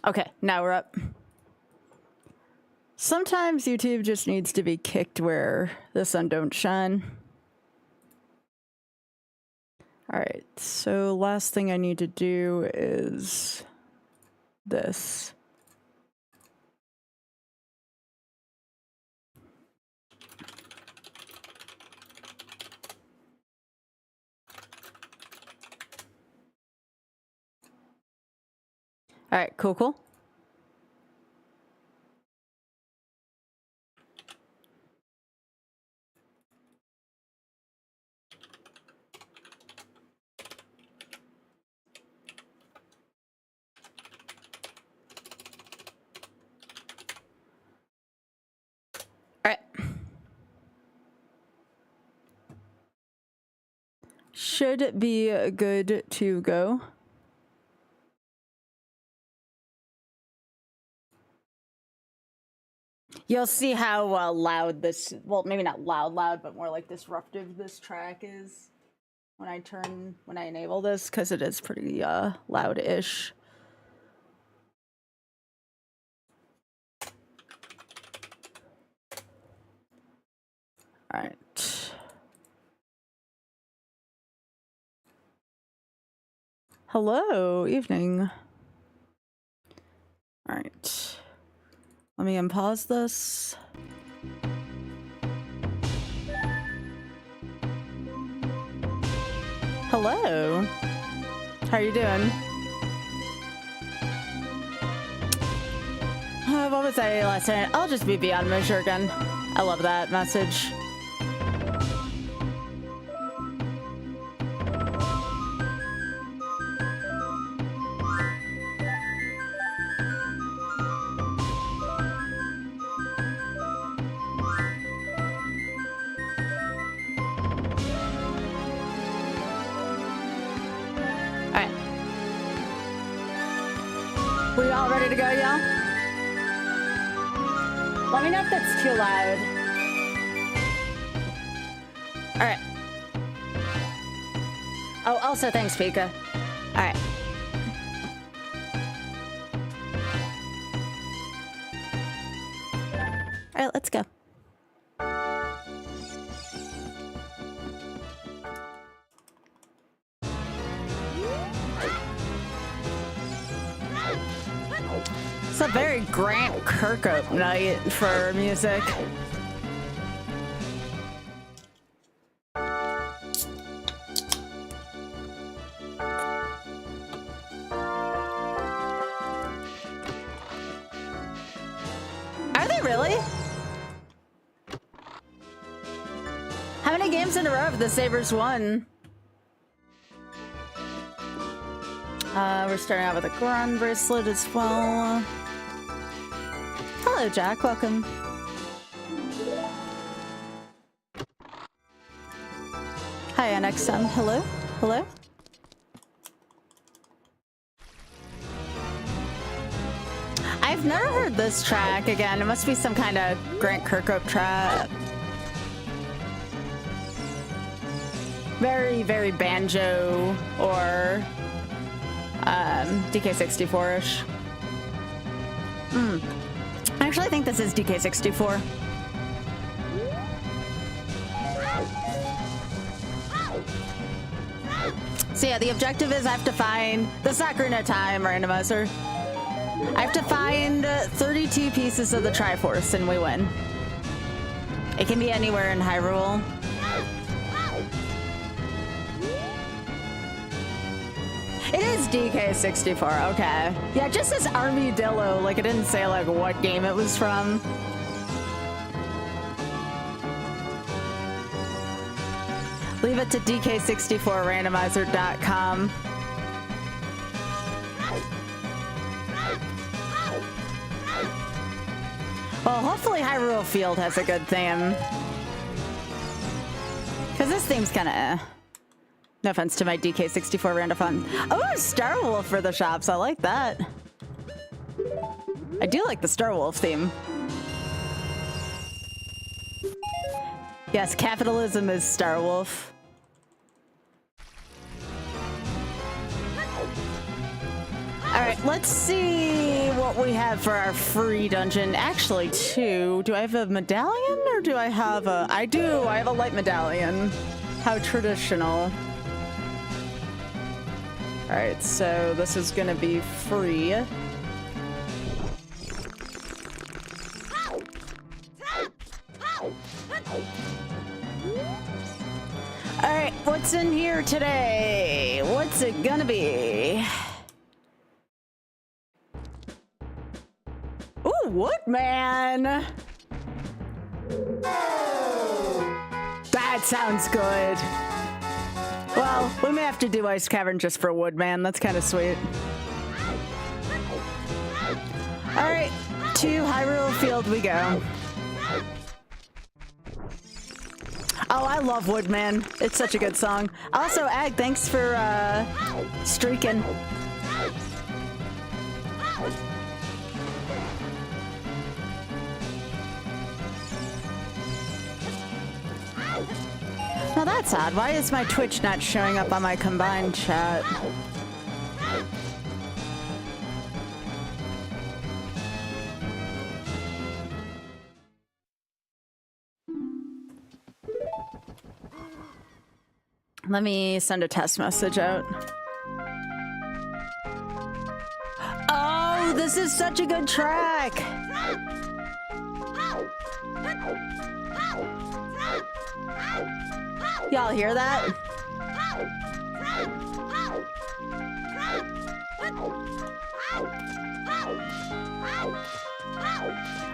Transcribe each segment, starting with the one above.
Okay, now we're up. Sometimes YouTube just needs to be kicked where the sun don't shine. All right, so last thing I need to do is this. All right, cool, cool. All right. Should be good to go. You'll see how loud this, well, maybe not loud, but more like disruptive this track is when I enable this, because it is pretty loud-ish. All right. Hello, evening. All right. Let me unpause this. Hello. How are you doing? What was I last night? I'll just be beyond measure again. I love that message. We all ready to go, y'all? Let me know if that's too loud. All right. Oh, also thanks, Pika. All right. All right, let's go. It's a very Grant Kirkhope night for music. Are they really? How many games in a row have the Sabres won? We're starting out with a Goron bracelet as well. Hello, Jack. Welcome. Hi, NXM. Hello. Hello. I've never heard this track again. It must be some kind of Grant Kirkhope track. Very, very banjo or DK64-ish. I actually think this is DK64. So yeah, the objective is I have to find the Sakurina Time randomizer. I have to find 32 pieces of the Triforce and we win. It can be anywhere in Hyrule. It is DK64, okay. Yeah, it just says Armadillo, like it didn't say like what game it was from. Leave it to DK64randomizer.com. Well, hopefully Hyrule Field has a good theme. Because this theme's kind of eh. No offense to my DK64 random fun. Oh, Star Wolf for the shops. I like that. I do like the Star Wolf theme. Yes, capitalism is Star Wolf. All right, let's see what what we have for our free dungeon. Actually, two. Do I have a medallion or do I have a... I do. I have a light medallion. How traditional. All right, so this is going to be free. All right, what's in here today? What's it gonna be? Ooh, Woodman! That sounds good. Well, we may have to do Ice Cavern just for Woodman. That's kind of sweet. All right, to Hyrule Field we go. Oh, I love Woodman. It's such a good song. Also, Ag, thanks for streaking. Now that's odd. Why is my Twitch not showing up on my combined chat? Let me send a test message out. Oh, this is such a good track. Y'all hear that?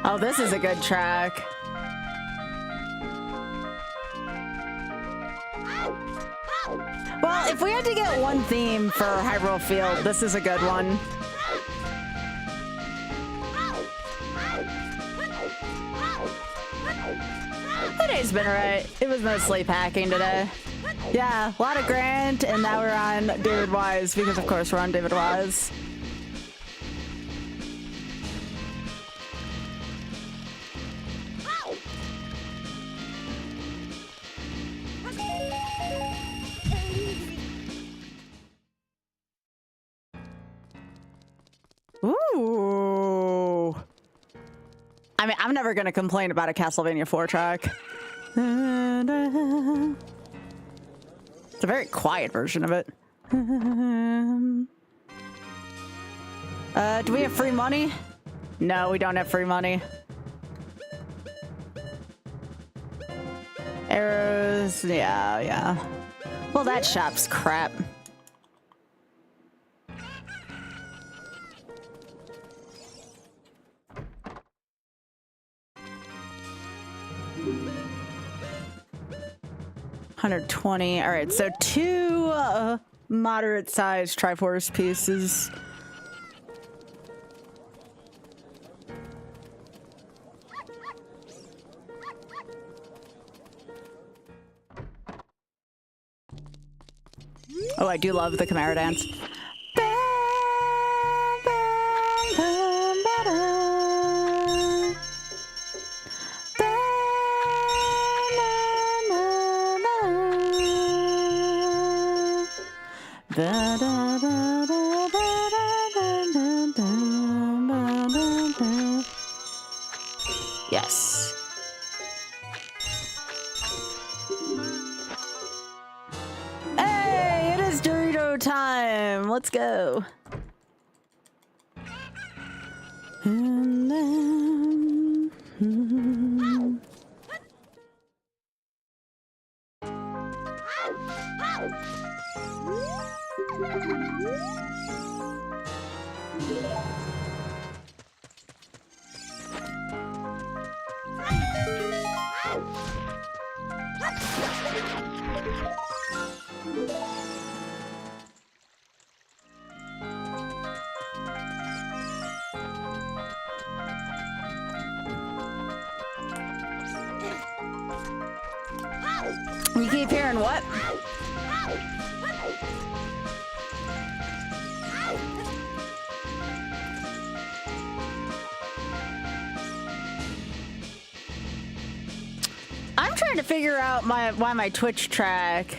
Oh, this is a good track. Well, if we had to get one theme for Hyrule Field, this is a good one. Today's been alright. It was mostly packing today. Yeah, a lot of Grant, and now we're on David Wise, because of course we're on David Wise. Ooh. I mean, I'm never going to complain about a Castlevania 4 track. It's a very quiet version of it. Do we have free money? No, we don't have free money. Arrows, yeah. Well, that shop's crap. $120. All right, so two moderate-sized Triforce pieces. Oh, I do love the Chimera dance. Yes. Hey, it is Dorito time. Let's go. And then, you keep hearing what? I'm trying to figure out why my Twitch track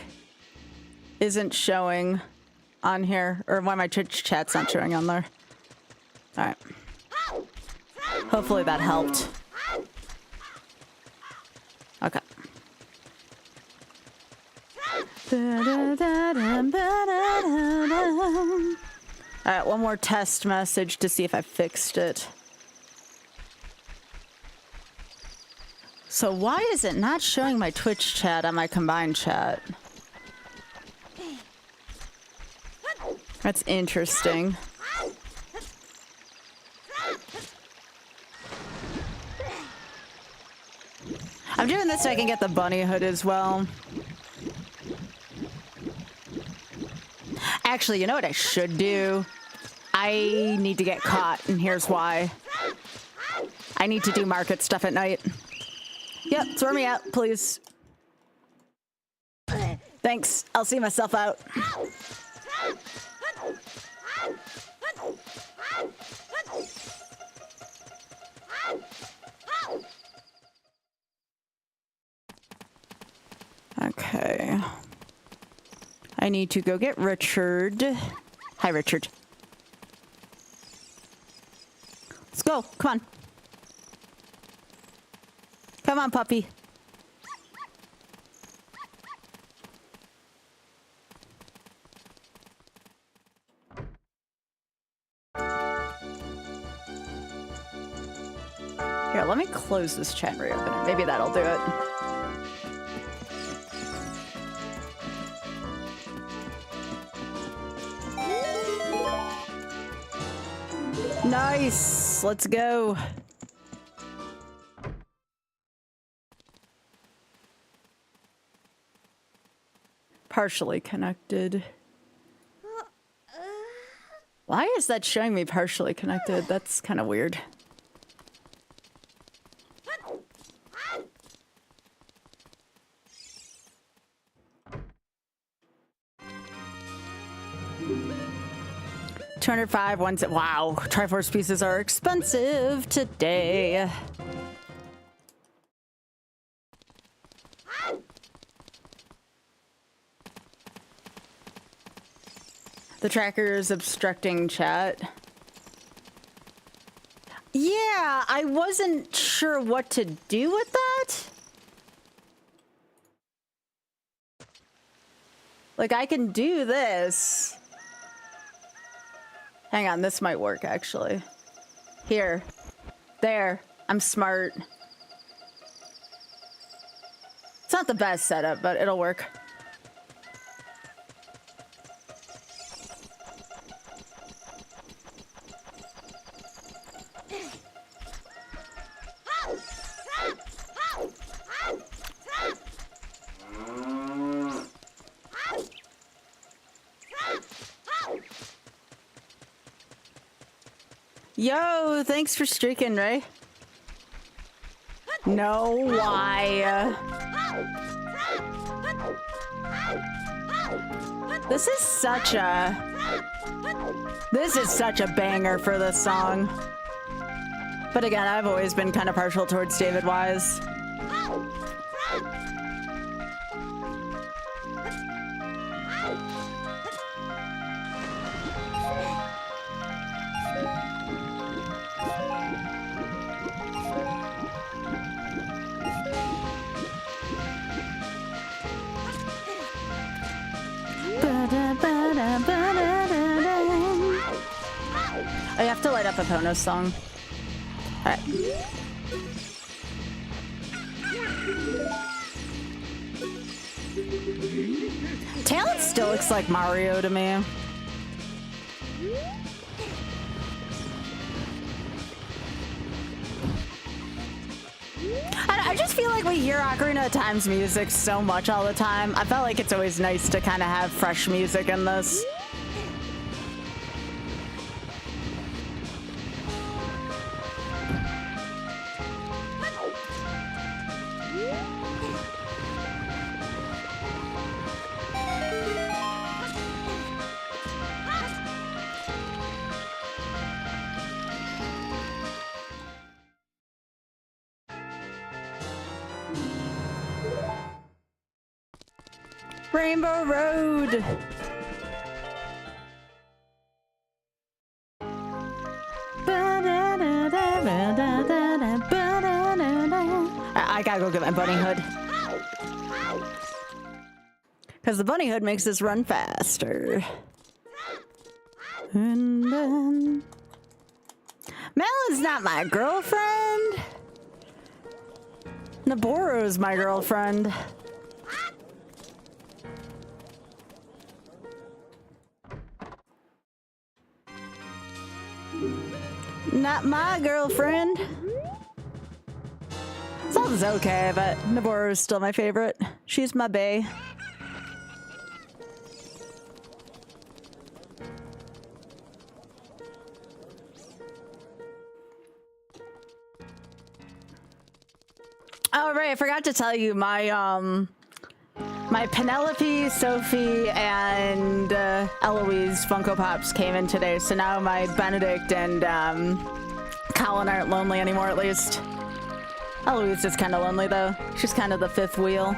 isn't showing on here, or why my Twitch chat's not showing on there. All right. Hopefully that helped. Okay. Alright, one more test message to see if I fixed it. So why is it not showing my Twitch chat on my combined chat? That's interesting. I'm doing this so I can get the bunny hood as well. Actually, you know what I should do? I need to get caught, and here's why. I need to do market stuff at night. Yep, throw me out, please. Thanks. I'll see myself out. Okay. I need to go get Richard. Hi, Richard. Let's go. Come on. Come on, puppy. Here, let me close this chat and reopen it. Maybe that'll do it. Nice. Let's go. Partially connected. Why is that showing me partially connected? That's kind of weird. $205 ones. Wow, Triforce pieces are expensive today. The tracker is obstructing chat. Yeah, I wasn't sure what to do with that. Like, I can do this. Hang on, this might work, actually. Here. There. I'm smart. It's not the best setup, but it'll work. Yo, thanks for streaking, Ray. No, why? This is such a banger for this song. But again, I've always been kind of partial towards David Wise. Oh, you have to light up a Pono song. Alright. Talent still looks like Mario to me. I just feel like we hear Ocarina of Time's music so much all the time. I felt like it's always nice to kind of have fresh music in this. Rainbow Road. I gotta go get my bunny hood. Because the bunny hood makes us run faster. And then... Melon's not my girlfriend. Naboro's my girlfriend. Not my girlfriend. Zelda's okay, but Naboro's still my favorite. She's my bae. Oh, right, I forgot to tell you, my Penelope, Sophie, and Eloise Funko Pops came in today, so now my Benedict and Colin aren't lonely anymore, at least. Eloise is kind of lonely, though. She's kind of the fifth wheel.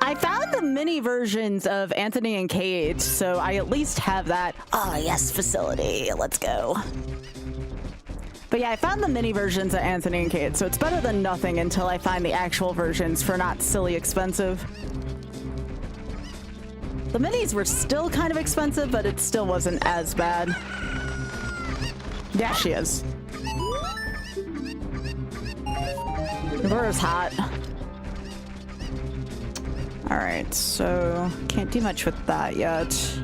I found the mini versions of Anthony and Kate, so I at least have that. Oh, yes, facility. Let's go. But yeah, I found the mini versions of Anthony and Kate, so it's better than nothing until I find the actual versions for not silly expensive. The minis were still kind of expensive, but it still wasn't as bad. Yeah, she is. Laura's hot. Alright, so can't do much with that yet.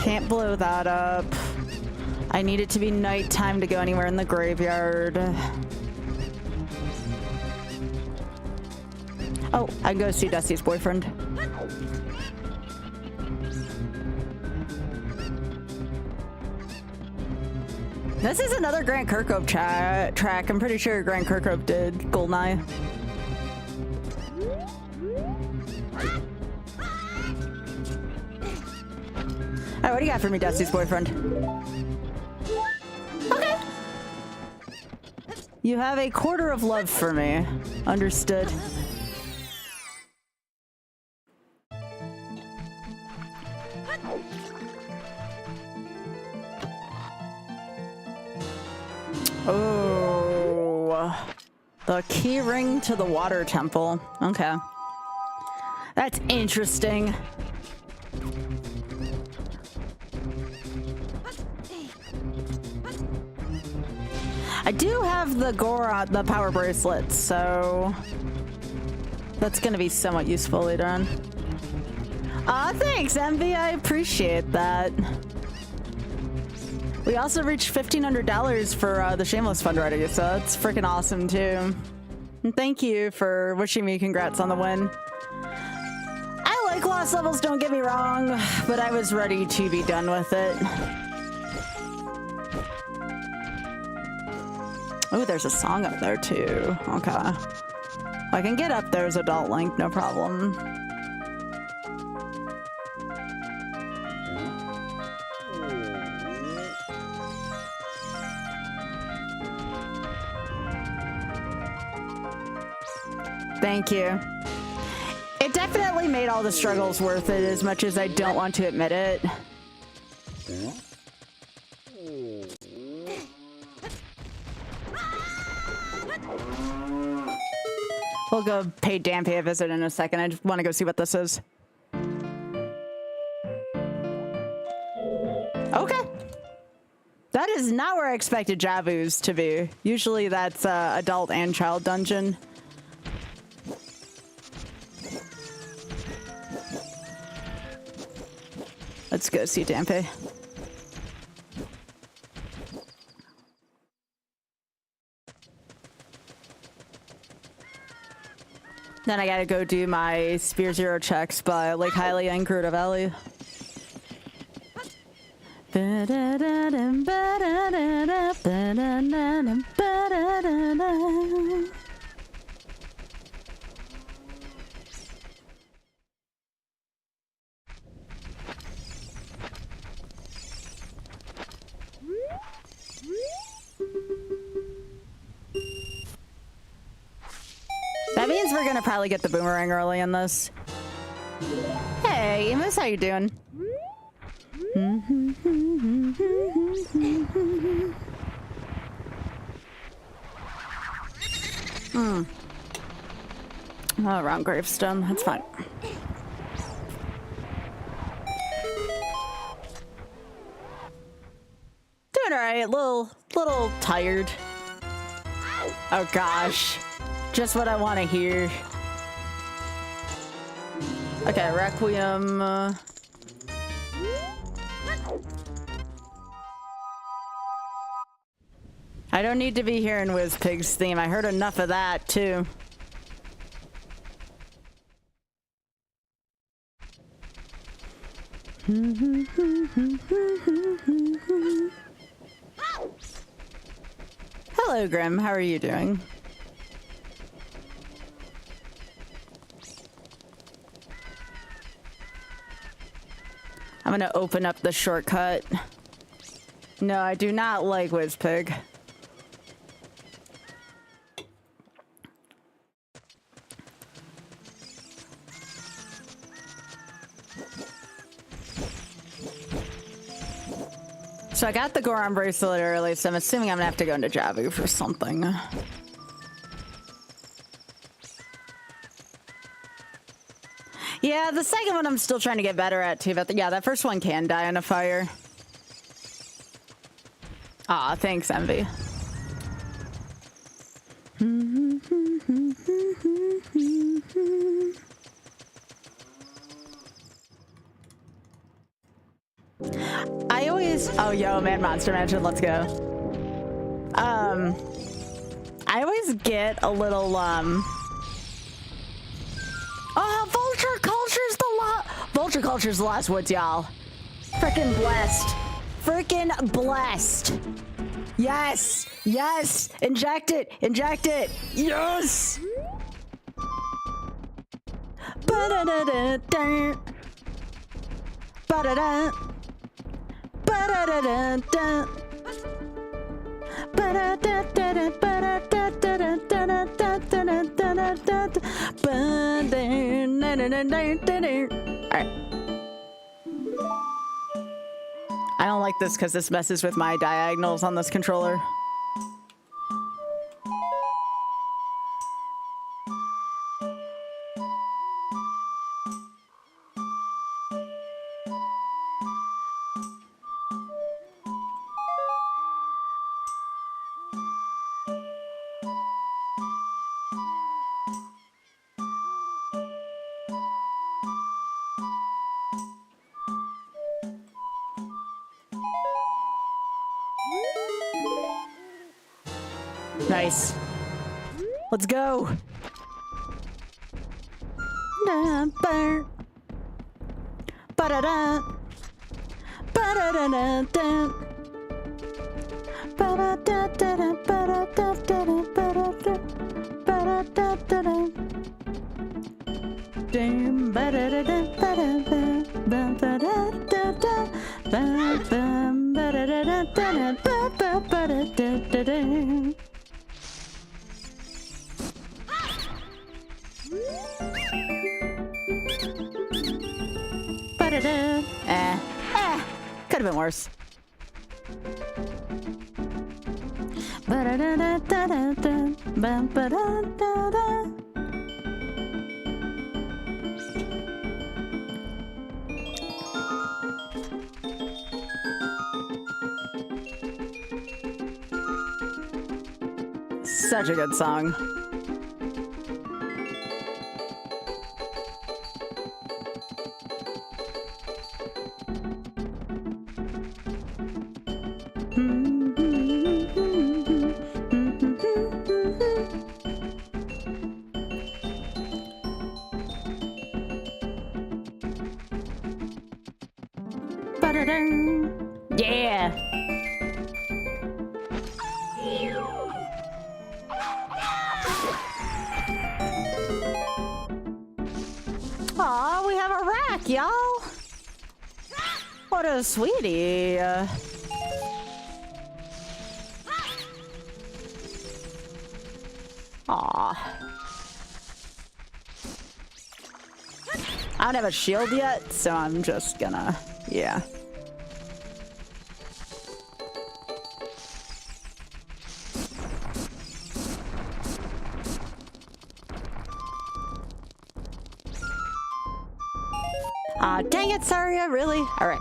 Can't blow that up. I need it to be nighttime to go anywhere in the graveyard. Oh, I can go see Dusty's boyfriend. This is another Grant Kirkhope track. I'm pretty sure Grant Kirkhope did Goldeneye. Alright, what do you got for me, Dusty's boyfriend? Okay. You have a quarter of love for me. Understood. Oh, the key ring to the water temple. Okay. That's interesting. I do have the Goron, the power bracelets, so that's gonna be somewhat useful later on. Aw, thanks, Envy. I appreciate that. We also reached $1,500 for the Shameless Fund already, so that's freaking awesome too. And thank you for wishing me congrats on the win. I like lost levels, don't get me wrong, but I was ready to be done with it. Oh, there's a song up there too. Okay. I can get up there as Adult Link, no problem. Thank you. It definitely made all the struggles worth it, as much as I don't want to admit it. We'll go pay Dampé a visit in a second. I just want to go see what this is. Okay. That is not where I expected Javu's to be. Usually that's adult and child dungeon. Let's go see Dampé. Then I gotta go do my Spear Zero checks by Lake Hylia and Gerudo Valley. That means we're gonna probably get the boomerang early in this. Hey, Emus, how you doing? Oh, wrong gravestone. That's fine. Doing alright. Little tired. Oh gosh. Just what I want to hear. Okay, Requiem. I don't need to be hearing WizPig's theme. I heard enough of that, too. Hello, Grim. How are you doing? I'm gonna open up the shortcut. No, I do not like WizPig. So I got the Goron bracelet early, so I'm assuming I'm gonna have to go into Javu for something. Yeah, the second one I'm still trying to get better at too, but yeah, that first one can die in a fire. Aw, thanks, Envy. I always, oh yo, man, Monster Mansion, let's go. I always get a little, oh, Vulture Culture's the last woods, y'all. Frickin' blessed. Frickin' blessed. Yes, yes, inject it, yes! Ba-da-da-da-da. Ba-da-da. Ba-da-da-da-da. Ba-da-da-da-da. Ba-da-da-da-da-da-da-da-da-da-da. Alright. I don't like this because this messes with my diagonals on this controller. Nice. Let's go. Ba-da-da. Ba-da-da-da-da. Ba-da-da-da-da. Ba-da-da-da-da. Ba-da-da-da-da. Damn. Ba-da-da-da. Ba-da-da. Ba-da-da-da. Ba-bam. Ba-da-da-da-da. Ba-ba-ba-da-da-da-da. Could have been worse. Such a good song. Yeah. Aw, we have a rack, y'all. What a sweetie. Aw. I don't have a shield yet, so I'm just gonna, yeah. Dang it, Saria, really? All right.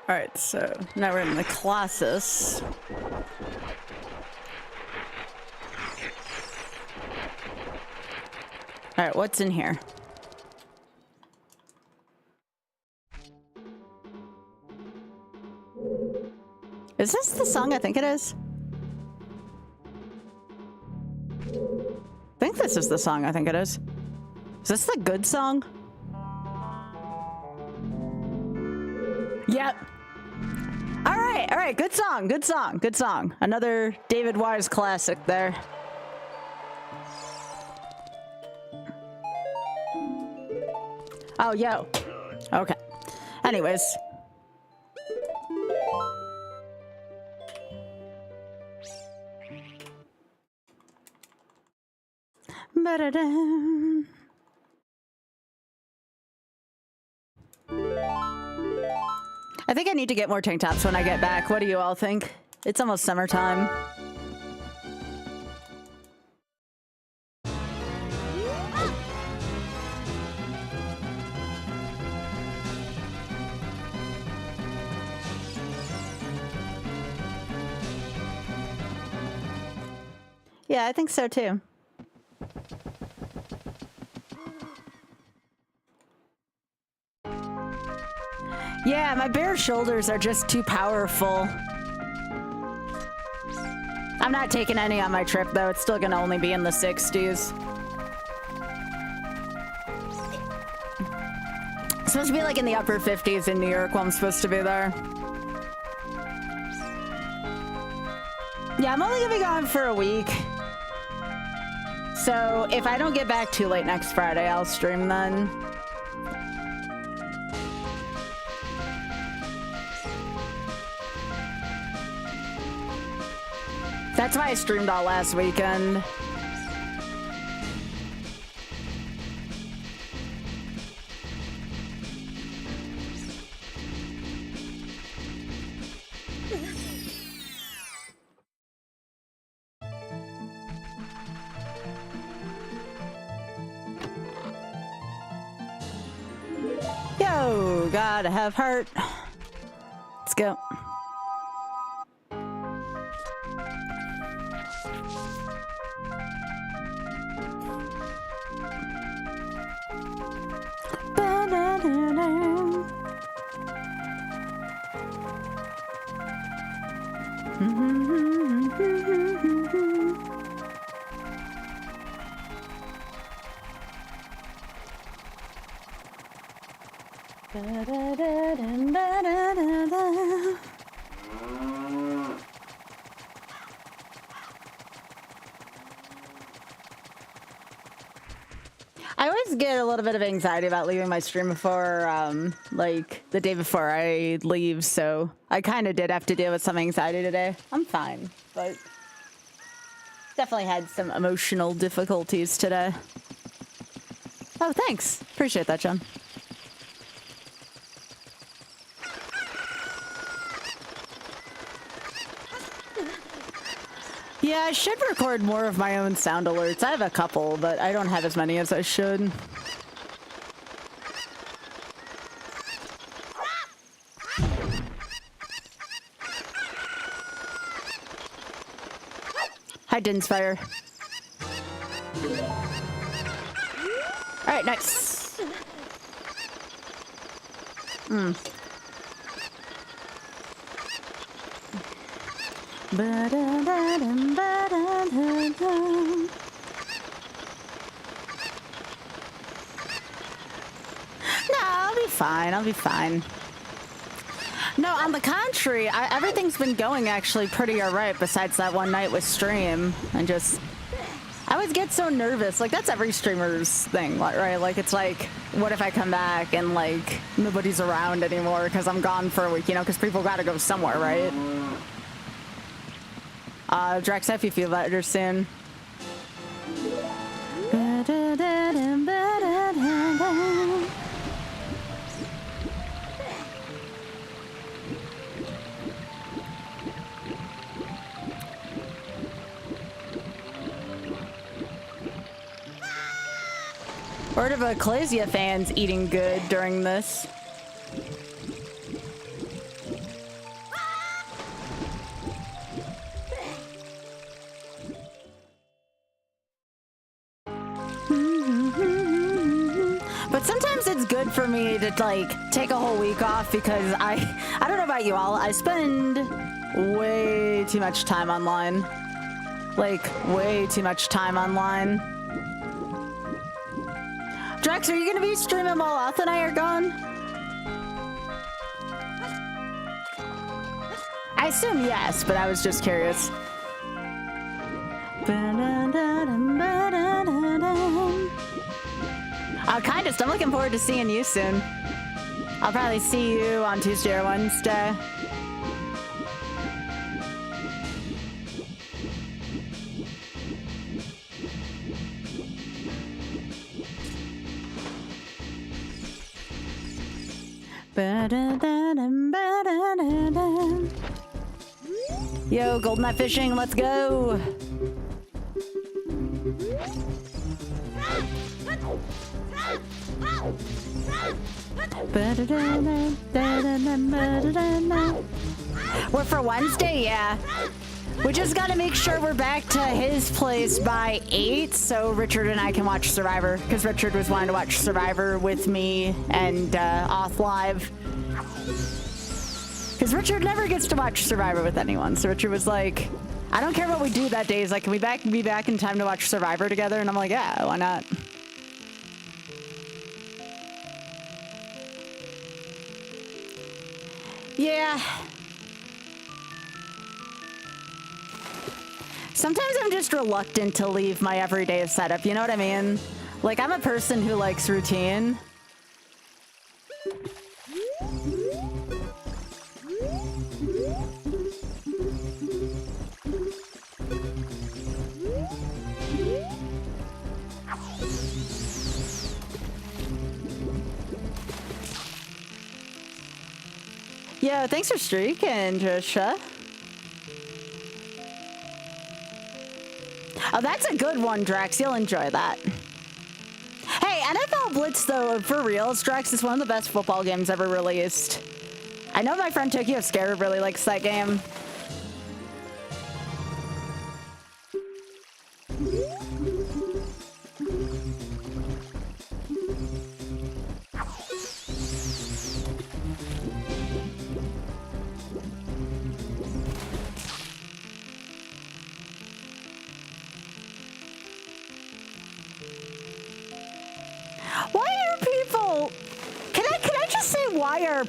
All right, so now we're in the classes. All right, what's in here? Is this the song I think it is? I think this is the song I think it is. Is this the good song? Yep. All right, good song, good song, good song. Another David Wise classic there. Oh, yo. Okay. Anyways. Ba-da-da. I think I need to get more tank tops when I get back. What do you all think? It's almost summertime. Yeah, I think so too. Yeah, my bare shoulders are just too powerful. I'm not taking any on my trip though. It's still gonna only be in the 60s. It's supposed to be like in the upper 50s in New York while I'm supposed to be there. Yeah, I'm only gonna be gone for a week. So if I don't get back too late next Friday, I'll stream then. That's why I streamed all last weekend. Yo, gotta have heart. Let's go. I always get a little bit of anxiety about leaving my stream before, like, the day before I leave, so I kind of did have to deal with some anxiety today. I'm fine, but definitely had some emotional difficulties today. Oh, thanks. Appreciate that, John. Yeah, I should record more of my own sound alerts. I have a couple, but I don't have as many as I should. Hi, Dinsfire. All right, nice. No, I'll be fine. I'll be fine. No, on the contrary, everything's been going actually pretty alright besides that one night with stream. And just, I always get so nervous. Like, that's every streamer's thing, right? Like, it's like, what if I come back and, like, nobody's around anymore because I'm gone for a week, you know, because people gotta go somewhere, right? Drex, if you feel better soon. Word of Ecclesia fans eating good during this. But sometimes it's good for me to like take a whole week off because I don't know about you all, I spend way too much time online. Like way too much time online. Drex, are you gonna be streaming while Oth and I are gone? I assume yes, but I was just curious. Oh, kindest, I'm looking forward to seeing you soon. I'll probably see you on Tuesday or Wednesday. Yo, golden nut fishing, let's go. We're for Wednesday, yeah. We just gotta make sure we're back to his place by 8 so Richard and I can watch Survivor, because Richard was wanting to watch Survivor with me and Oth live. Because Richard never gets to watch Survivor with anyone, so Richard was like, I don't care what we do that day. He's like, can we be back in time to watch Survivor together? And I'm like, yeah, why not? Yeah. Sometimes I'm just reluctant to leave my everyday setup, you know what I mean? Like, I'm a person who likes routine. Yo, thanks for streaking, Trisha. Oh, that's a good one, Drax. You'll enjoy that. Hey, NFL Blitz, though, for reals, Drax, is one of the best football games ever released. I know my friend Tokyo Scarab really likes that game.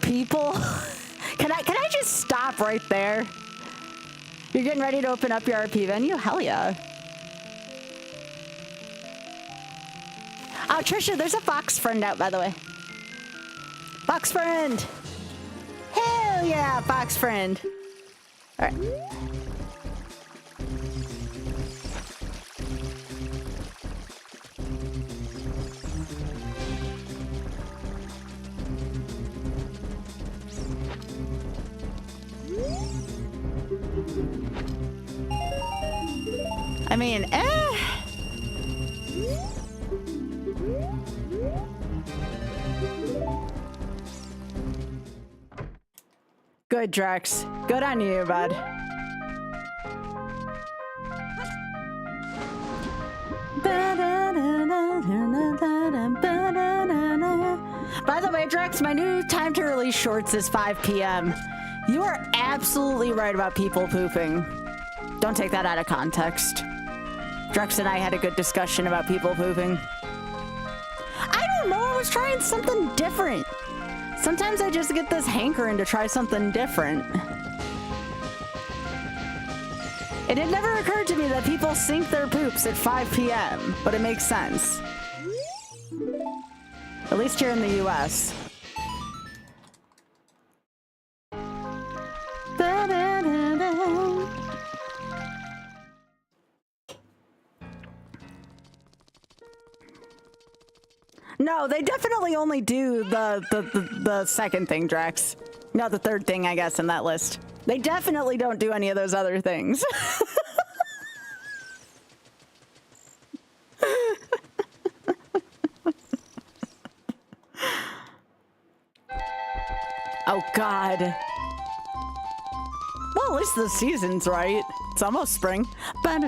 People, can I just stop right there? You're getting ready to open up your RP venue? Hell yeah. Oh, Trisha, there's a Fox friend out, by the way. Fox friend. Hell yeah, Fox friend. All right. I mean, Good, Drax. Good on you, bud. By the way, Drax, my new time to release shorts is 5 p.m. You are absolutely right about people pooping. Don't take that out of context. Drex and I had a good discussion about people pooping. I don't know, I was trying something different. Sometimes I just get this hankering to try something different. It had never occurred to me that people sink their poops at 5 p.m., but it makes sense. At least here in the US. No, they definitely only do the second thing, Drax. No, the third thing, I guess, in that list. They definitely don't do any of those other things. Oh, God. Well, at least the season's right. It's almost spring. Wait.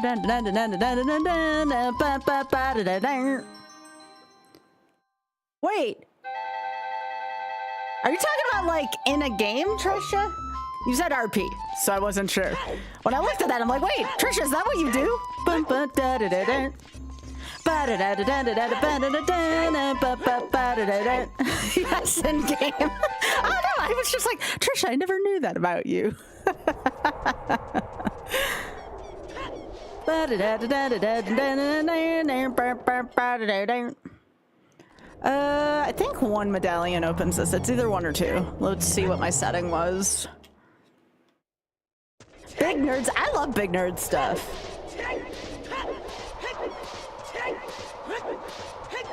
Are you talking about, like, in a game, Trisha? You said RP, so I wasn't sure. When I looked at that, I'm like, wait, Trisha, is that what you do? Yes, in game. Oh no, I was just like, Trisha, I never knew that about you. I think one medallion opens this. It's either one or two. Let's see what my setting was. Big nerds. I love big nerd stuff.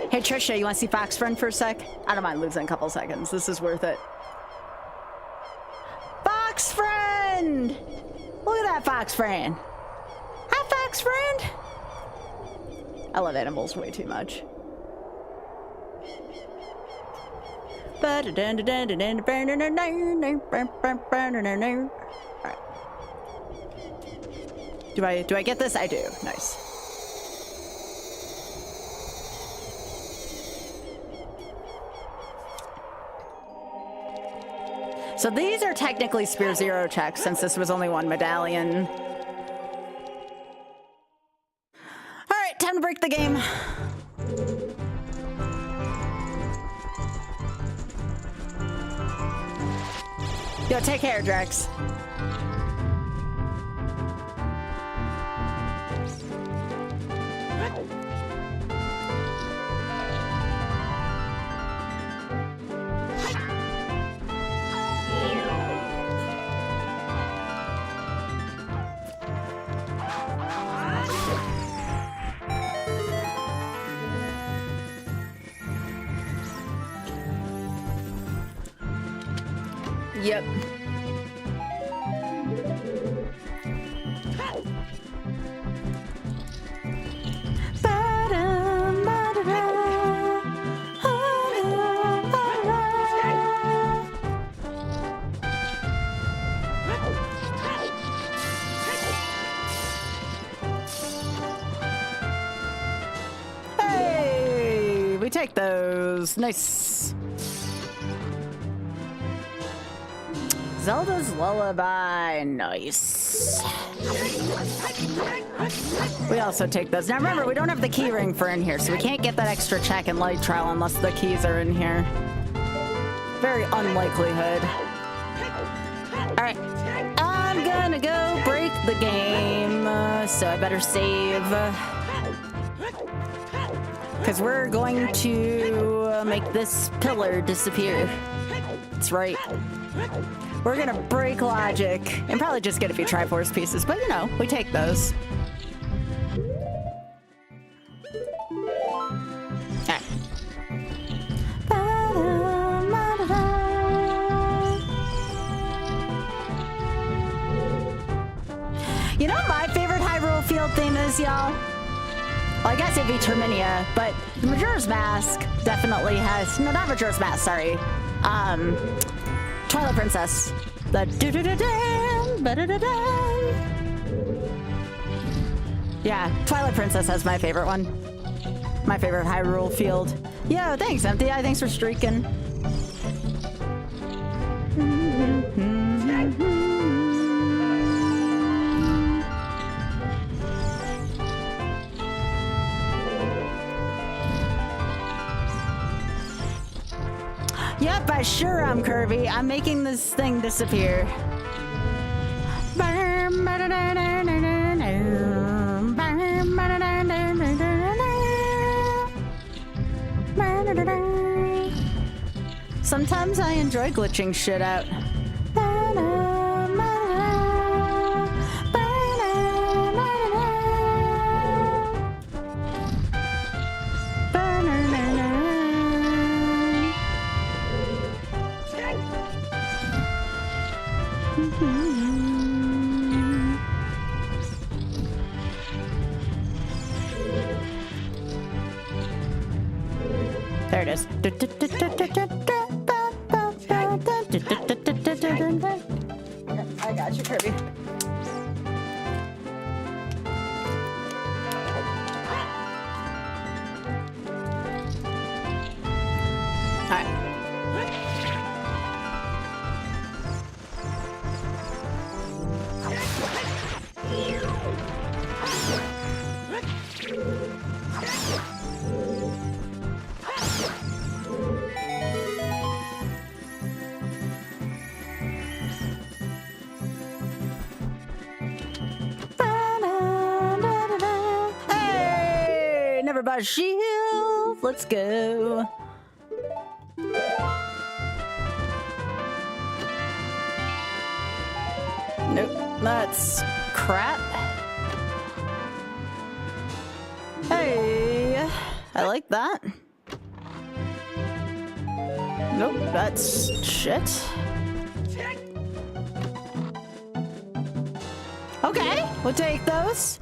Hey Trisha, you want to see Fox Friend for a sec? I don't mind losing a couple seconds. This is worth it. Fox Friend! Look at that Fox Friend. Hi, Fox Friend. I love animals way too much. Alright. Do I get this? I do. Nice. So these are technically Spear Zero checks since this was only one medallion. Alright, time to break the game. Yo, take care, Drex. Yep. Hey, we take those. Nice. Zelda's Lullaby, nice. We also take those. Now remember, we don't have the key ring for in here, so we can't get that extra check in Light Trial unless the keys are in here. Very unlikelihood. Alright, I'm gonna go break the game, so I better save. Because we're going to make this pillar disappear. That's right. We're gonna break logic and probably just get a few Triforce pieces, but you know, we take those. Alright. You know what my favorite Hyrule Field theme is, y'all? Well, I guess it'd be Terminia, but the Majora's Mask definitely has... No, not Majora's Mask, sorry. Twilight Princess. The yeah, Twilight Princess has my favorite one. My favorite Hyrule Field. Yeah, thanks, Empty. Thanks for streaking. Yep, I sure am, Kirby. I'm making this thing disappear. Sometimes I enjoy glitching shit out. There it is. my shield. Let's go. Nope, that's crap. Hey, I like that. Nope, that's shit. Okay, we'll take those.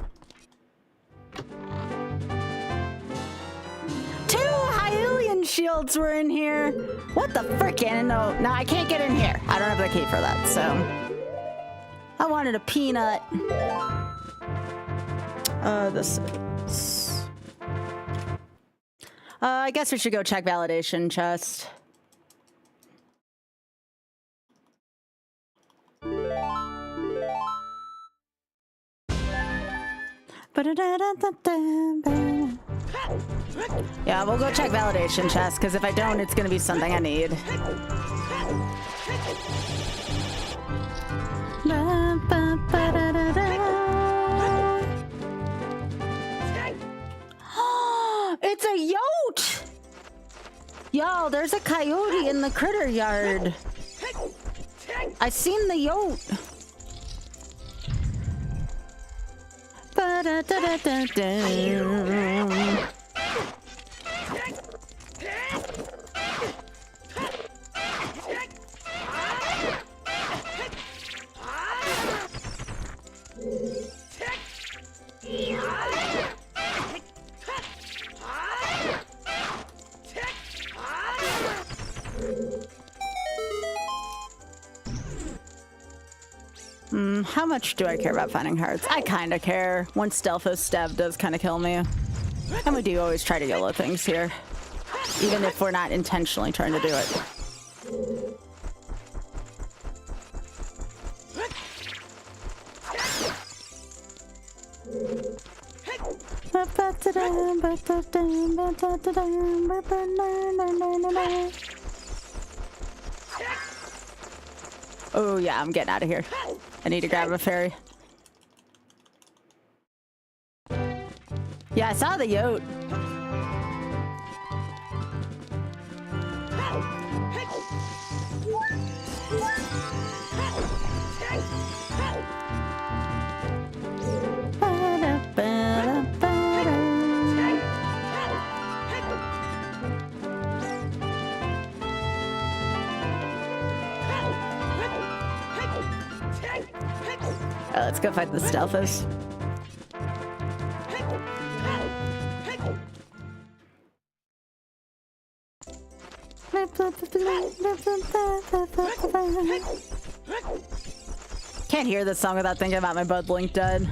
2 Hylian shields were in here. What the frickin'? No, I can't get in here. I don't have the key for that, so. I wanted a peanut. This is... I guess we should go check validation chest. Yeah, we'll go check validation chest, because if I don't, it's gonna be something I need. It's a yote! Yo, there's a coyote in the critter yard. I seen the yote. How much do I care about finding hearts? I kind of care. One Stealthos stab does kind of kill me. And we do always try to YOLO things here. Even if we're not intentionally trying to do it. Oh yeah, I'm getting out of here. I need to grab a fairy. Yeah, I saw the yote. Let's go fight the Stealthos. Can't hear this song without thinking about my bud Link dead.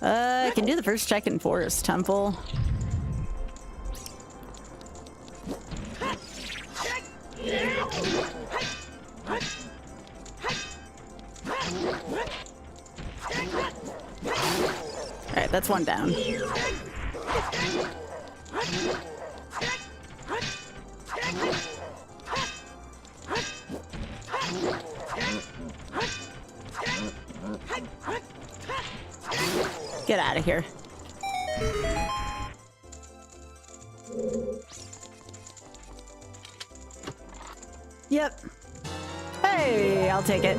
I can do the first check in Forest Temple. Alright, that's one down. Get out of here. Yep. Hey, I'll take it.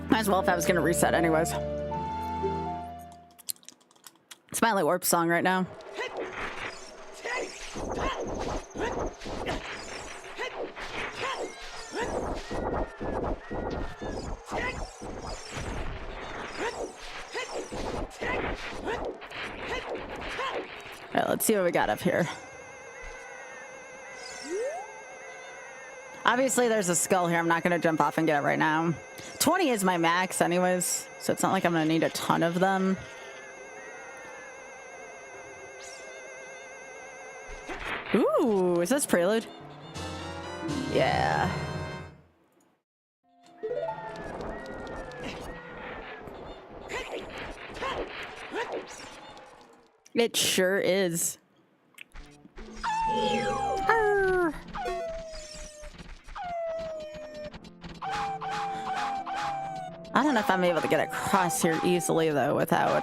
Might as well if I was gonna reset anyways. It's my only warp song right now. Alright, let's see what we got up here. Obviously, there's a skull here. I'm not going to jump off and get it right now. 20 is my max anyways, so it's not like I'm going to need a ton of them. Ooh, is this Prelude? Yeah. It sure is. Arr. I don't know if I'm able to get across here easily though without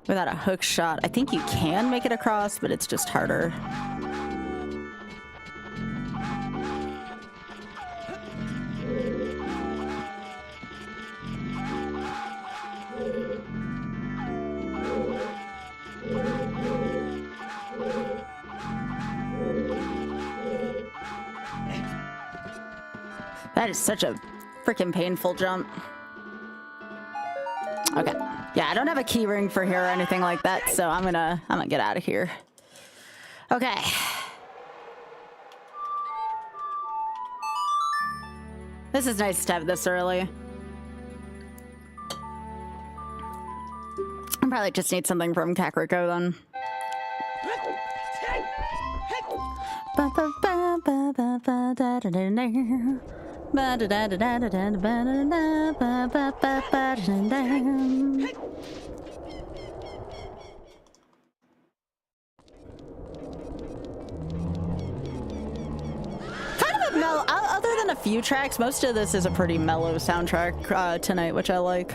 a hook shot. I think you can make it across, but it's just harder. That is such a freaking painful jump. Okay. Yeah, I don't have a key ring for here or anything like that, so I'm gonna get out of here. Okay. This is nice to have this early. I probably just need something from Kakariko then. Other than a few tracks, most of this is a pretty mellow soundtrack tonight, which I like.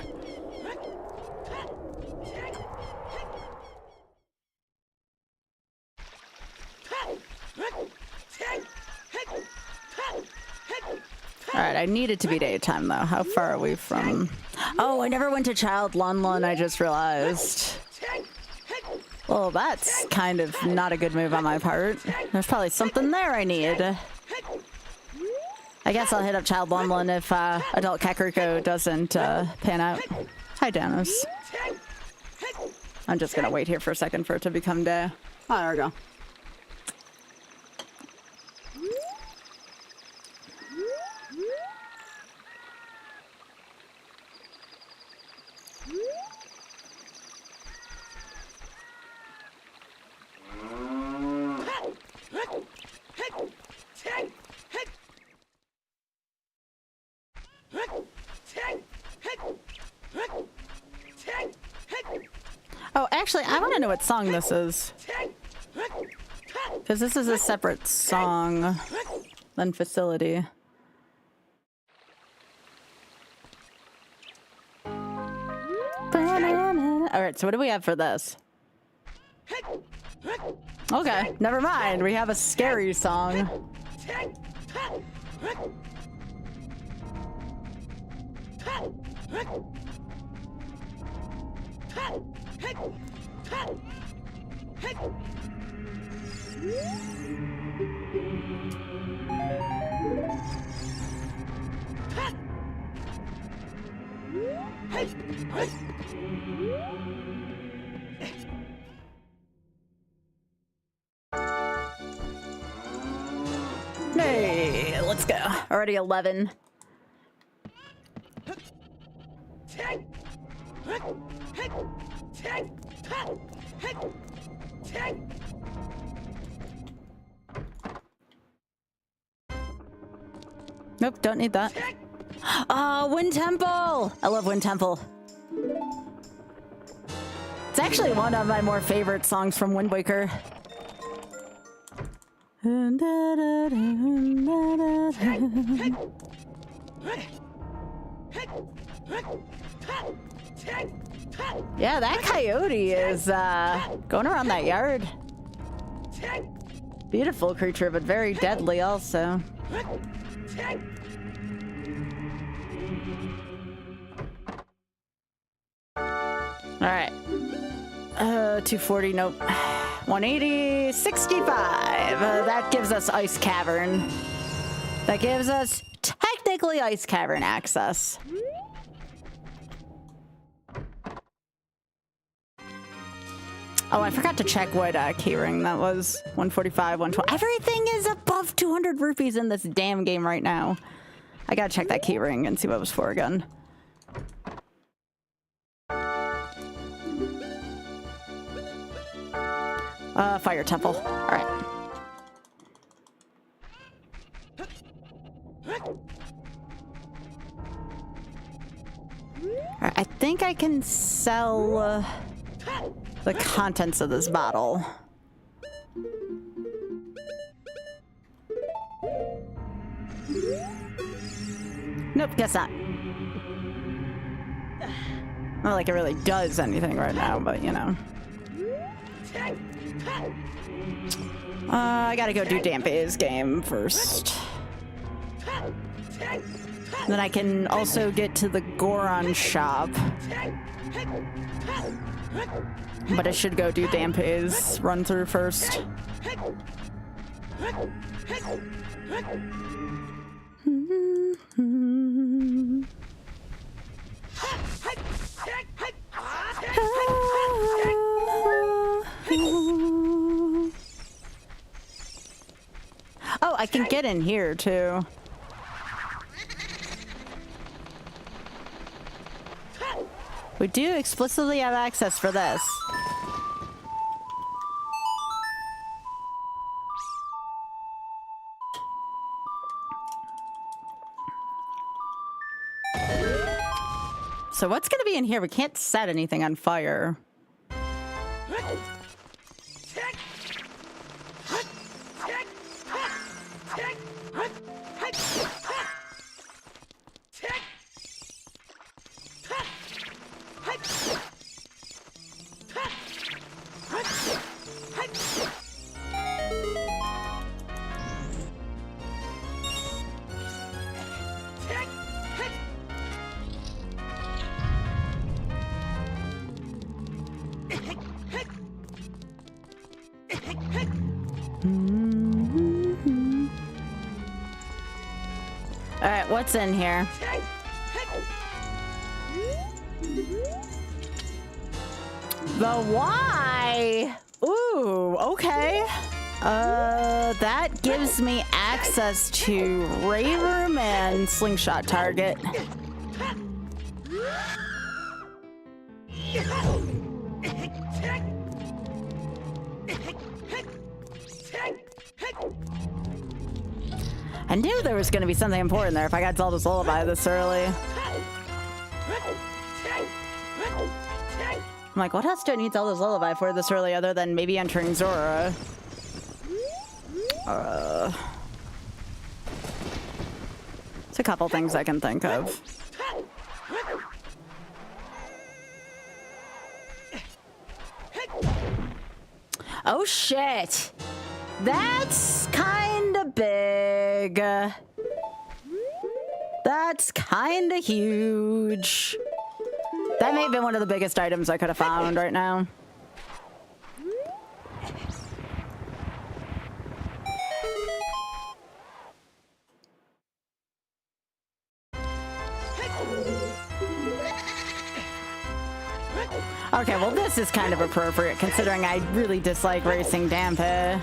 Alright, I need it to be daytime though. How far are we from... Oh, I never went to Child Lun Lun, I just realized. Well, that's kind of not a good move on my part. There's probably something there I need. I guess I'll hit up Child Lun Lun if Adult Kakariko doesn't pan out. Hi, Danos. I'm just gonna wait here for a second for it to become day. Oh, there we go. Oh, actually, I want to know what song this is. Because this is a separate song than Facility. Alright, so what do we have for this? Okay, never mind. We have a scary song. Hey, let's go. Already 11. Nope, don't need that. Oh, Wind Temple! I love Wind Temple. It's actually one of my more favorite songs from Wind Waker. Yeah, that coyote is going around that yard. Beautiful creature, but very deadly also. Alright. 240, nope. 180, 65. That gives us Ice Cavern. That gives us technically Ice Cavern access. Oh, I forgot to check what keyring that was. 145, 120. Everything is above 200 rupees in this damn game right now. I gotta check that keyring and see what it was for again. Fire Temple. All right. I think I can sell the contents of this bottle. Nope, guess not. Not like it really does anything right now, but you know. I gotta go do Dampé's game first. Then I can also get to the Goron shop. But I should go do Dampé's run through first. Oh, I can get in here too. We do explicitly have access for this. So what's gonna be in here? We can't set anything on fire. All right, what's in here? The Y. Ooh, okay. That gives me access to Ray Room and Slingshot Target. I knew there was going to be something important there if I got Zelda's Lullaby this early. I'm like, what else do I need Zelda's Lullaby for this early other than maybe entering Zora? It's a couple things I can think of. Oh shit! That's kinda big. That's kinda huge. That may have been one of the biggest items I could have found right now. Okay, well this is kind of appropriate considering I really dislike racing Dampé.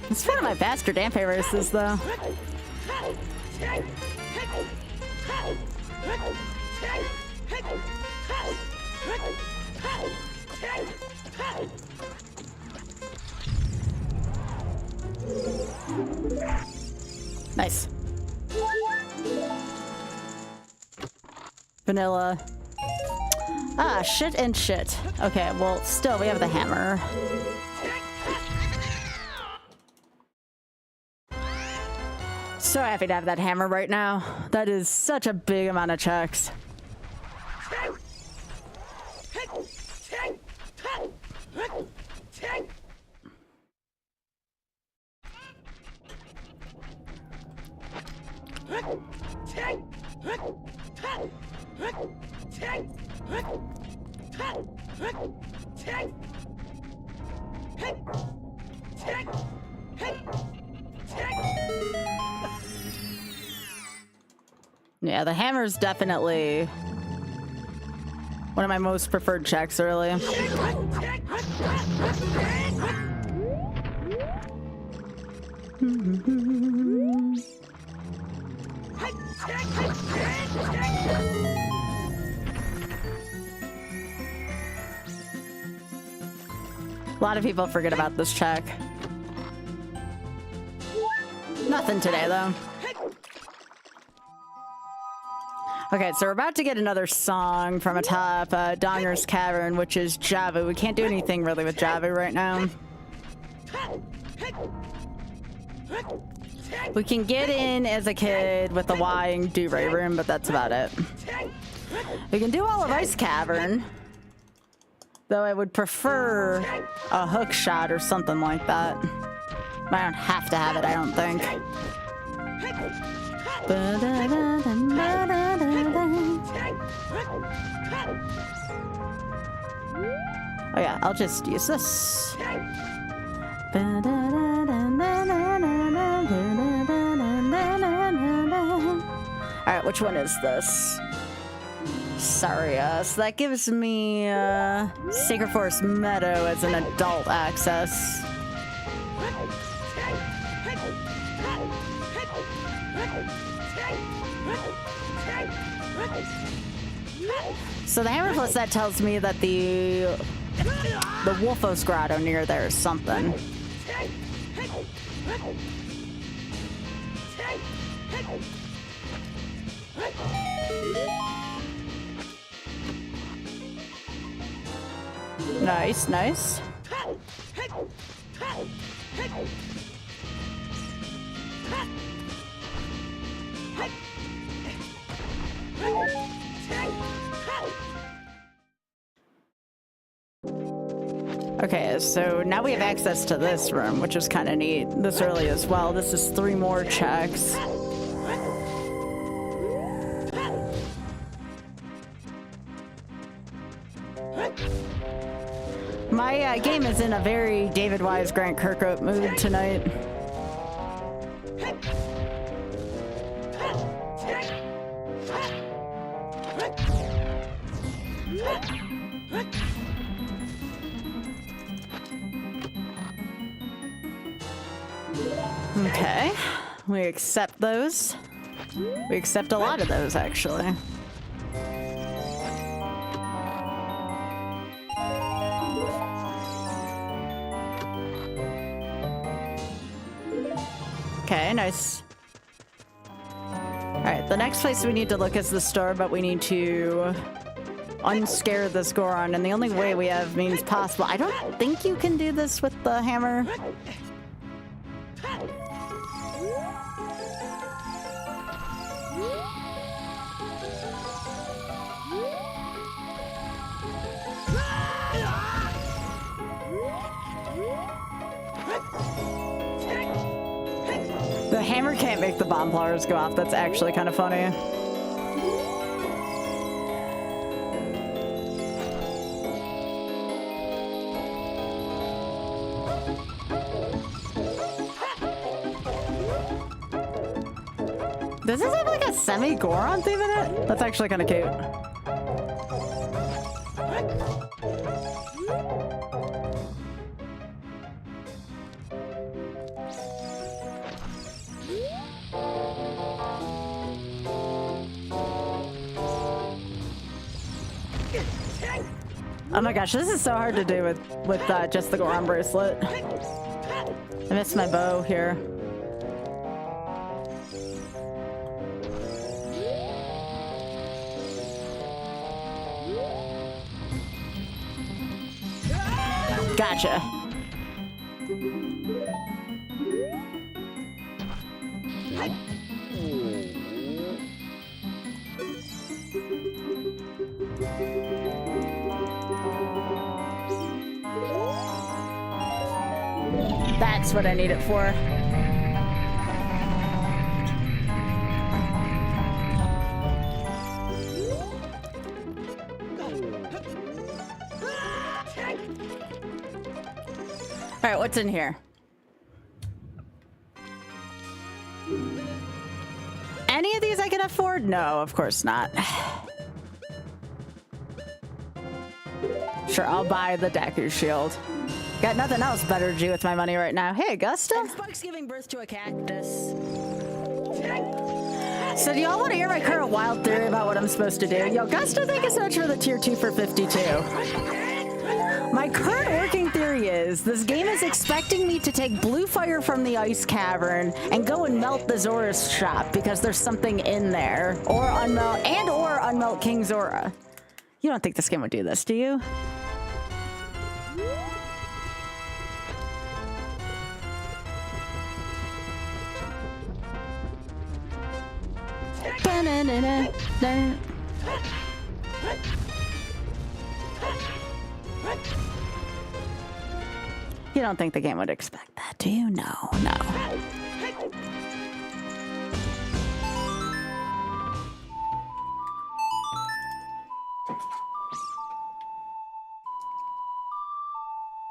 It's one of my faster Dampé races, though. Nice. Vanilla. Ah, shit and shit. Okay, well, still, we have the hammer. So happy to have that hammer right now. That is such a big amount of checks. Yeah, the hammer's definitely one of my most preferred checks, really. A lot of people forget about this check. Nothing today, though. Okay, so we're about to get another song from atop Donger's Cavern, which is Javu. We can't do anything really with Javu right now. We can get in as a kid with the Y and do Ray Room, but that's about it. We can do all of Ice Cavern, though I would prefer a hook shot or something like that. I don't have to have it, I don't think. Oh yeah, I'll just use this. Alright, which one is this? Sorry, so that gives me Sacred Forest Meadow as an adult access. So the Hammer Plus that tells me that the Wolfos Grotto near there is something. Nice, nice. Okay, so now we have access to this room, which is kind of neat. This early as well. This is 3 more checks. My game is in a very David Wise, Grant Kirkhope mood tonight. Okay, we accept those. We accept a lot of those, actually. Okay, nice. Alright, the next place we need to look is the store, but we need to unscare this Goron, and the only way we have means possible. I don't think you can do this with the hammer. The hammer can't make the bomb flowers go off. That's actually kind of funny. Does this have like a semi-Goron theme in it? That's actually kind of cute. Oh my gosh, this is so hard to do with just the Goron bracelet. I missed my bow here. Gotcha. That's what I need it for. All right, what's in here? Any of these I can can afford? No, of course not. Sure, I'll buy the Deku shield. Got nothing else better to do with my money right now. Hey, Augusta. And Spike's giving birth to a cactus. So do y'all want to hear my current wild theory about what I'm supposed to do? Yo, Augusta, thank you so much for the tier 2 for 52. My current working theory is this game is expecting me to take blue fire from the ice cavern and go and melt the Zora's shop because there's something in there. Or unmelt King Zora. You don't think this game would do this, do you? You don't think the game would expect that, do you? No, no.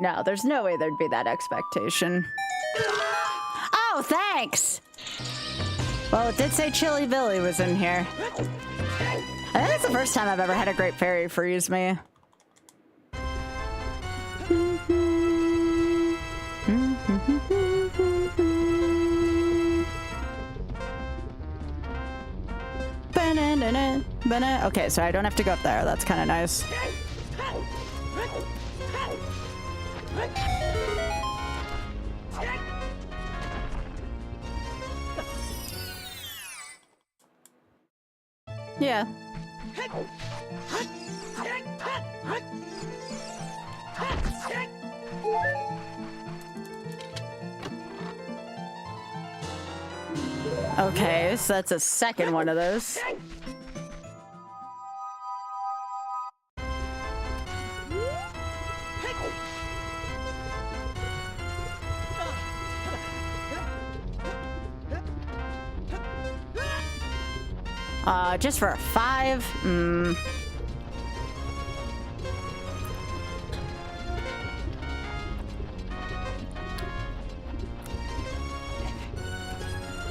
No, there's no way there'd be that expectation. Oh, thanks! Well, it did say Chili Billy was in here. I think it's the first time I've ever had a Great Fairy freeze me. Okay, so I don't have to go up there. That's kind of nice. Yeah. Okay, so that's a second one of those. Just for a 5?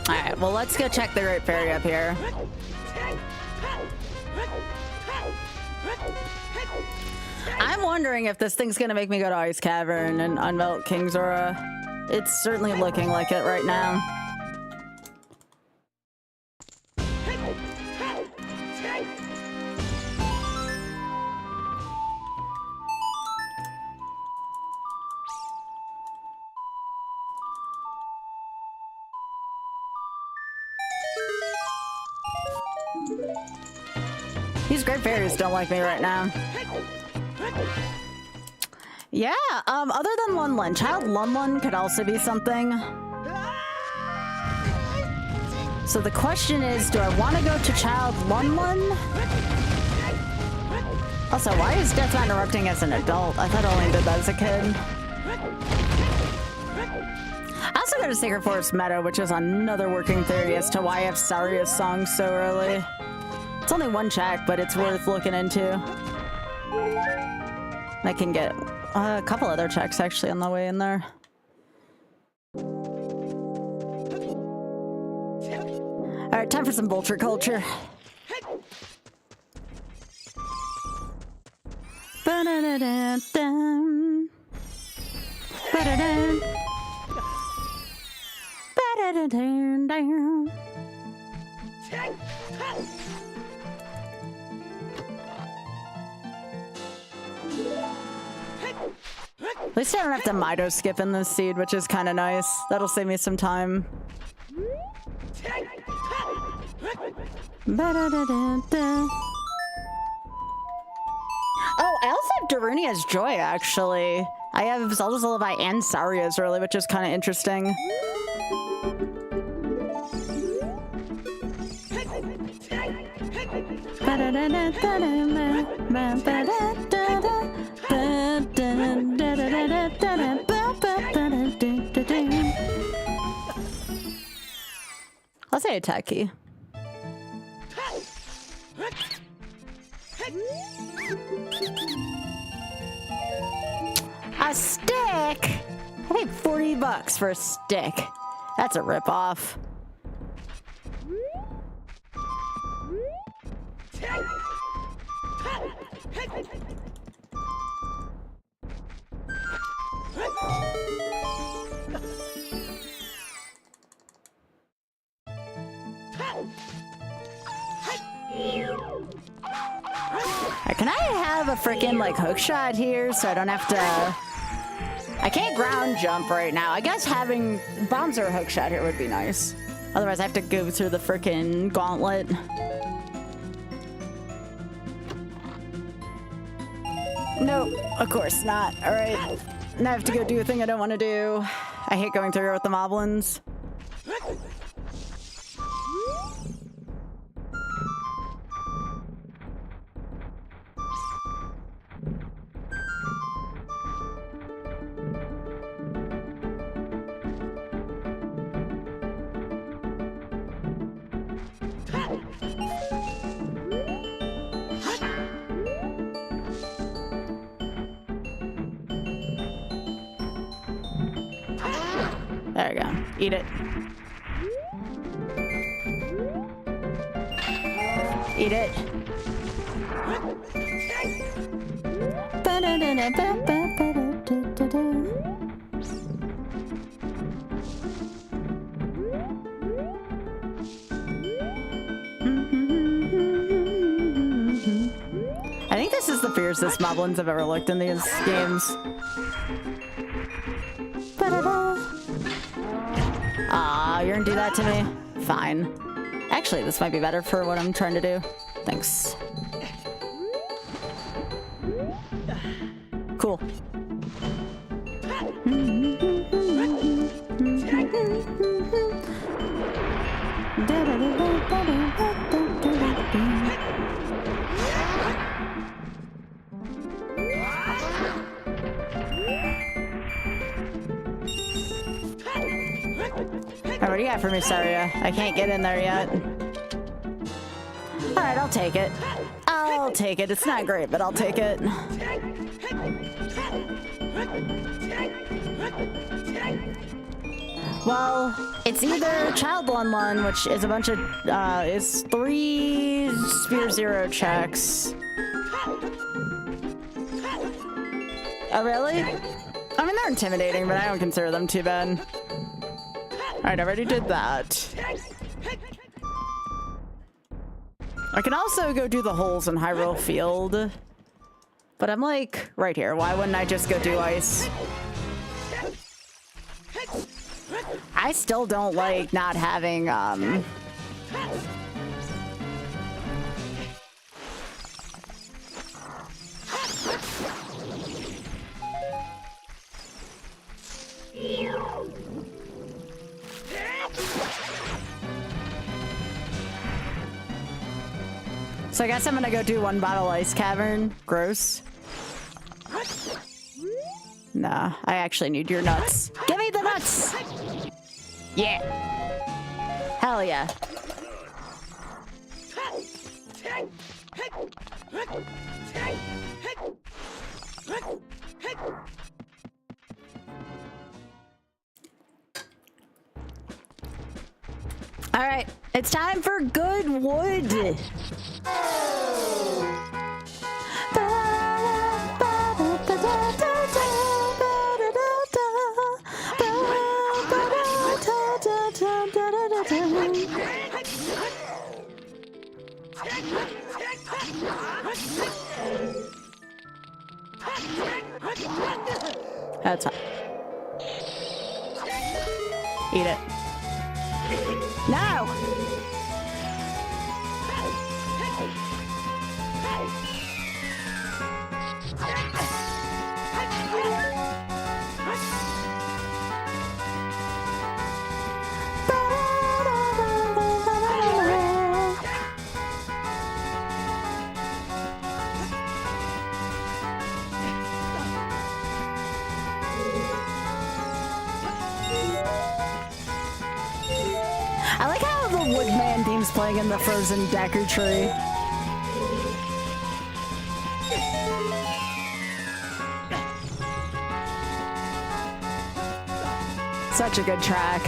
Alright, well, let's go check the Great Fairy up here. I'm wondering if this thing's gonna make me go to Ice Cavern and unmelt King Zora. It's certainly looking like it right now. These Great Fairies don't like me right now. Yeah, other than Lunlun, Child Lunlun could also be something. So the question is, do I want to go to Child Lunlun? Also, why is Death Mountain erupting as an adult? I thought I only did that as a kid. I also go to Sacred Forest Meadow, which is another working theory as to why I have Saria's song so early. It's only one check, but it's worth looking into. I can get a couple other checks actually on the way in there. All right, time for some vulture culture. Ba-da-da-da-dum. Ba-da-da. Ba-da-da-da-dum. At least I don't have to Mido skip in this seed, which is kind of nice. That'll save me some time. Ba-da-da-da-da. Oh, I also have Darunia's Joy, actually. I have Zelda's Lullaby and Saria's early, which is kind of interesting. I'll say attack key. A stick? I paid $40 for a stick. That's a ripoff. Can I have a freaking like hook shot here so I don't have to... I can't ground jump right now. I guess having bombs or a hook shot here would be nice. Otherwise I have to go through the freaking gauntlet. Nope, of course not. All right, now I have to go do a thing I don't want to do. I hate going through here with the moblins. There we go. Eat it. Eat it. I think this is the fiercest moblins I've ever looked in these games. Aw, you're gonna do that to me? Fine. Actually, this might be better for what I'm trying to do. Thanks. Cool. What do you got for me, Saria? I can't get in there yet. Alright, I'll take it. I'll take it. It's not great, but I'll take it. Well, it's either Child Lun Lun, which is a bunch of, is 3 Spear Zero checks. Oh, really? I mean, they're intimidating, but I don't consider them too bad. Alright, I already did that. I can also go do the holes in Hyrule Field. But I'm like, right here. Why wouldn't I just go do ice? I still don't like not having, So I guess I'm gonna go do one bottle ice cavern. Gross. Nah, I actually need your nuts. Give me the nuts! Yeah. Hell yeah. All right, it's time for good wood. That's fine. Eat it. No! I like how the Woodman theme's playing in the frozen Decker tree. Such a good track.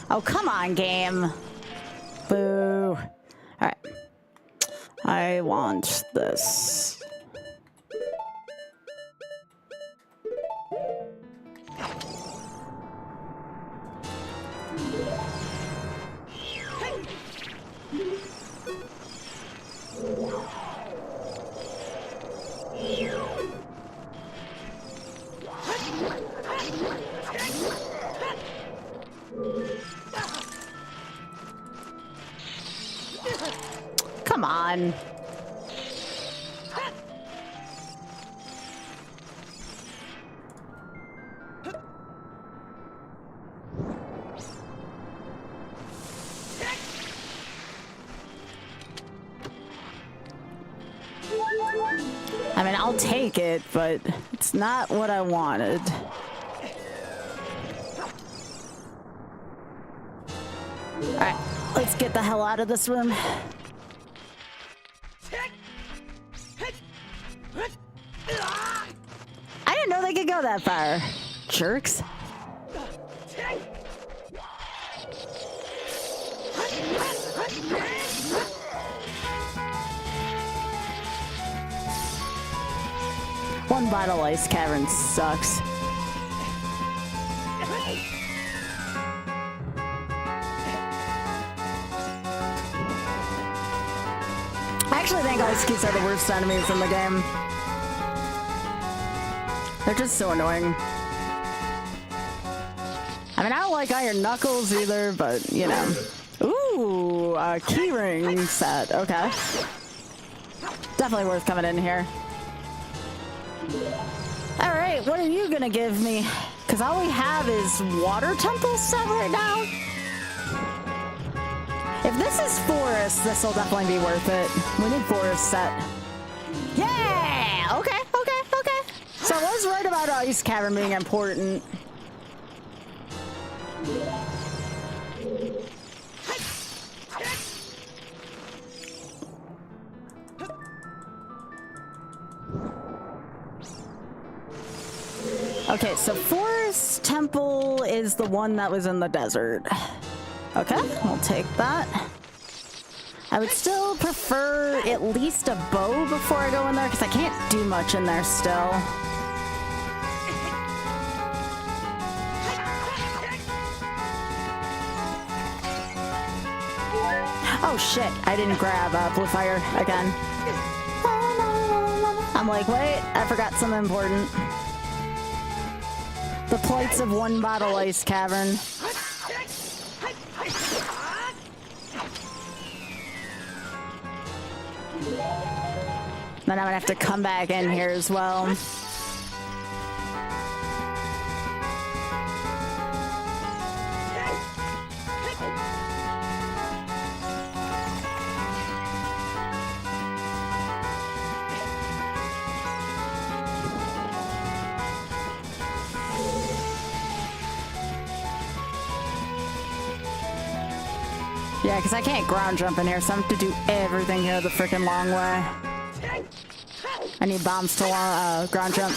Oh, come on, game. Boo. Alright. I want this. Come on. I mean, I'll take it, but it's not what I wanted. Alright, let's get the hell out of this room. I didn't know they could go that far. Jerks. One bottle ice cavern sucks. I actually think ice cubes are the worst enemies in the game. They're just so annoying. I mean, I don't like iron knuckles either, but you know. Ooh, a keyring set. Okay. Definitely worth coming in here. Alright, what are you gonna give me? Because all we have is water temple set right now. If this is forest, this will definitely be worth it. We need forest set. Yeah! Okay, okay, okay. So I was right about ice cavern being important. Okay, so Forest Temple is the one that was in the desert. Okay, we'll take that. I would still prefer at least a bow before I go in there, because I can't do much in there still. Oh shit, I didn't grab Blue Fire again. I'm like, wait, I forgot something important. The plights of one bottle ice cavern. Then I'm gonna have to come back in here as well. Yeah, because I can't ground jump in here, so I have to do everything here the freaking long way. I need bombs to ground jump.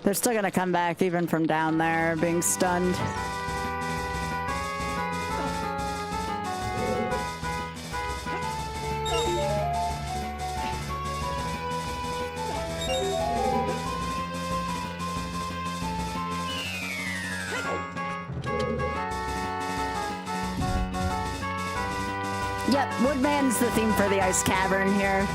They're still gonna come back even from down there, being stunned. Yep, Woodman's the theme for the ice cavern here.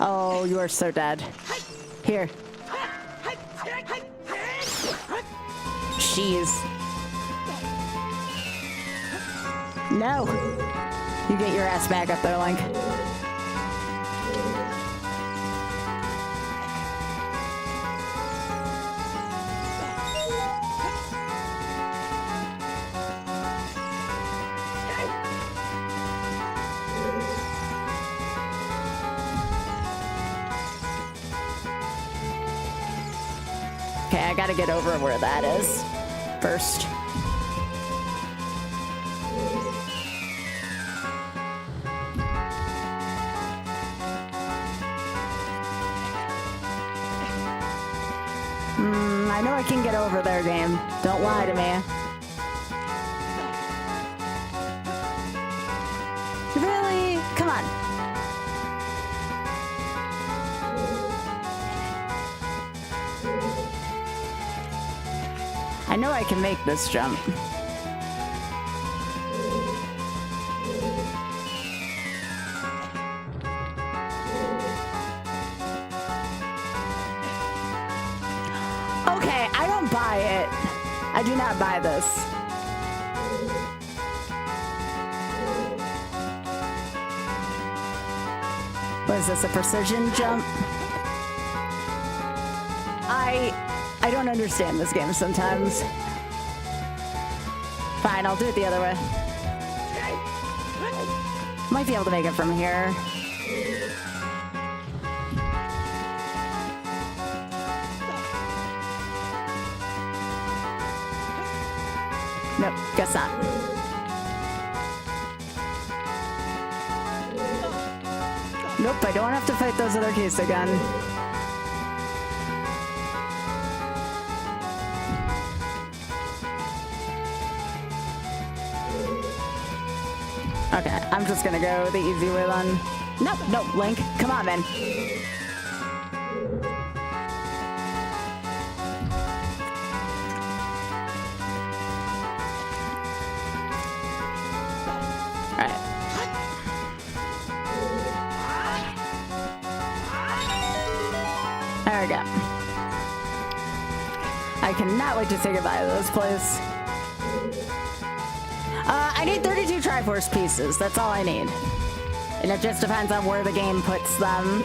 Oh, you are so dead. Here. Jeez. No. You get your ass back up there, Link. Okay, I gotta get over where that is first. I know I can get over there, game. Don't lie to me. Really? Come on. I know I can make this jump. Okay, I don't buy it. I do not buy this. What is this, a precision jump? I don't understand this game sometimes. Fine, I'll do it the other way. Might be able to make it from here. Nope, guess not. Nope, I don't have to fight those other keys again. Okay, I'm just gonna go the easy way then. Nope, nope, Link, come on, man. Alright. There we go. I cannot wait to say goodbye to this place. I need 32 Triforce pieces. That's all I need. And it just depends on where the game puts them.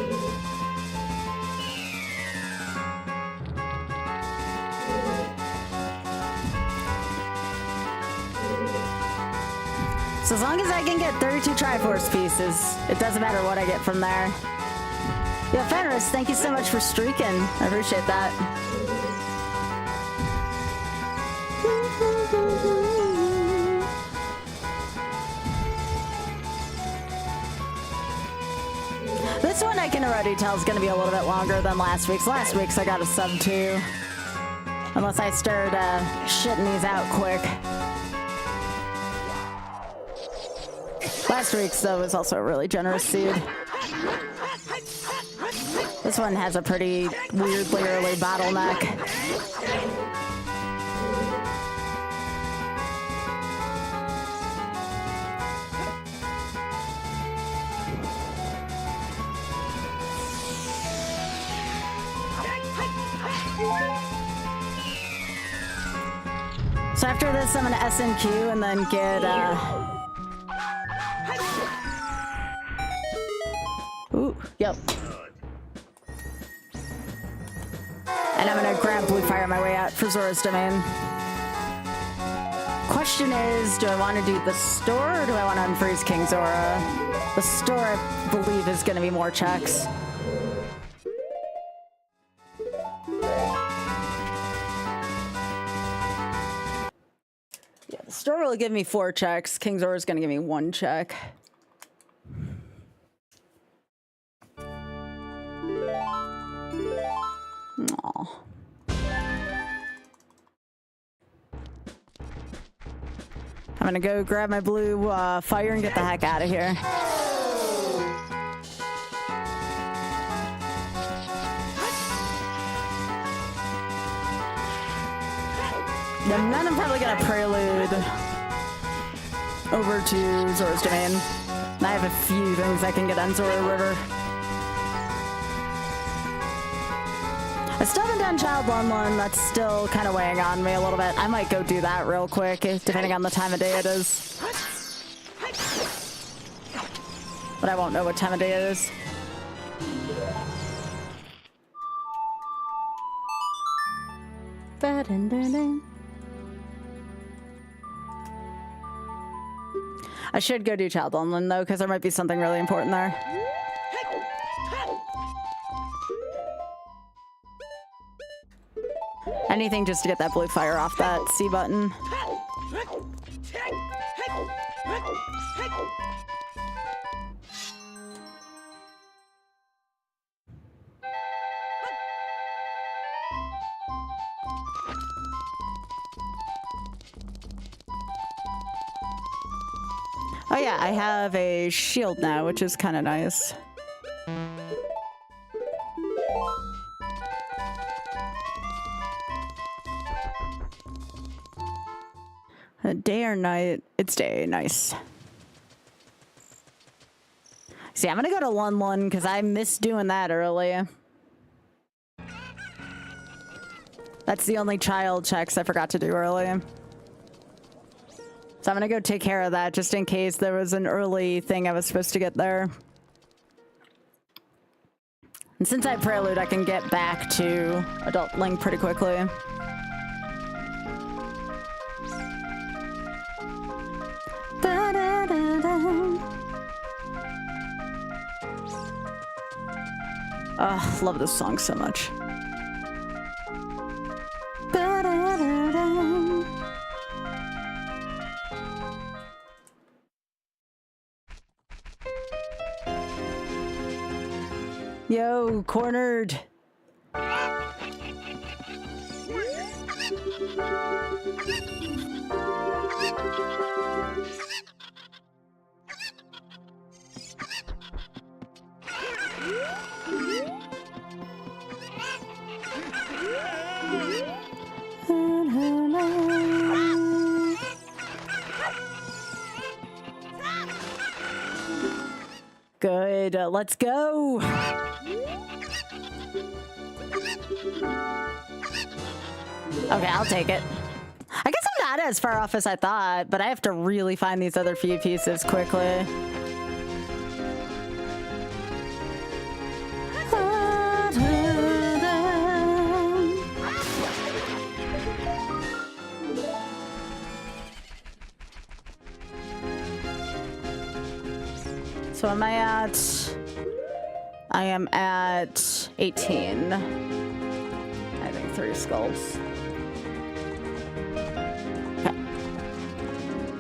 So as long as I can get 32 Triforce pieces, it doesn't matter what I get from there. Yeah, Fenris, thank you so much for streaking. I appreciate that. This one I can already tell is going to be a little bit longer than last week's. Last week's I got a sub 2. Unless I start shitting these out quick. Last week's, though, was also a really generous seed. This one has a pretty weirdly early bottleneck. So after this, I'm gonna SNQ and then get, ooh, yep. And I'm gonna grab Blue Fire my way out for Zora's Domain. Question is, do I want to do the store or do I want to unfreeze King Zora? The store, I believe, is gonna be more checks. The store will give me 4 checks. King Zora's gonna give me 1 check. Aww. I'm gonna go grab my blue fire and get the heck out of here. And then I'm probably gonna prelude over to Zora's Domain. And I have a few things I can get on Zora River. still haven't done Child Lun Lun. That's still kind of weighing on me a little bit. I might go do that real quick, depending on the time of day it is. But I won't know what time of day it is. I should go do Child Lun Lun though, because there might be something really important there. Anything just to get that blue fire off that C button. Oh yeah, I have a shield now, which is kind of nice. Day or night? It's day. Nice. See, I'm gonna go to Lun Lun because I missed doing that earlier. That's the only child checks I forgot to do earlier. So I'm gonna go take care of that just in case there was an early thing I was supposed to get there. And since I have Prelude, I can get back to Adult Link pretty quickly. Oh, love this song so much. Yo, cornered. Good, let's go. Okay, I'll take it. I guess I'm not as far off as I thought, but I have to really find these other few pieces quickly. So am I at... I am at 18. I think 3 skulls. Okay.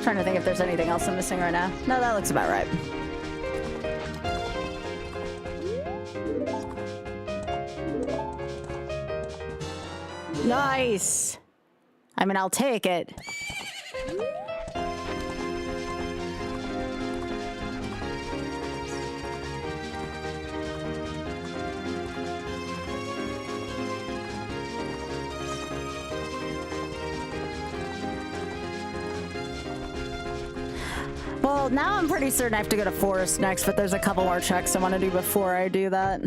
Trying to think if there's anything else I'm missing right now. No, that looks about right. Nice! I mean, I'll take it. Well, now I'm pretty certain I have to go to Forest next, but there's a couple more checks I want to do before I do that.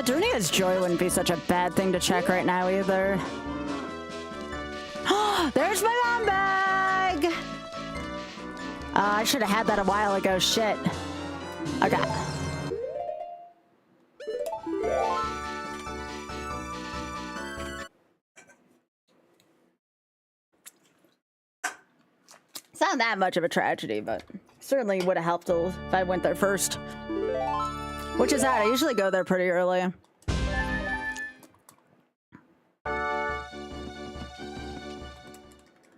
Dorinia's Joy wouldn't be such a bad thing to check right now either. There's my mom bag! I should have had that a while ago. Shit. Okay. It's not that much of a tragedy, but certainly would have helped if I went there first. Which is odd. I usually go there pretty early.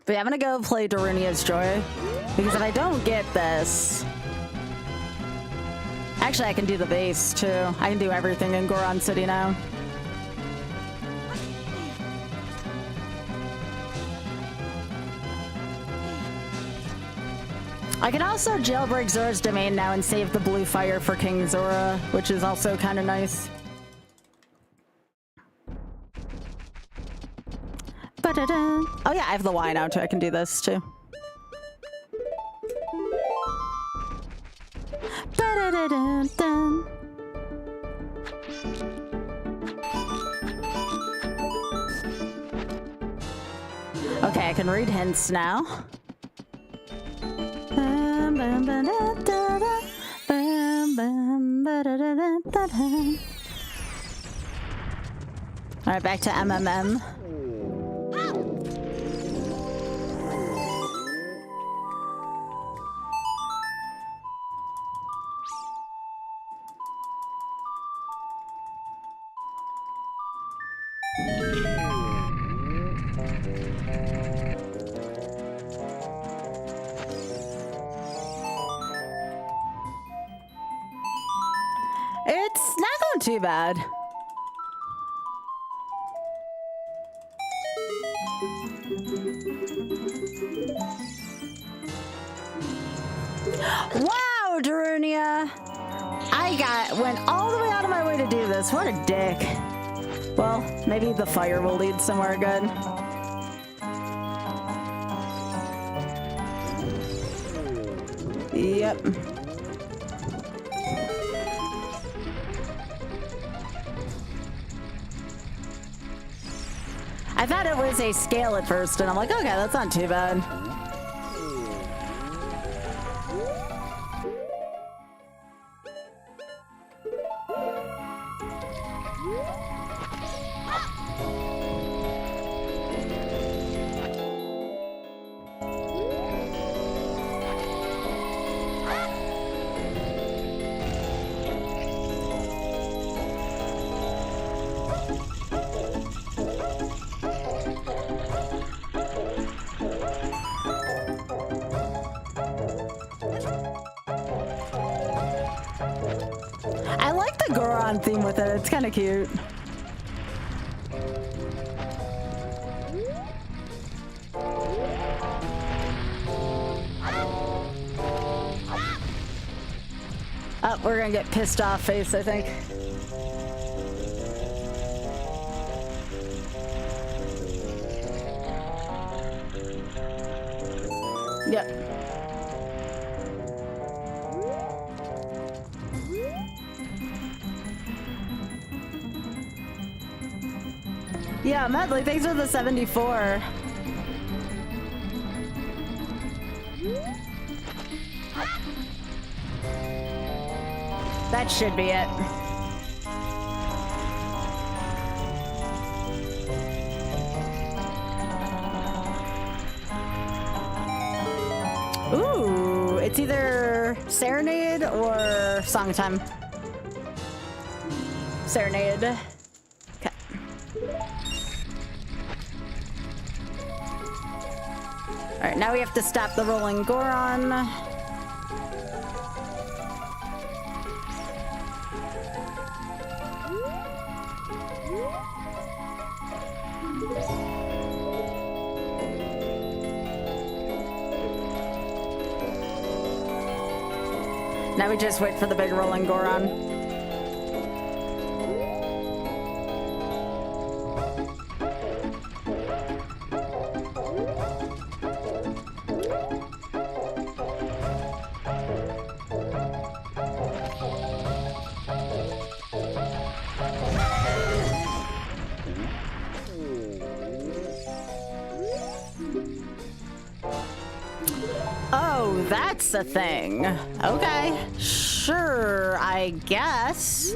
But yeah, I'm gonna go play Dorinia's Joy. Because if I don't get this... Actually, I can do the base, too. I can do everything in Goron City now. I can also jailbreak Zora's Domain now and save the blue fire for King Zora, which is also kind of nice. Oh yeah, I have the Y now too. I can do this too. dun, dun. Okay, I can read hints now. Bum, bum, ba, da, da, da. Bum, bum, ba, da, da, da, da, da. All right, back to MMM. It's not going too bad. Wow, Darunia! Went all the way out of my way to do this. What a dick. Well, maybe the fire will lead somewhere good. Yep. I thought it was a scale at first, and I'm like, okay, that's not too bad. I like the Goron theme with it. It's kind of cute. Oh, we're gonna get pissed off face, I think. Yep. Yeah, Medley, thanks for the 74. That should be it. Ooh, it's either Serenade or Song Time. Serenade. Okay. All right, now we have to stop the rolling Goron. Now we just wait for the big rolling Goron. Oh, that's a thing. Okay. Sure, I guess.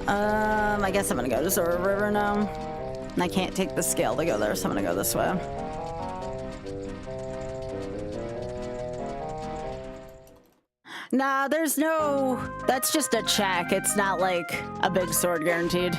I guess I'm gonna go to Zora River now. And I can't take the scale to go there, so I'm gonna go this way. Nah, there's no... That's just a check. It's not like a big sword guaranteed.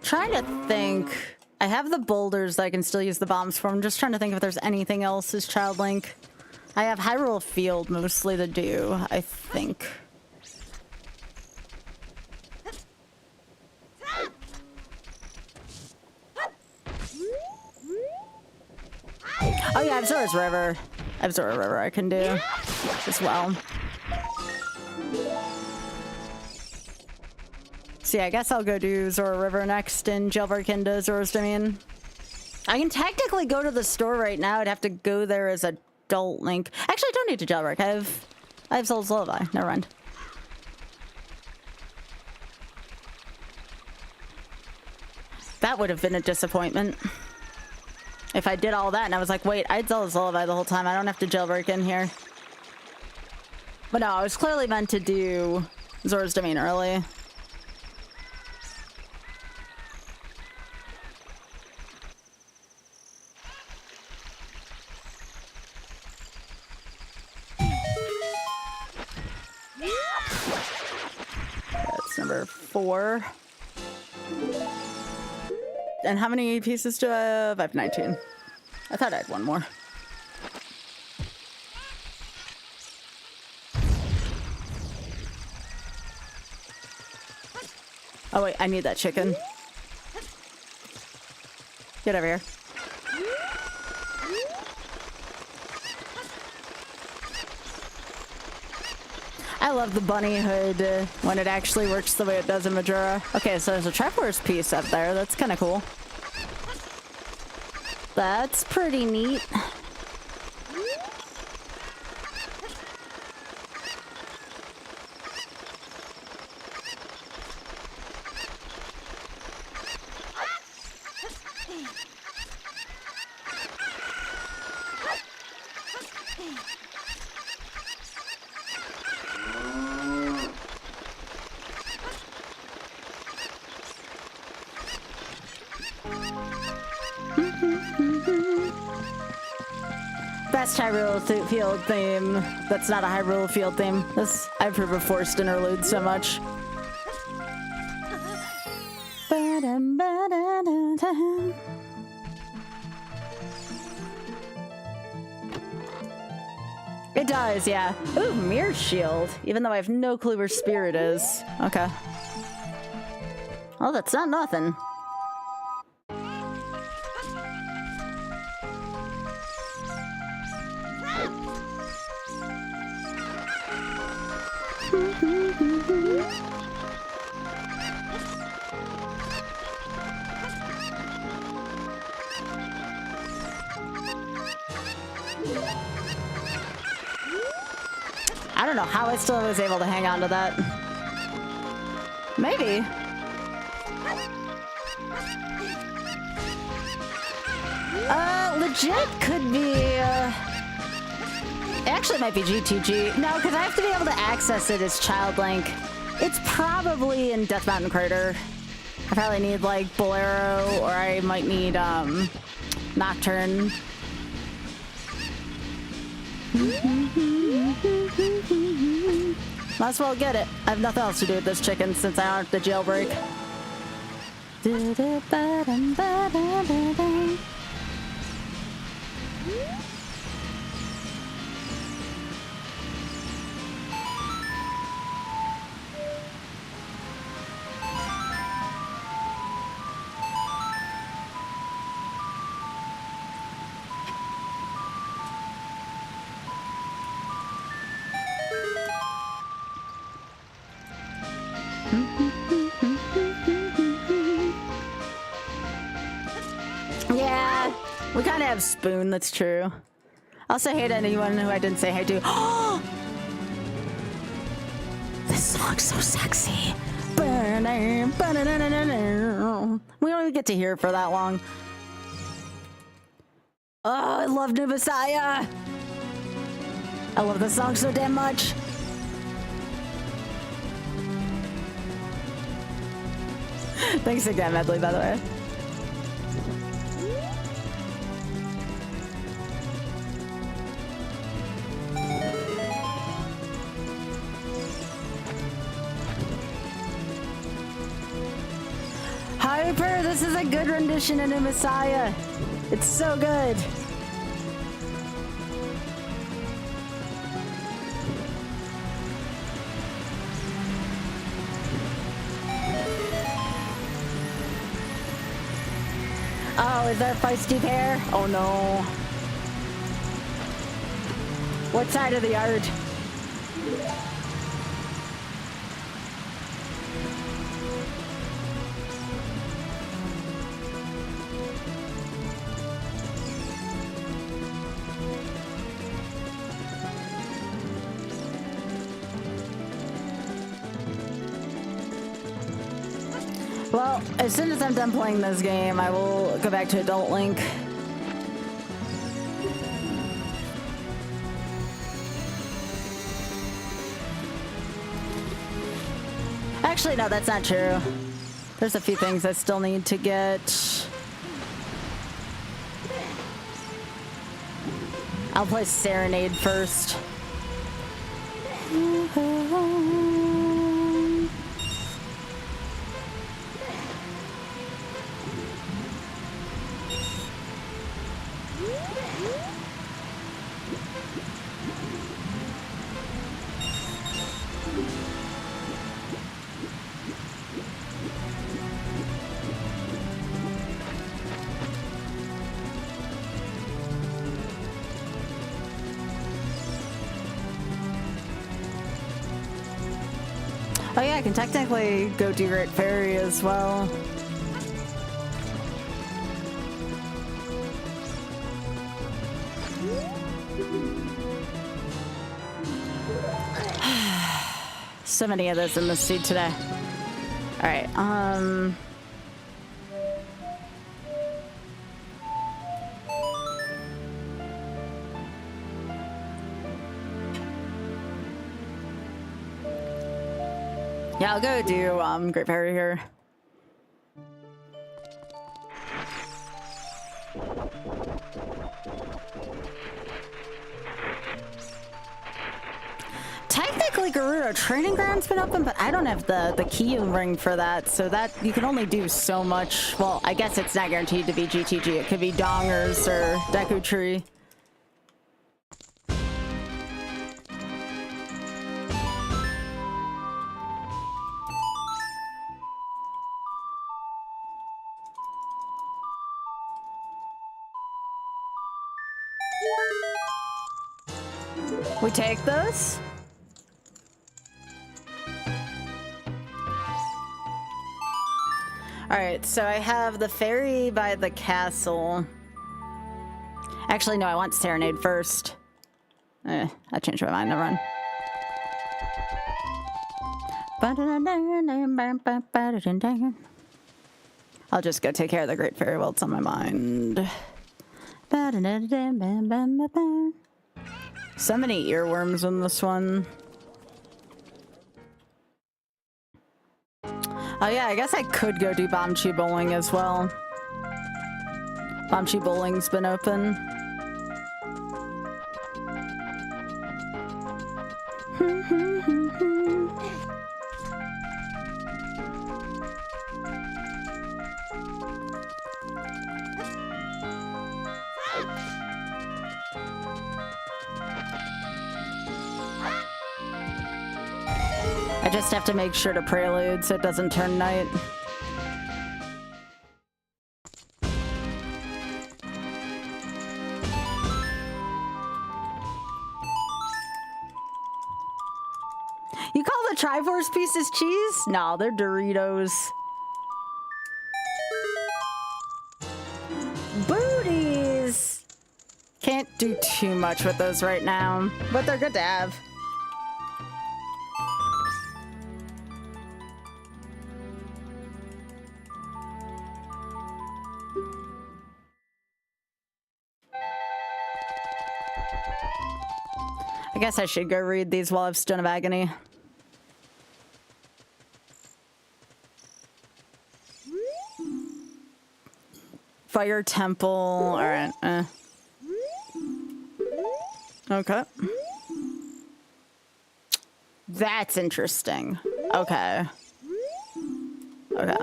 Trying to think. I have the boulders that I can still use the bombs for. I'm just trying to think if there's anything else as Child Link. I have Hyrule Field mostly to do, I think. yeah, I have Zora's River. I have Zora River I can do as well. So yeah, I guess I'll go do Zora River next and jailbreak into Zora's Domain. I can technically go to the store right now. I'd have to go there as adult Link. Actually, I don't need to jailbreak. I have Soul's Lullaby. Never mind. That would have been a disappointment. If I did all that and I was like, wait, I had Zelda's Lullaby the whole time. I don't have to jailbreak in here. But no, I was clearly meant to do Zora's Domain early. That's number 4. And how many pieces do I have? I have 19. I thought I had one more. Oh wait, I need that chicken. Get over here. I love the bunny hood when it actually works the way it does in Majora. Okay, so there's a Triforce piece up there. That's kind of cool. That's pretty neat. Best Hyrule Field theme. That's not a Hyrule Field theme. This I approve of forced interlude so much. It does, yeah. Ooh, Mirror Shield. Even though I have no clue where Spirit is. Okay. Oh, that's not nothing. I don't know how I still was able to hang on to that. Maybe. Legit could be, actually, it might be GTG. No, because I have to be able to access it as Child Link. It's probably in Death Mountain Crater. I probably need, like, Bolero, or I might need, Nocturne. Might as well get it. I have nothing else to do with this chicken since I don't have the jailbreak. Yeah, we kind of have Spoon, that's true. I also hate anyone who I didn't say hi to. Oh! This song's so sexy. We don't even get to hear it for that long. Oh, I love New Messiah. I love this song so damn much. Thanks again, Medley, by the way. Hyper, this is a good rendition of New Messiah. It's so good. Oh, is there a feisty pair? Oh no. What side of the yard? Well, as soon as I'm done playing this game, I will go back to Adult Link. Actually, no, that's not true. There's a few things I still need to get. I'll play Serenade first. Oh yeah, I can technically go do Great Fairy as well. So many of those in the seed today. All right, yeah, I'll go do Great Fairy here. Technically, Gerudo Training Ground's been open, but I don't have the key ring for that, so that you can only do so much. Well, I guess it's not guaranteed to be GTG. It could be Dongers or Deku Tree. We take those? Alright, so I have the ferry by the castle. Actually, no, I want Serenade first. I changed my mind, never mind. I'll just go take care of the Great Fairy while it's on my mind. So many earworms in this one. Oh yeah, I guess I could go do Bombchi Bowling as well. Bombchi Bowling's been open. I just have to make sure to prelude so it doesn't turn night. You call the Triforce pieces cheese? No, they're Doritos. Booties! Can't do too much with those right now, but they're good to have. I guess I should go read these while I've Stone of Agony. Fire Temple, alright. Okay. That's interesting. Okay. Okay.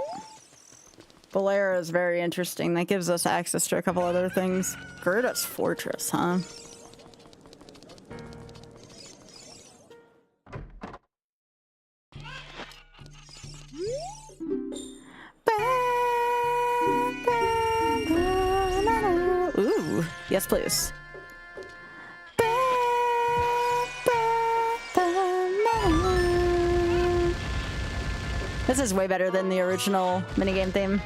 Bolero is very interesting. That gives us access to a couple other things. Gerudo's Fortress, huh? Ooh, yes, please. This is way better than the original minigame theme.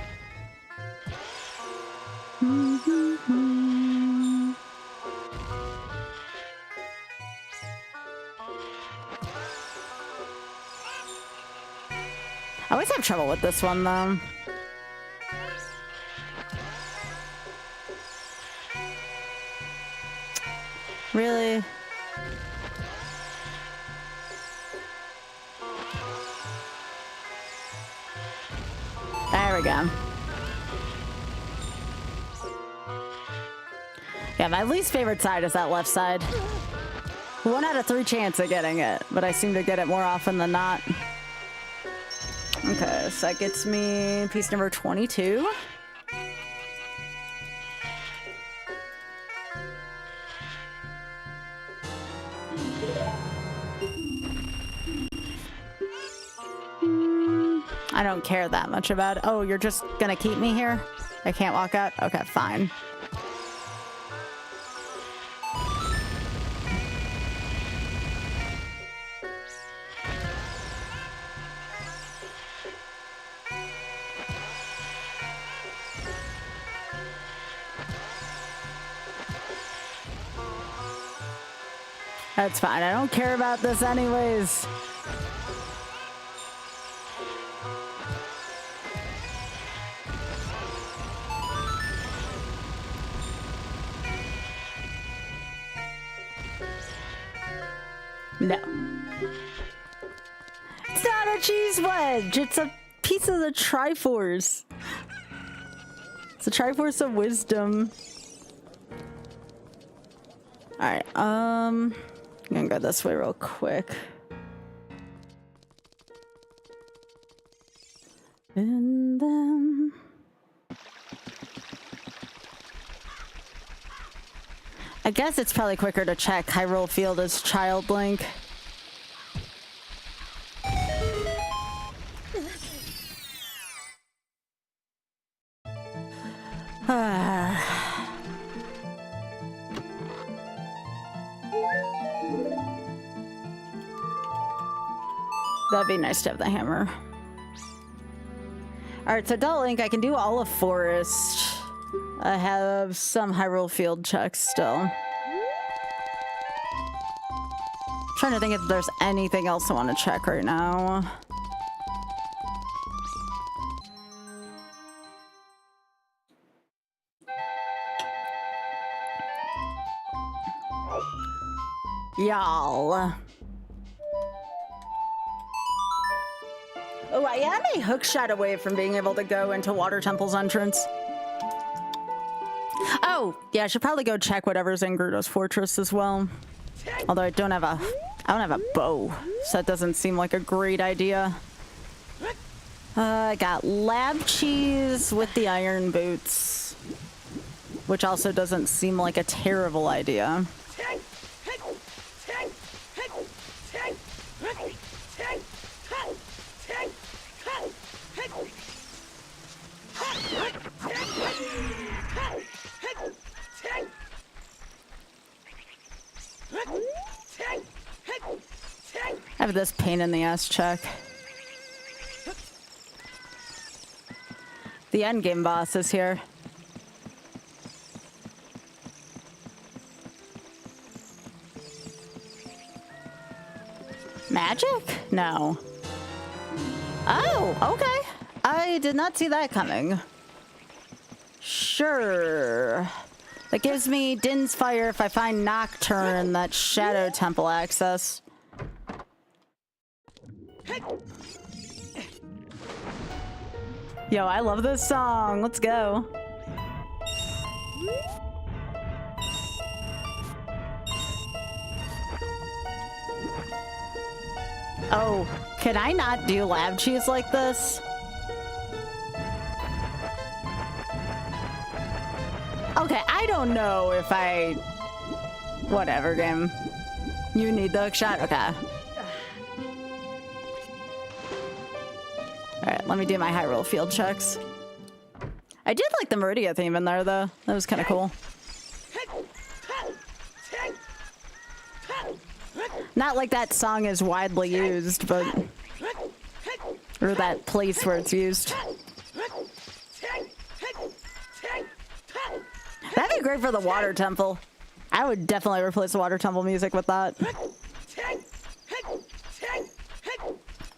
I always have trouble with this one, though. Really? There we go. Yeah, my least favorite side is that left side. 1 out of 3 chance of getting it, but I seem to get it more often than not. Okay, so that gets me piece number 22. I don't care that much about it. Oh, you're just gonna keep me here? I can't walk out? Okay, fine. That's fine. I don't care about this anyways. No. It's not a cheese wedge. It's a piece of the Triforce. It's a Triforce of Wisdom. Alright, I'm gonna go this way real quick. And then... I guess it's probably quicker to check Hyrule Field as Child Link. That'd be nice to have the hammer. Alright, so Adult Link, I can do all of Forest. I have some Hyrule Field checks still. Trying to think if there's anything else I want to check right now. Y'all. Oh, I am a hook shot away from being able to go into Water Temple's entrance. Oh, yeah, I should probably go check whatever's in Gerudo's Fortress as well. Although I don't have a bow, so that doesn't seem like a great idea. I got lab cheese with the iron boots, which also doesn't seem like a terrible idea. I have this pain in the ass check. The endgame boss is here. Magic? No. Oh, okay. I did not see that coming. Sure. That gives me Din's Fire if I find Nocturne, that's Shadow Temple access. Yo, I love this song. Let's go. Oh, can I not do lab cheese like this? Okay, I don't know if I... Whatever, game. You need the hook shot? Okay. Alright, let me do my Hyrule Field checks. I did like the Meridia theme in there, though. That was kind of cool. Not like that song is widely used, but Or that place where it's used. That'd be great for the water temple. I would definitely replace the water temple music with that.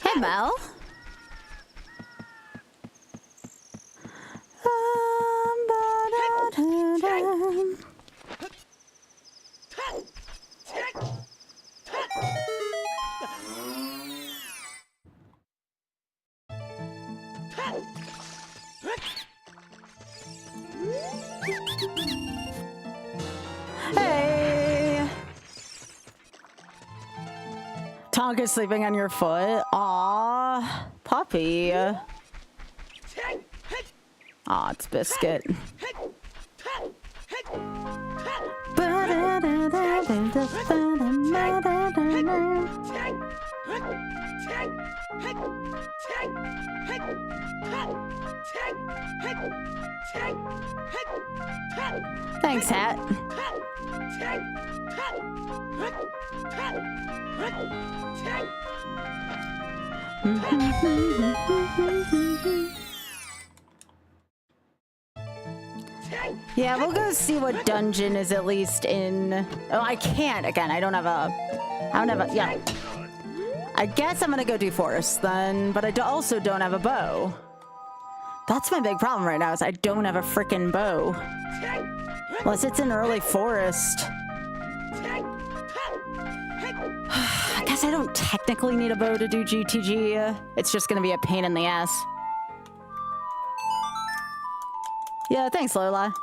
Hey, Mel. Hey! Tonka's sleeping on your foot. Aw, puppy. Aw, it's Biscuit. Thanks, Hat. Yeah, we'll go see what dungeon is at least in... Oh, I can't. Again, I don't have a... Yeah. I guess I'm gonna go do forest then, but I also don't have a bow. That's my big problem right now, is I don't have a frickin' bow. Unless it's in early forest. I guess I don't technically need a bow to do GTG. It's just gonna be a pain in the ass. Yeah, thanks, Lola.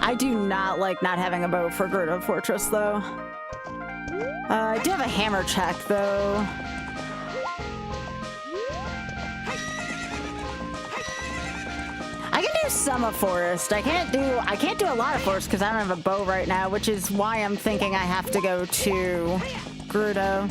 I do not like not having a bow for Grotto Fortress, though. I do have a hammer check, though. I can do some of forest. I can't do a lot of forest because I don't have a bow right now, which is why I'm thinking I have to go to Grotto.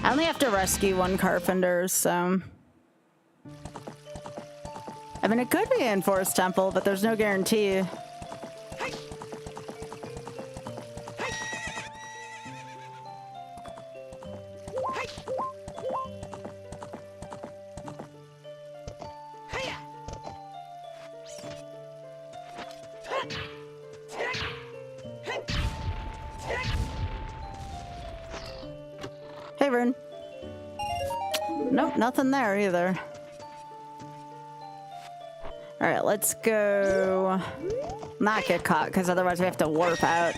I only have to rescue one carpenter, so... I mean, it could be in Forest Temple, but there's no guarantee. Hey, Rune. Nope, nothing there either. All right, let's go not get caught, because otherwise we have to warp out.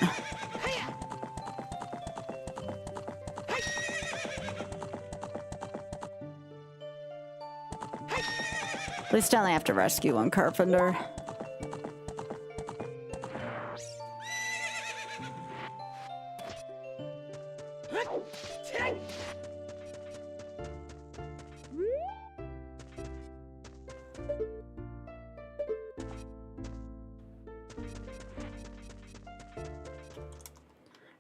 At least I only have to rescue one carpenter.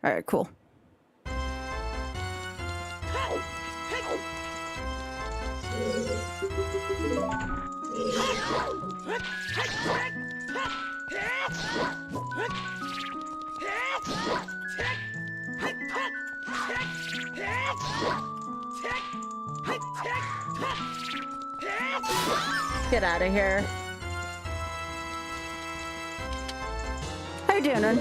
All right, cool. Get out of here. How you doing, Ren?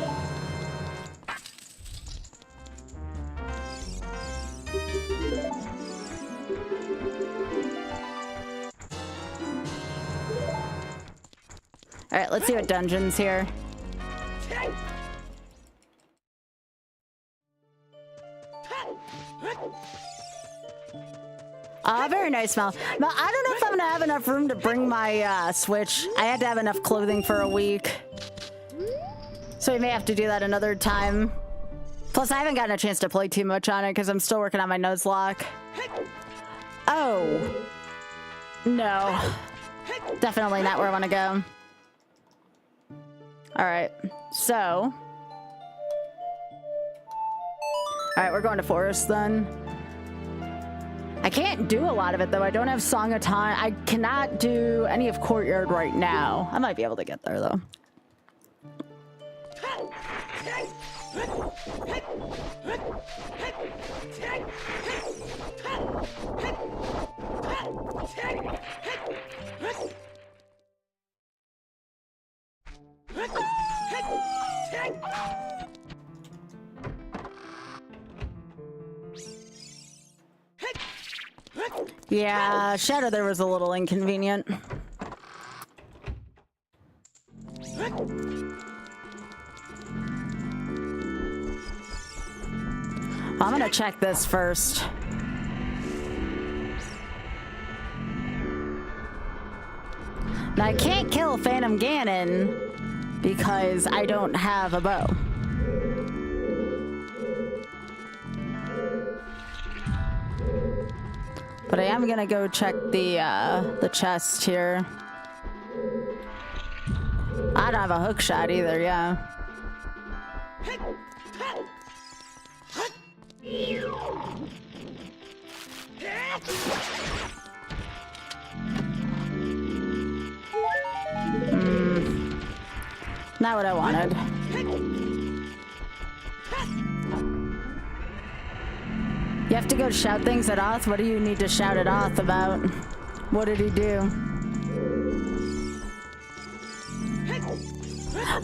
All right, let's see what dungeon's here. Very nice, Mel. Mel, I don't know if I'm gonna have enough room to bring my Switch. I had to have enough clothing for a week. So we may have to do that another time. Plus, I haven't gotten a chance to play too much on it because I'm still working on my Nuzlocke. Oh. No. Definitely not where I want to go. All right. So, right, we're going to forest then. I can't do a lot of it though. I don't have Song of Time. I cannot do any of Courtyard right now. I might be able to get there though. Yeah, Shadow there was a little inconvenient. I'm gonna check this first. Now I can't kill Phantom Ganon because I don't have a bow. But I am gonna go check the chest here. I don't have a hook shot either, yeah. Not what I wanted. You have to go shout things at Oth? What do you need to shout at Oth about? What did he do?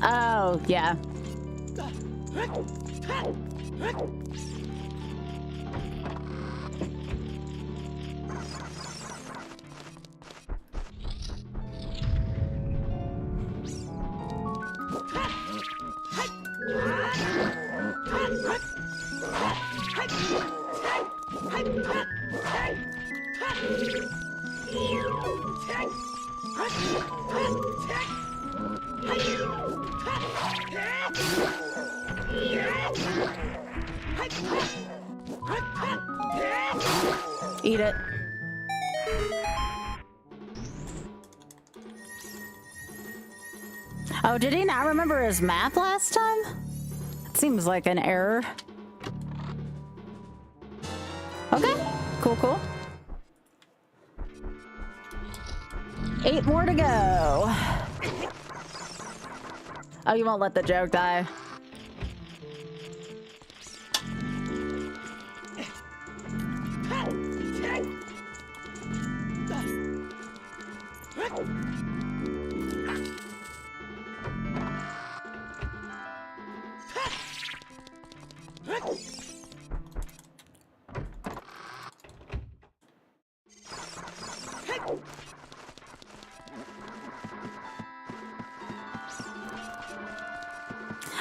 Oh, yeah. Eat it. Oh, did he not remember his math last time? It seems like an error. Okay, cool, cool. 8 more to go. Oh, you won't let the joke die.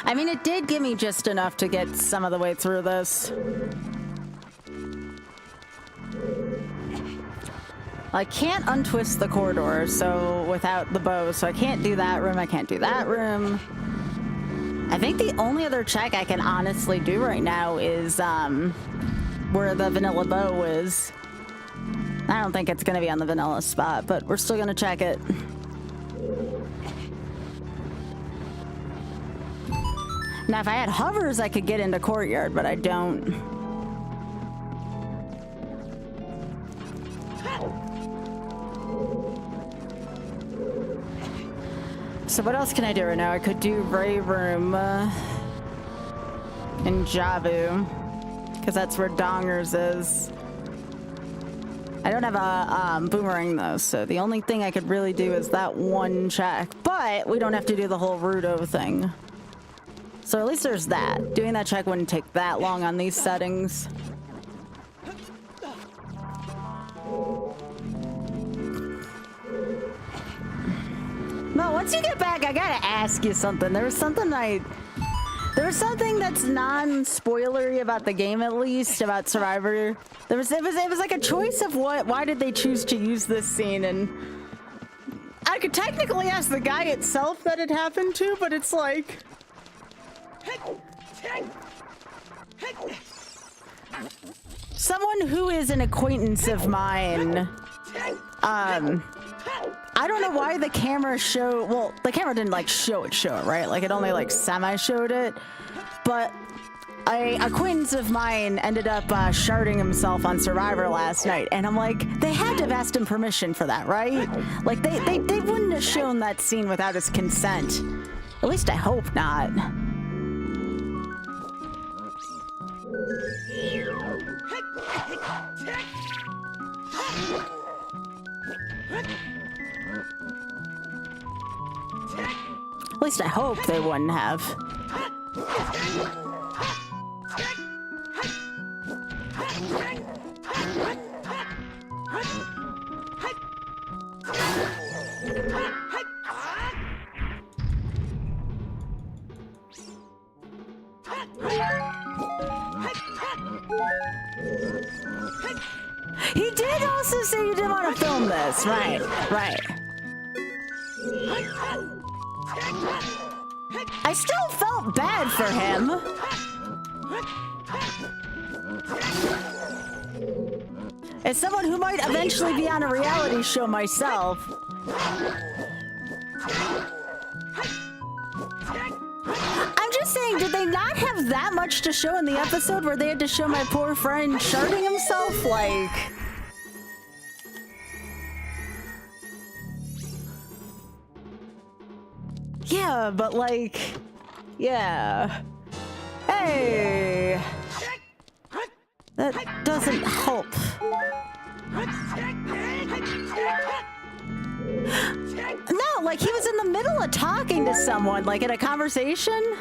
I mean, it did give me just enough to get some of the way through this. I can't untwist the corridor, so without the bow, so I can't do that room, I can't do that room. I think the only other check I can honestly do right now is where the vanilla bow is. I don't think it's gonna be on the vanilla spot, but we're still gonna check it. Now, if I had hovers, I could get into Courtyard, but I don't. So what else can I do right now? I could do Ray Room in Jabu, because that's where Dongers is. I don't have a boomerang though, so the only thing I could really do is that one check. But we don't have to do the whole Rudo thing. So at least there's that. Doing that check wouldn't take that long on these settings. No, once you get back, I gotta ask you something. There was something that's non-spoilery about the game, at least, about Survivor. It was like a choice of why did they choose to use this scene, and I could technically ask the guy itself that it happened to, but it's like... Someone who is an acquaintance of mine, I don't know why the camera the camera didn't like show it, right? Like it only like semi-showed it, but a acquaintance of mine ended up sharding himself on Survivor last night, and I'm like, they had to have asked him permission for that, right? Like, they wouldn't have shown that scene without his consent. At least I hope not. At least I hope they wouldn't have. He did also say you didn't want to film this. Right, right. I still felt bad for him. As someone who might eventually be on a reality show myself. I'm just saying, did they not have that much to show in the episode where they had to show my poor friend sharding himself? Like... Yeah, but like... Yeah. Hey! That doesn't help. No, like he was in the middle of talking to someone, like in a conversation.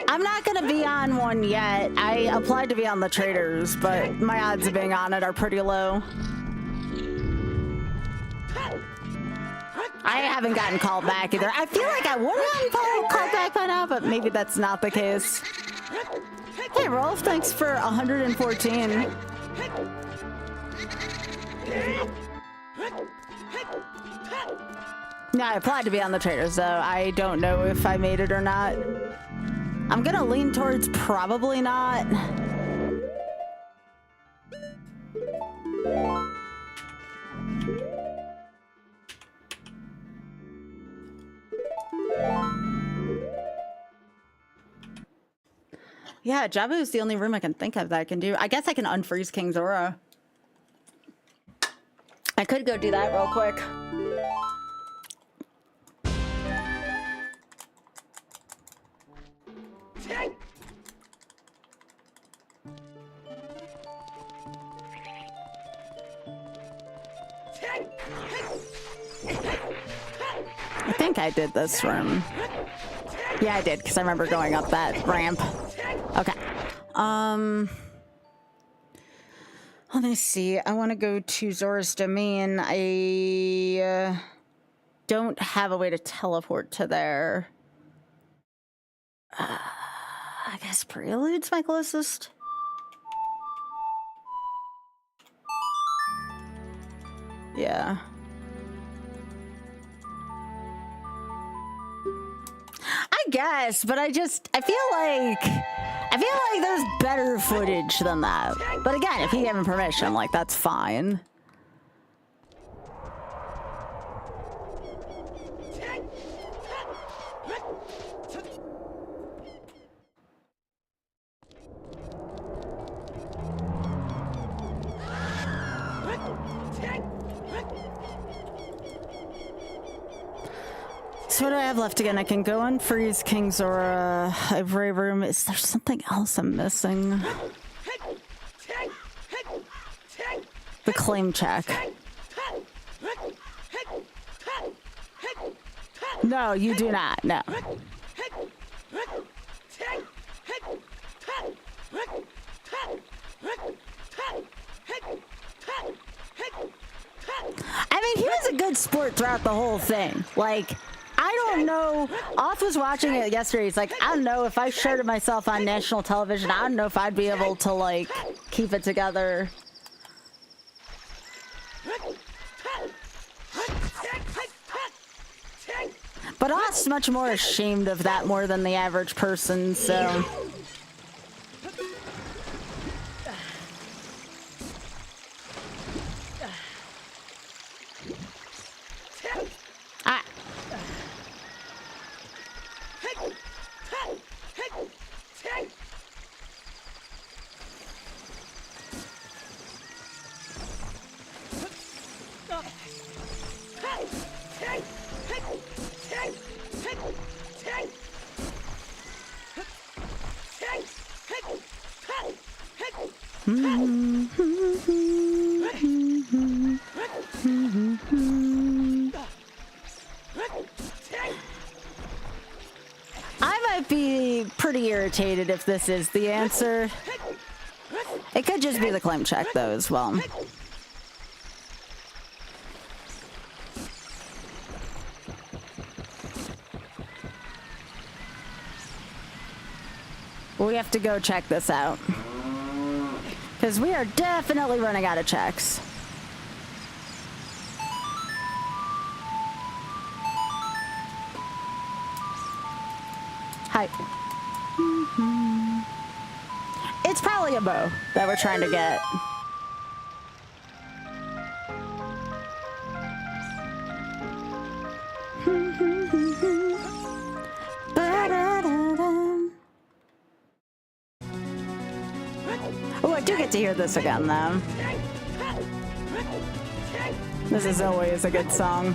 I'm not gonna be on one yet. I applied to be on the traders, but my odds of being on it are pretty low. I haven't gotten called back either. I feel like I would have gotten called back by now, but maybe that's not the case. Hey, Rolf, thanks for 114. Yeah, I applied to be on the traders, so I don't know if I made it or not. I'm gonna lean towards probably not. Yeah, Jabu is the only room I can think of that I can do. I guess I can unfreeze King Zora. I could go do that real quick. I think I did this room. Yeah, I did, because I remember going up that ramp. Okay. Let me see. I want to go to Zora's Domain. I don't have a way to teleport to there. I guess Prelude's my closest. Yeah. I guess, but I feel like there's better footage than that. But again, if he gave him permission, like, that's fine. So what do I have left again? I can go and freeze King Zora. Every room. Is there something else I'm missing? The claim check. No, you do not. No. I mean, he was a good sport throughout the whole thing. Like, I don't know. Oth was watching it yesterday. He's like, I don't know if I sharded myself on national television. I don't know if I'd be able to, like, keep it together. But Oth's much more ashamed of that more than the average person, so... I might be pretty irritated if this is the answer. It could just be the claim check, though, as well. We have to go check this out. Because we are definitely running out of checks. Hi. It's probably a bow that we're trying to get. Oh, I do get to hear this again, though. This is always a good song.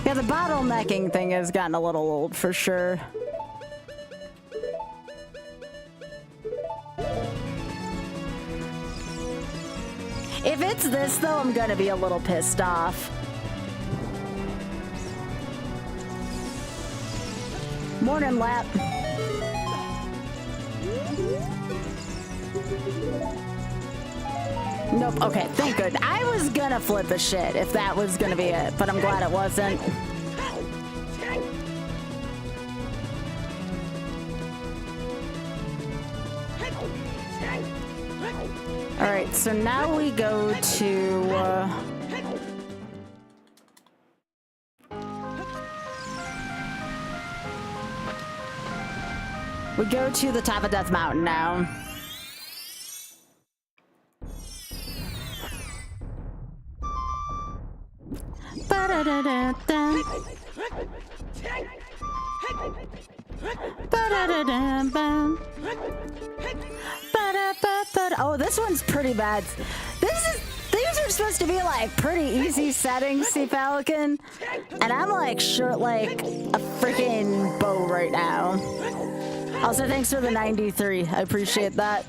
Yeah, the bottlenecking thing has gotten a little old for sure. If it's this, though, I'm gonna be a little pissed off. Morning, lap. Nope, okay, thank good. I was gonna flip a shit if that was gonna be it, but I'm glad it wasn't. Alright, so now we go to... we go to the top of Death Mountain now. Ba-da-da-da-da. Ba-da-da-da-bam. Ba-da-ba-ba-da. Oh, this one's pretty bad. These are supposed to be like pretty easy settings, Sea Falcon. And I'm like short like a freaking bow right now. Also, thanks for the 93. I appreciate that.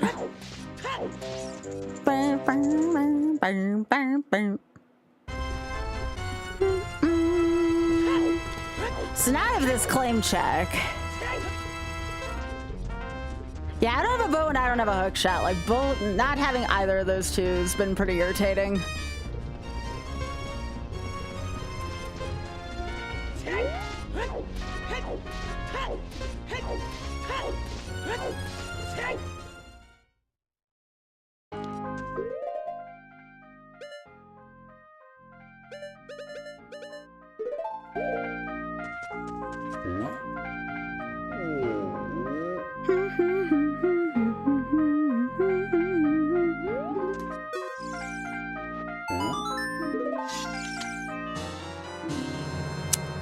So now I have this claim check. Yeah, I don't have a bow and I don't have a hook shot. Like, both, not having either of those two has been pretty irritating.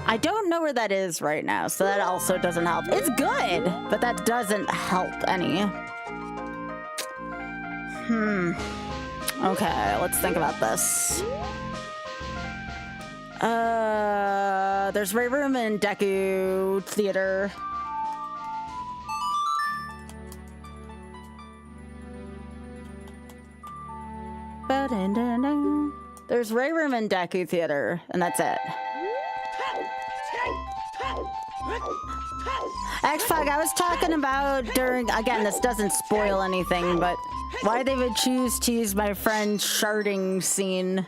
I don't know where that is right now, so that also doesn't help. It's good, but that doesn't help any. Okay, let's think about this. There's Ray Room and Deku Theater. There's Ray Room and Deku Theater, and that's it. X-Fog, I was talking about during, again, this doesn't spoil anything, but why they would choose to use my friend's sharding scene.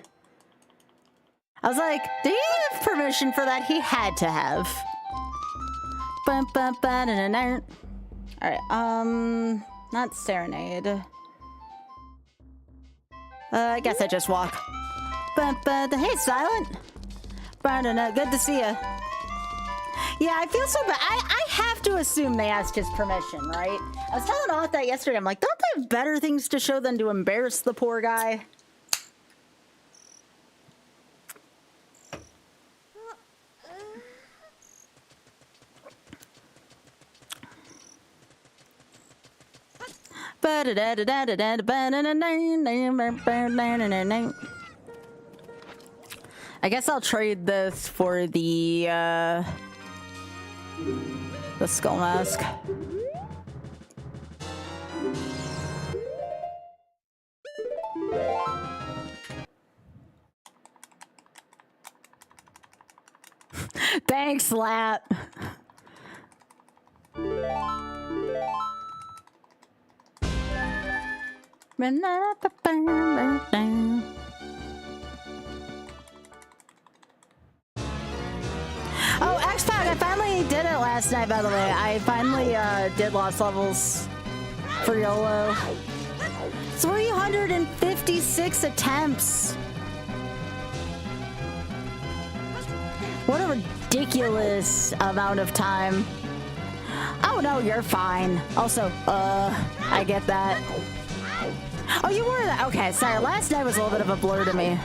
I was like, did he have permission for that? He had to have. Alright, not Serenade. I guess I just walk. Hey, Silent. Good to see ya. Yeah, I feel so bad. I have to assume they asked his permission, right? I was telling Auth that yesterday. I'm like, don't they have better things to show than to embarrass the poor guy? I guess I'll trade this for the skull mask. Thanks, Lap. Oh, X-Pac, I finally did it last night, by the way. I finally did Lost Levels for YOLO. 356 attempts. What a ridiculous amount of time. Oh no, you're fine. Also, I get that. Oh, you were that. Okay, sorry. Last night was a little bit of a blur to me.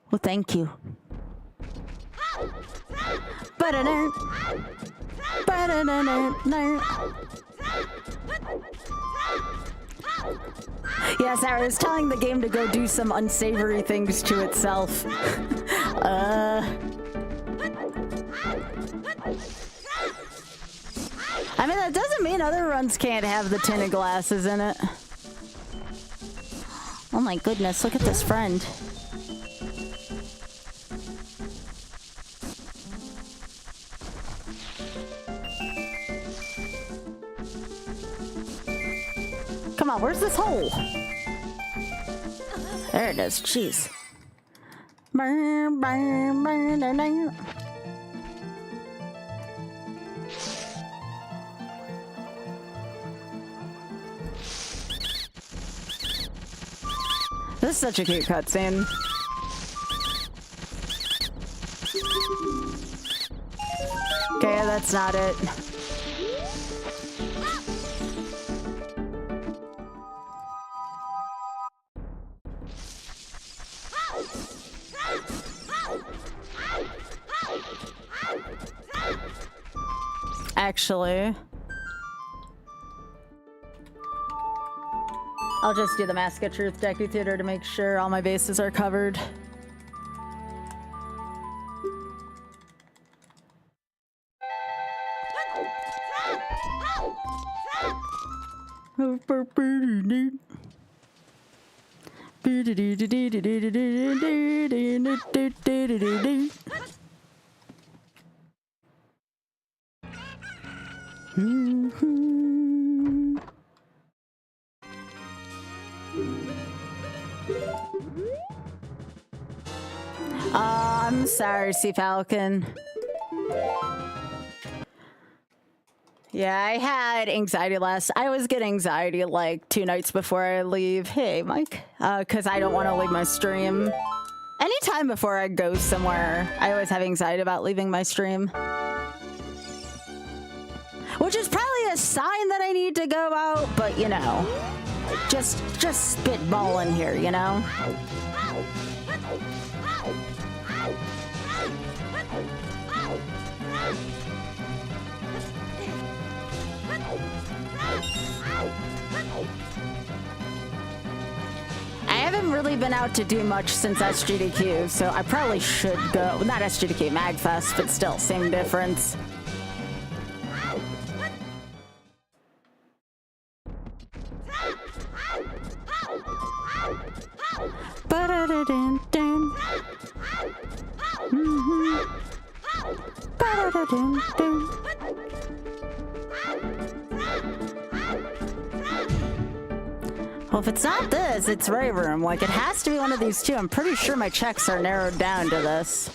Well, thank you. Yes, I was telling the game to go do some unsavory things to itself. I mean, that doesn't mean other runs can't have the tinted glasses in it. Oh my goodness, look at this friend. Come on, where's this hole? There it is, jeez. This is such a cute cutscene. Okay, that's not it. Actually, I'll just do the Mask of Truth Deku Theater to make sure all my bases are covered. I'm sorry, Sea Falcon. Yeah, I had anxiety I always get anxiety like 2 nights before I leave. Hey, Mike. Because I don't want to leave my stream. Anytime before I go somewhere, I always have anxiety about leaving my stream. Which is probably a sign that I need to go out, but you know, just spitballing here, you know? I haven't really been out to do much since SGDQ, so I probably should go. Not SGDQ, MagFest, but still, same difference. Well, if it's not this, it's Ray Room. Like, it has to be one of these two. I'm pretty sure my checks are narrowed down to this.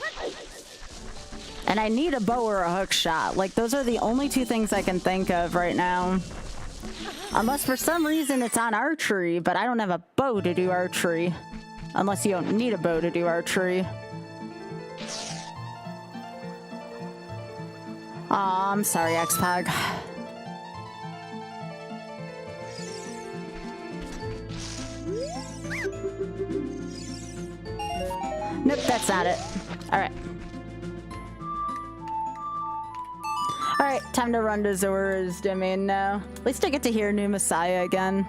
And I need a bow or a hook shot. Like, those are the only 2 things I can think of right now. Unless for some reason it's on archery, but I don't have a bow to do archery. Unless you don't need a bow to do archery. Aw, I'm sorry, X-Pag. Nope, that's not it. Alright. Alright, time to run to Zora's domain now. At least I get to hear New Messiah again.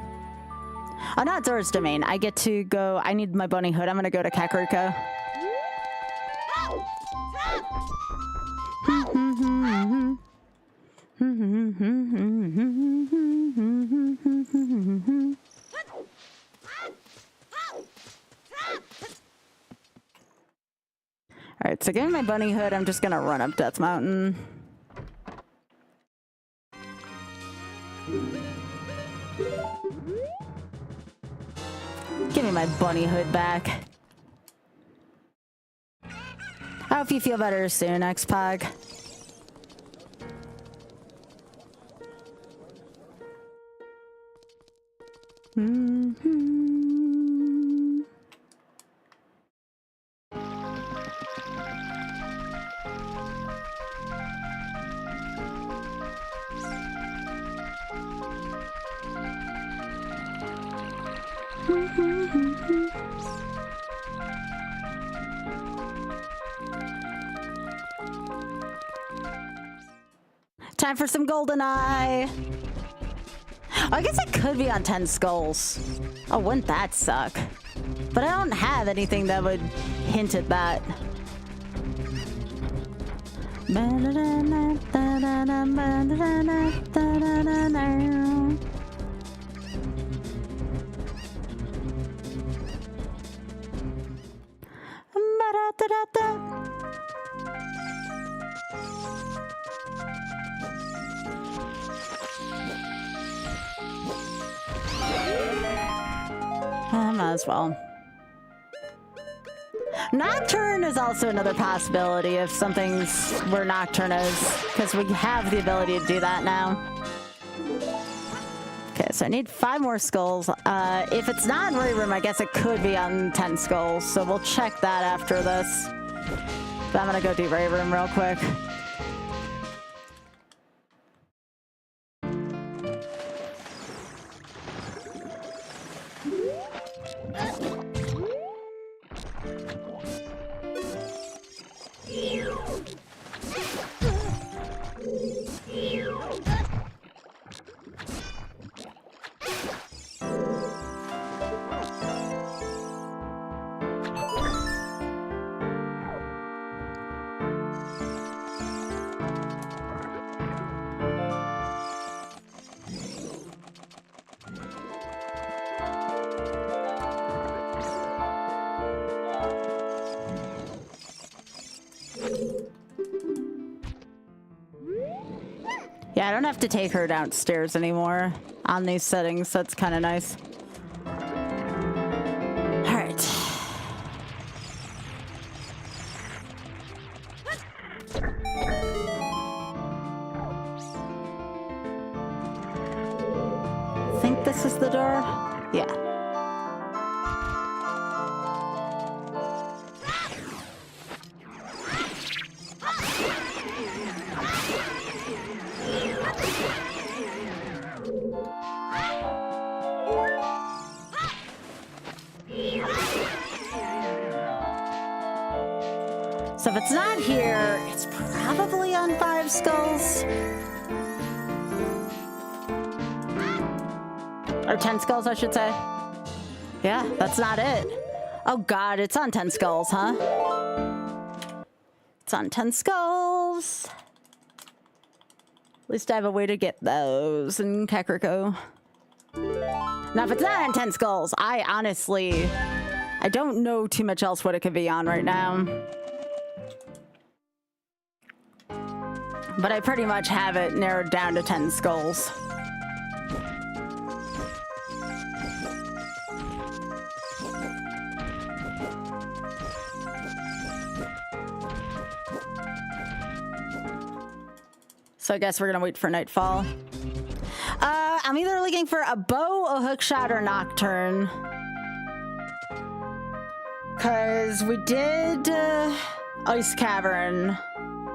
Oh, not Zora's domain. I get to go... I need my bunny hood. I'm gonna go to Kakariko. Alright, so getting my bunny hood, I'm just gonna run up Death Mountain. Give me my bunny hood back. I hope you feel better soon, X-Pog. Time for some GoldenEye. Oh, I guess it could be on 10 skulls. Oh, wouldn't that suck? But I don't have anything that would hint at that. Might as well. Nocturne is also another possibility if something's where Nocturne is, because we have the ability to do that now. Okay, so I need 5 more skulls. If it's not in Ray Room, I guess it could be on 10 skulls, so we'll check that after this. But I'm gonna go do Ray Room real quick. Yeah, I don't have to take her downstairs anymore on these settings. That's kind of nice. All right. Think this is the door? Yeah. So if it's not here, it's probably on 5 skulls. Or 10 skulls, I should say. Yeah, that's not it. Oh god, it's on 10 skulls, huh? It's on 10 skulls. At least I have a way to get those in Kakariko. Now, if it's not on 10 skulls, I don't know too much else what it could be on right now. But I pretty much have it narrowed down to 10 skulls. So I guess we're gonna wait for nightfall. I'm either looking for a bow, a hookshot, or Nocturne. Cause we did Ice Cavern,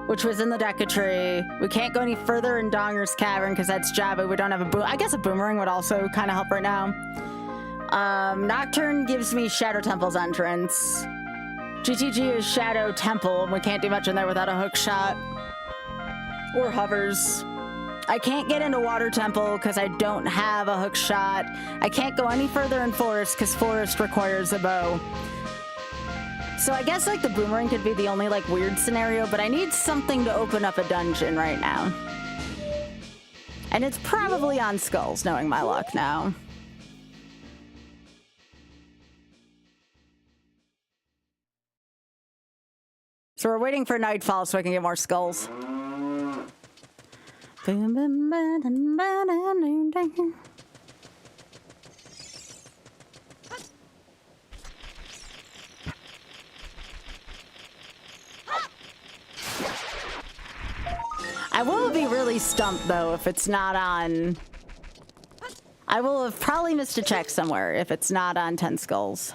which was in the Decatry. We can't go any further in Donger's Cavern because that's Java. We don't have a boom. I guess a boomerang would also kind of help right now. Nocturne gives me Shadow Temple's entrance. GTG is Shadow Temple, and we can't do much in there without a hook shot. Or hovers. I can't get into Water Temple because I don't have a hook shot. I can't go any further in Forest because Forest requires a bow. So I guess like the boomerang could be the only like weird scenario, but I need something to open up a dungeon right now. And it's probably on Skulls, knowing my luck now. So we're waiting for nightfall so I can get more Skulls. I will be really stumped though if it's not on. I will have probably missed a check somewhere if it's not on 10 Skulls.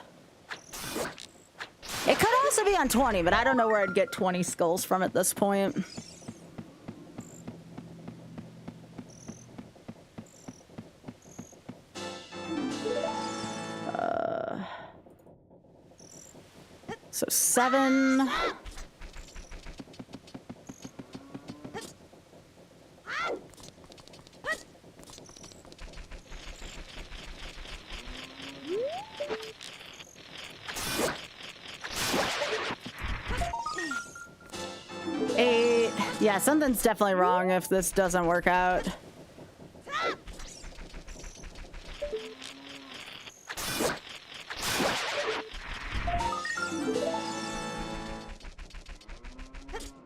It could also be on 20, but I don't know where I'd get 20 Skulls from at this point. So 7. Yeah, something's definitely wrong if this doesn't work out.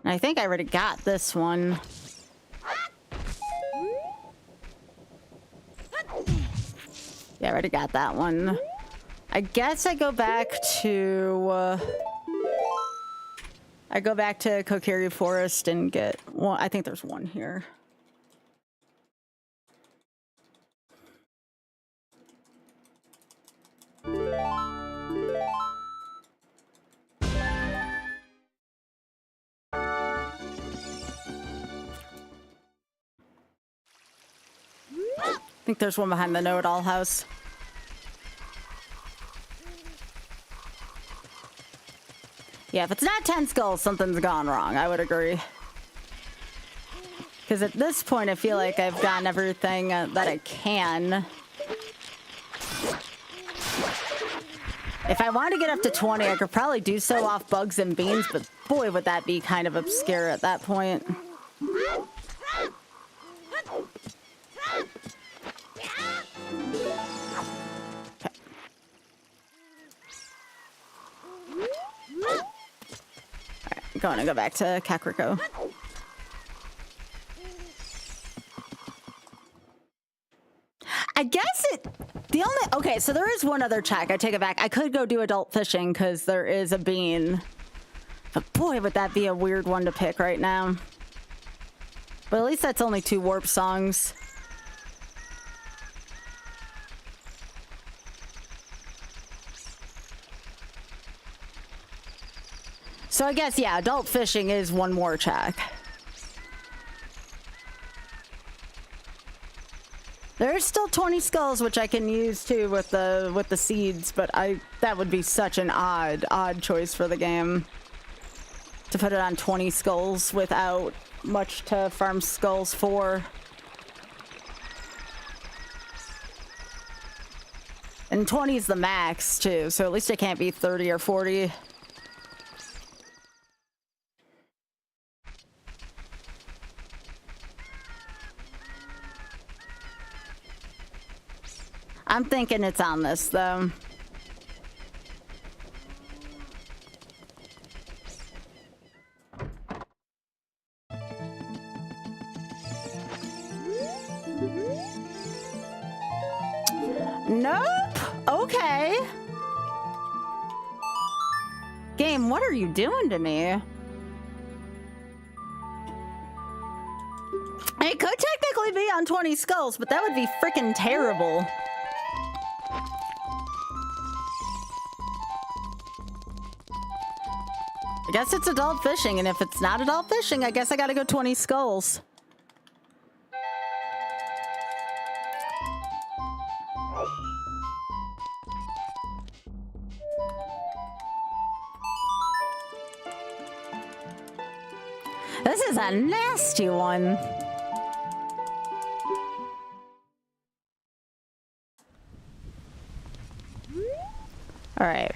I think I already got this one. Yeah, I already got that one. I guess I go back to... I go back to Kokiri Forest and get... Well, I think there's one here. I think there's one behind the know-it-all house. Yeah, if it's not 10 Skulls, something's gone wrong. I would agree. Because at this point, I feel like I've gotten everything that I can. If I wanted to get up to 20, I could probably do so off bugs and beans, but boy, would that be kind of obscure at that point. Going to go back to Kakariko. I guess okay, so there is one other check. I take it back. I could go do adult fishing because there is a bean. But boy, would that be a weird one to pick right now. But at least that's only 2 warp songs. So I guess, yeah, adult fishing is one more check. There's still 20 Skulls, which I can use too with the seeds, but that would be such an odd choice for the game. To put it on 20 Skulls without much to farm Skulls for. And 20 is the max too, so at least it can't be 30 or 40. I'm thinking it's on this, though. Nope. Okay. Game, what are you doing to me? It could technically be on 20 Skulls, but that would be freaking terrible. I guess it's adult fishing, and if it's not adult fishing, I guess I gotta go 20 Skulls. This is a nasty one. All right.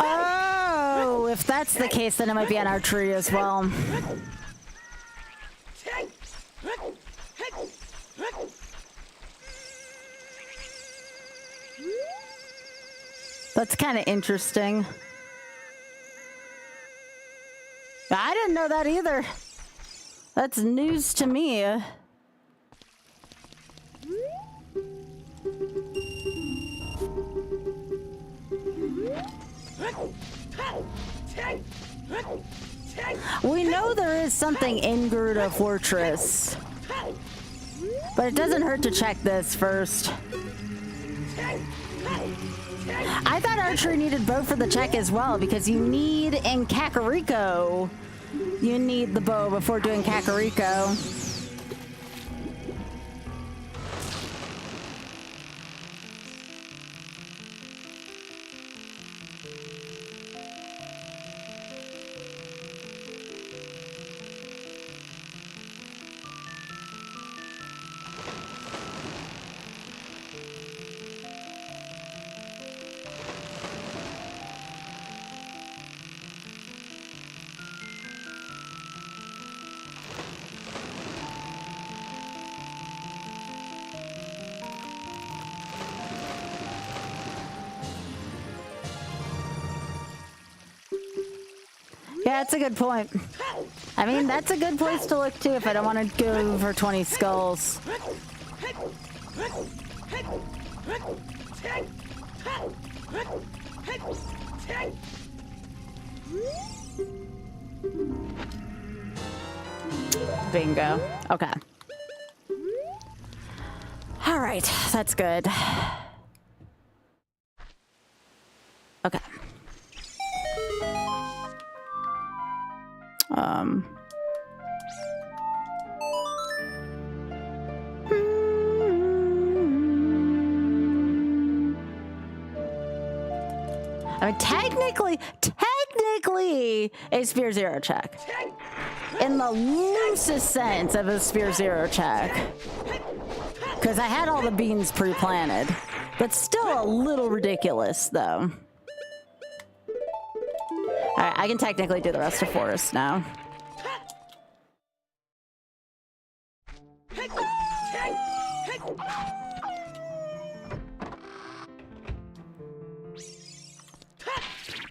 Oh, if that's the case, then it might be an archery as well. That's kind of interesting. I didn't know that either. That's news to me. We know there is something in Gerudo Fortress, but it doesn't hurt to check this first. I thought archery needed bow for the check as well, because you need in Kakariko, you need the bow before doing Kakariko. Yeah, that's a good point. I mean, that's a good place to look too if I don't want to go for 20 skulls. Bingo. Okay. All right, that's good. Okay. I mean, technically, a Sphere Zero check. In the loosest sense of a Sphere Zero check. Because I had all the beans pre-planted. But still a little ridiculous, though. Alright, I can technically do the rest of Forest now.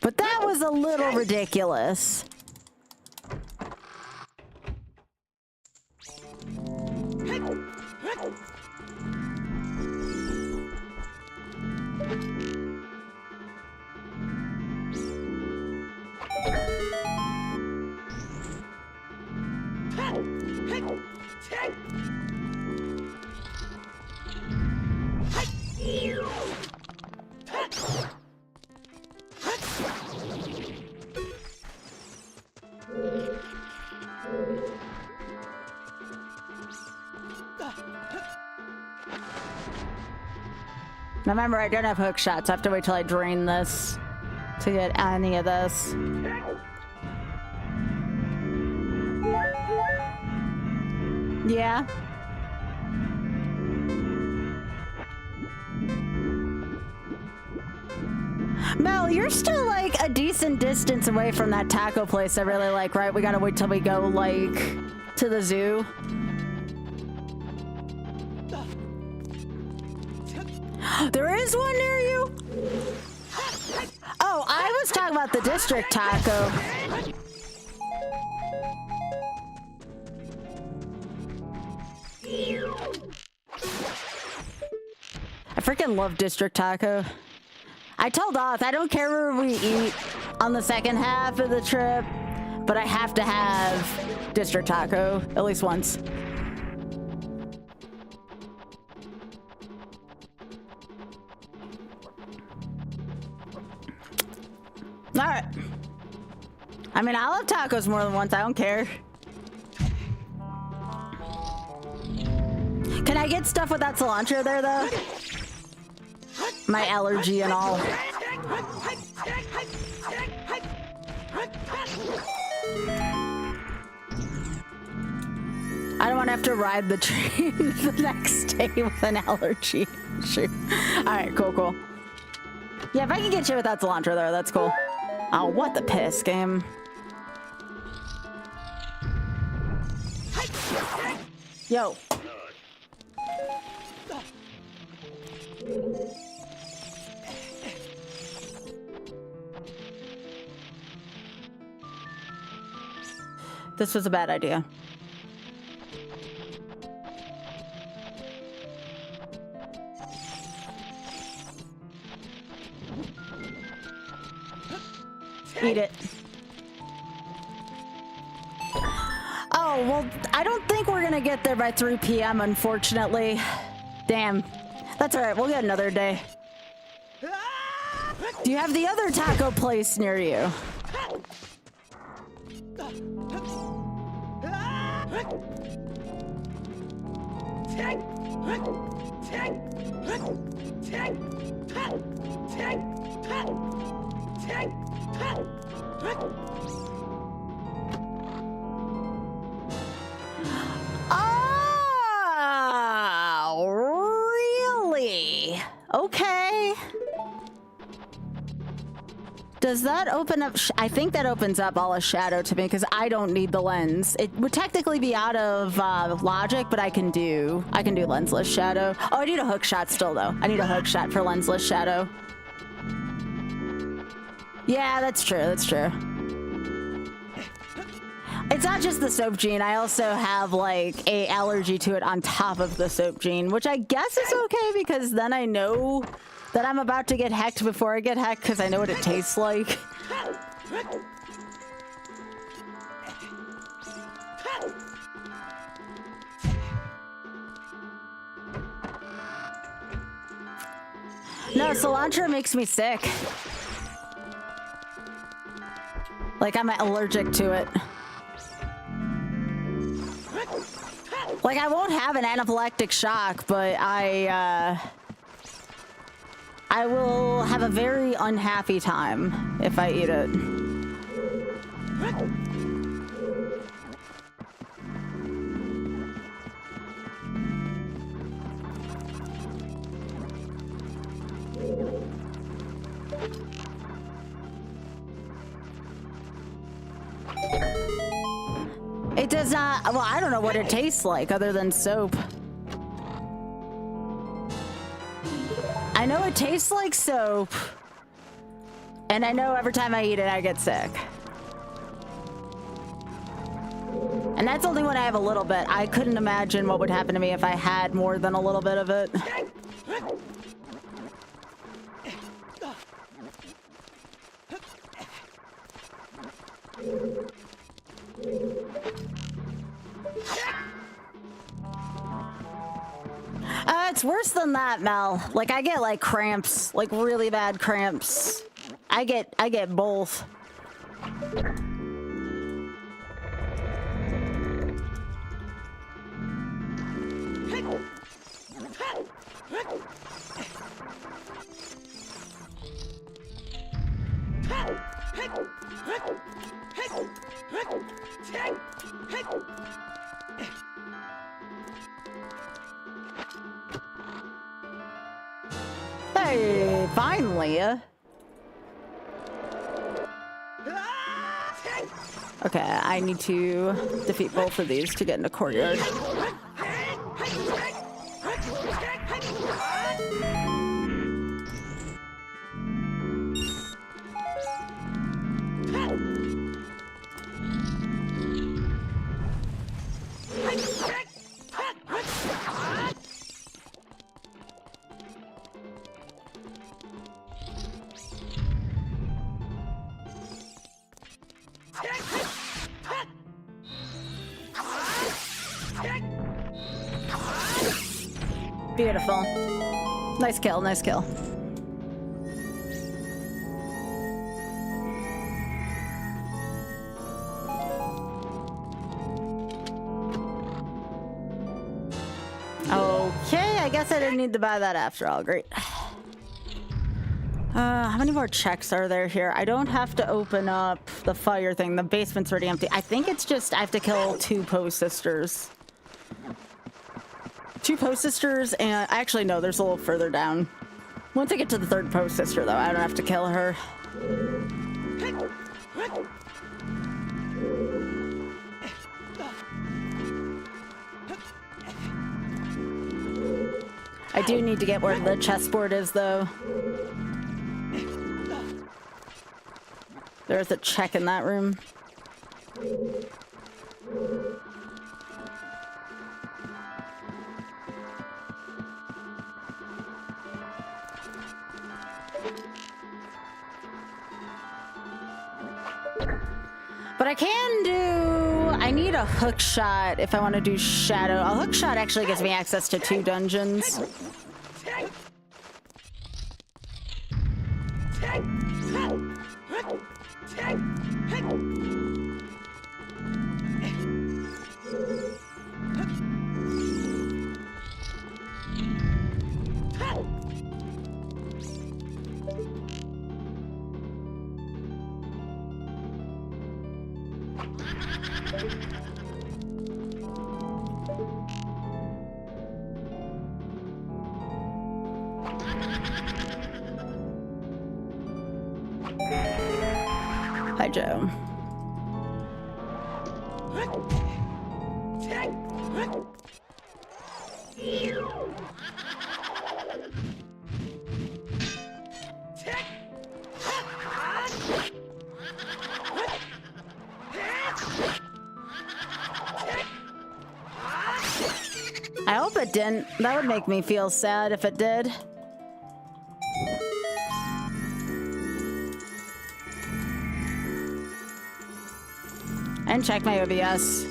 But that was a little ridiculous. Remember, I don't have hook shots. I have to wait till I drain this to get any of this. Yeah. Mel, you're still like a decent distance away from that taco place I really like, right? We gotta wait till we go like to the zoo. There is one near you? Oh, I was talking about the district taco. I freaking love district taco. I told Oth I don't care where we eat on the second half of the trip, but I have to have district taco at least once. All right. I mean, I'll have tacos more than once. I don't care. Can I get stuff without cilantro there, though? My allergy and all. I don't want to have to ride the train the next day with an allergy. Sure. All right, cool, cool. Yeah, if I can get you without cilantro there, that's cool. Oh, what the piss, game. Yo. This was a bad idea. Eat it. Oh, well, I don't think we're gonna get there by 3 p.m., unfortunately. Damn. That's all right, we'll get another day. Do you have the other taco place near you? Oh, really? Okay. Does that open up? I think that opens up all of shadow to me because I don't need the lens. It would technically be out of logic, but I can do lensless shadow. Oh, I need a hook shot still though. I need a hook shot for lensless shadow. Yeah, that's true. That's true. It's not just the soap gene. I also have like a allergy to it on top of the soap gene, which I guess is okay because then I know that I'm about to get hecked before I get hecked because I know what it tastes like. No, cilantro makes me sick. Like I'm allergic to it. Like I won't have an anaphylactic shock, but I will have a very unhappy time if I eat it. It does not, well, I don't know what it tastes like other than soap. I know it tastes like soap, and I know every time I eat it, I get sick. And that's only when I have a little bit. I couldn't imagine what would happen to me if I had more than a little bit of it. It's worse than that, Mel. Like I get like cramps, like really bad cramps. I get both. Hey, finally. Okay, I need to defeat both of these to get into courtyard. Beautiful. Nice kill, nice kill. guess I didn't need to buy that after all. Great. How many more checks are there here? I don't have to open up the fire thing. The basement's already empty. I think it's just I have to kill 2 Poe sisters. 2 Poe sisters, and actually no, there's a little further down. Once I get to the 3rd Poe sister, though, I don't have to kill her. I do need to get where the chessboard is, though. There's a check in that room. But I can do... I need a hook shot if I want to do shadow. A hook shot actually gives me access to 2 dungeons. Hi, Joe. I hope it didn't. That would make me feel sad if it did. And check my OBS.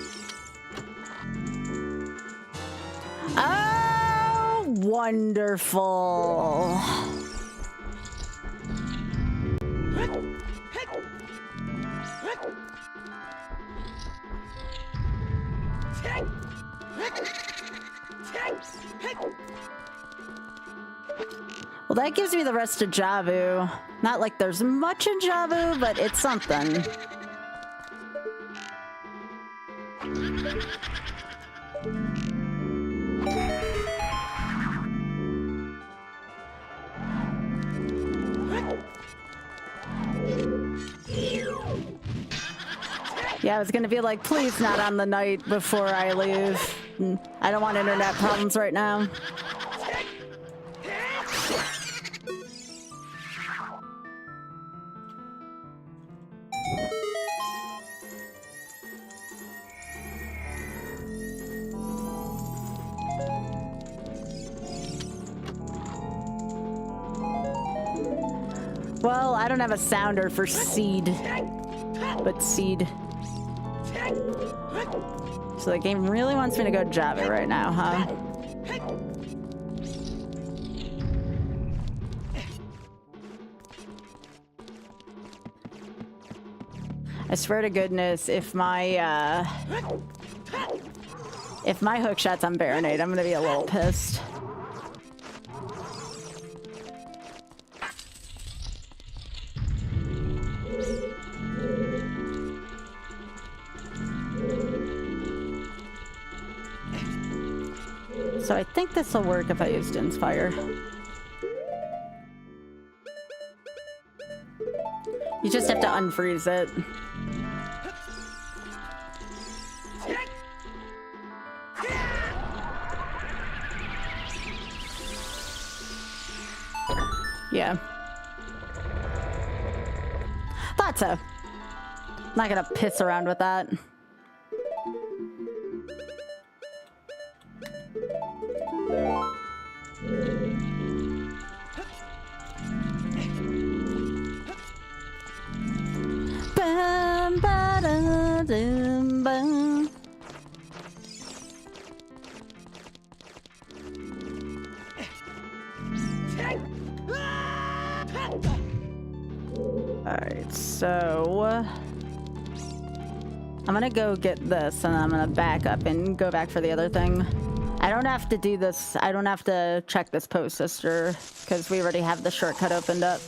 Oh, wonderful. Well, that gives me the rest of Javu. Not like there's much in Javu, but it's something. Yeah, I was gonna be like, please not on the night before I leave. I don't want internet problems right now. Well, I don't have a sounder for seed, but seed. So the game really wants me to go Java right now, huh? I swear to goodness, if my hookshot's on Baronade, I'm gonna be a little pissed. So I think this will work if I used Inspire. You just have to unfreeze it. Yeah. Thought so. Not gonna piss around with that. Bum, ba, da, dum, bum. Alright, so I'm gonna go get this and I'm gonna back up and go back for the other thing. I don't have to do this. I don't have to check this post, sister, because we already have the shortcut opened up.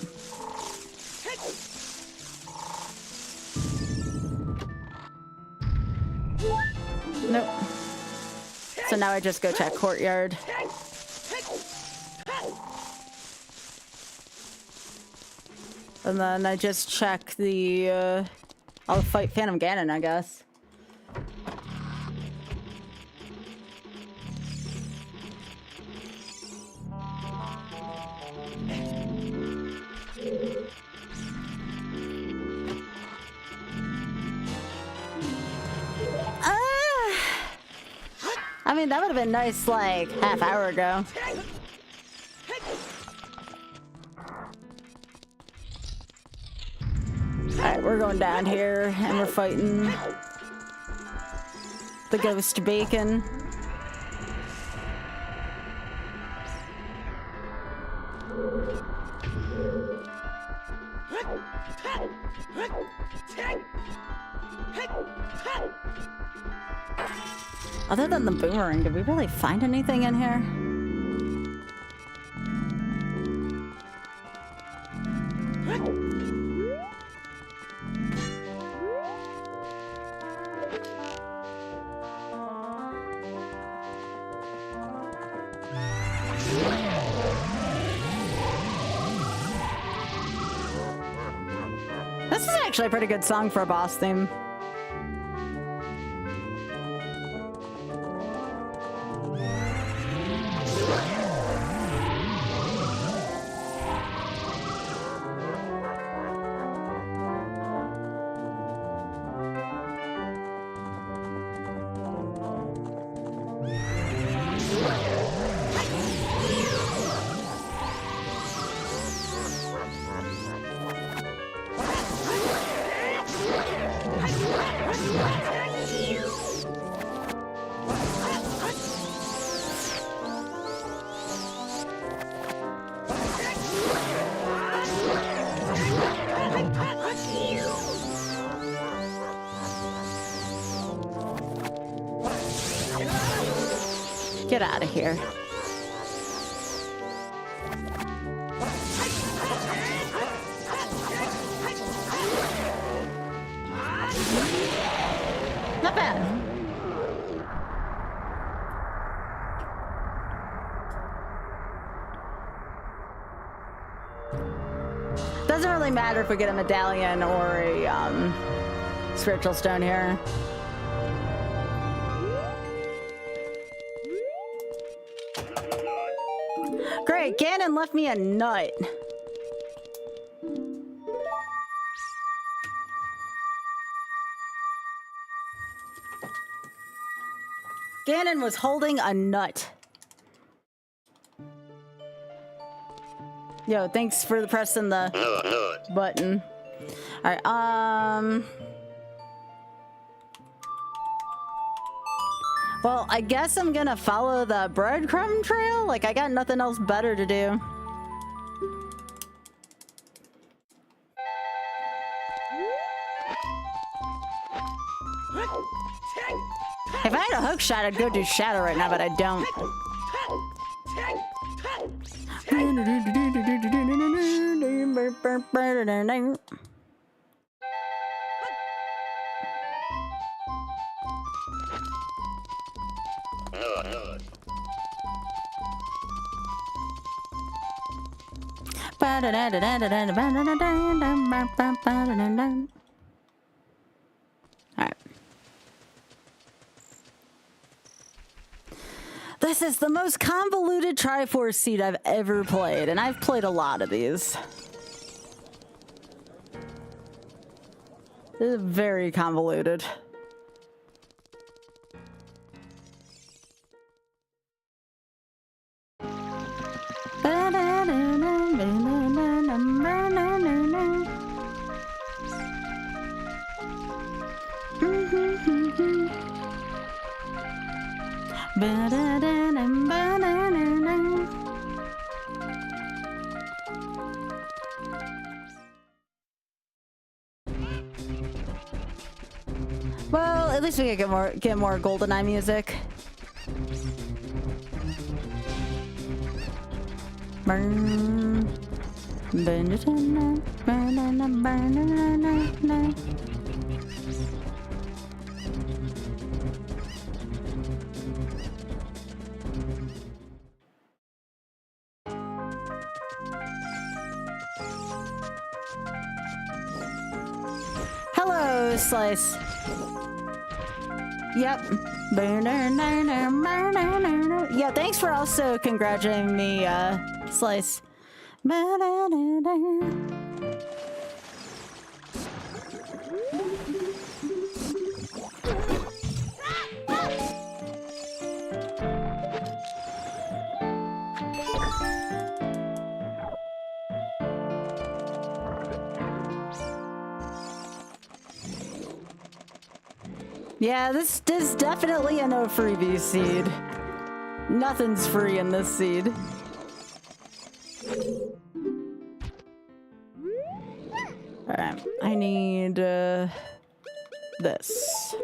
Nope. So now I just go check courtyard. And then I just check the, I'll fight Phantom Ganon, I guess. I mean, that would have been nice, like, half hour ago. Alright, we're going down here, and we're fighting the ghost bacon. Other than the boomerang, did we really find anything in here? This is actually a pretty good song for a boss theme. Get out of here. Not bad. Doesn't really matter if we get a medallion or a spiritual stone here. Great, Ganon left me a nut. Ganon was holding a nut. Yo, thanks for pressing the button. Alright, well, I guess I'm gonna follow the breadcrumb trail. Like, I got nothing else better to do. If I had a hook shot, I'd go do Shadow right now, but I don't. Alright. This is the most convoluted Triforce seed I've ever played, and I've played a lot of these. This is very convoluted. Well, at least we can get more GoldenEye music. Burn. Hello, Slice. Yep. Yeah, thanks for also congratulating me, Slice. Yeah, this is definitely a no freebie seed. Nothing's free in this seed. Alright, I need this.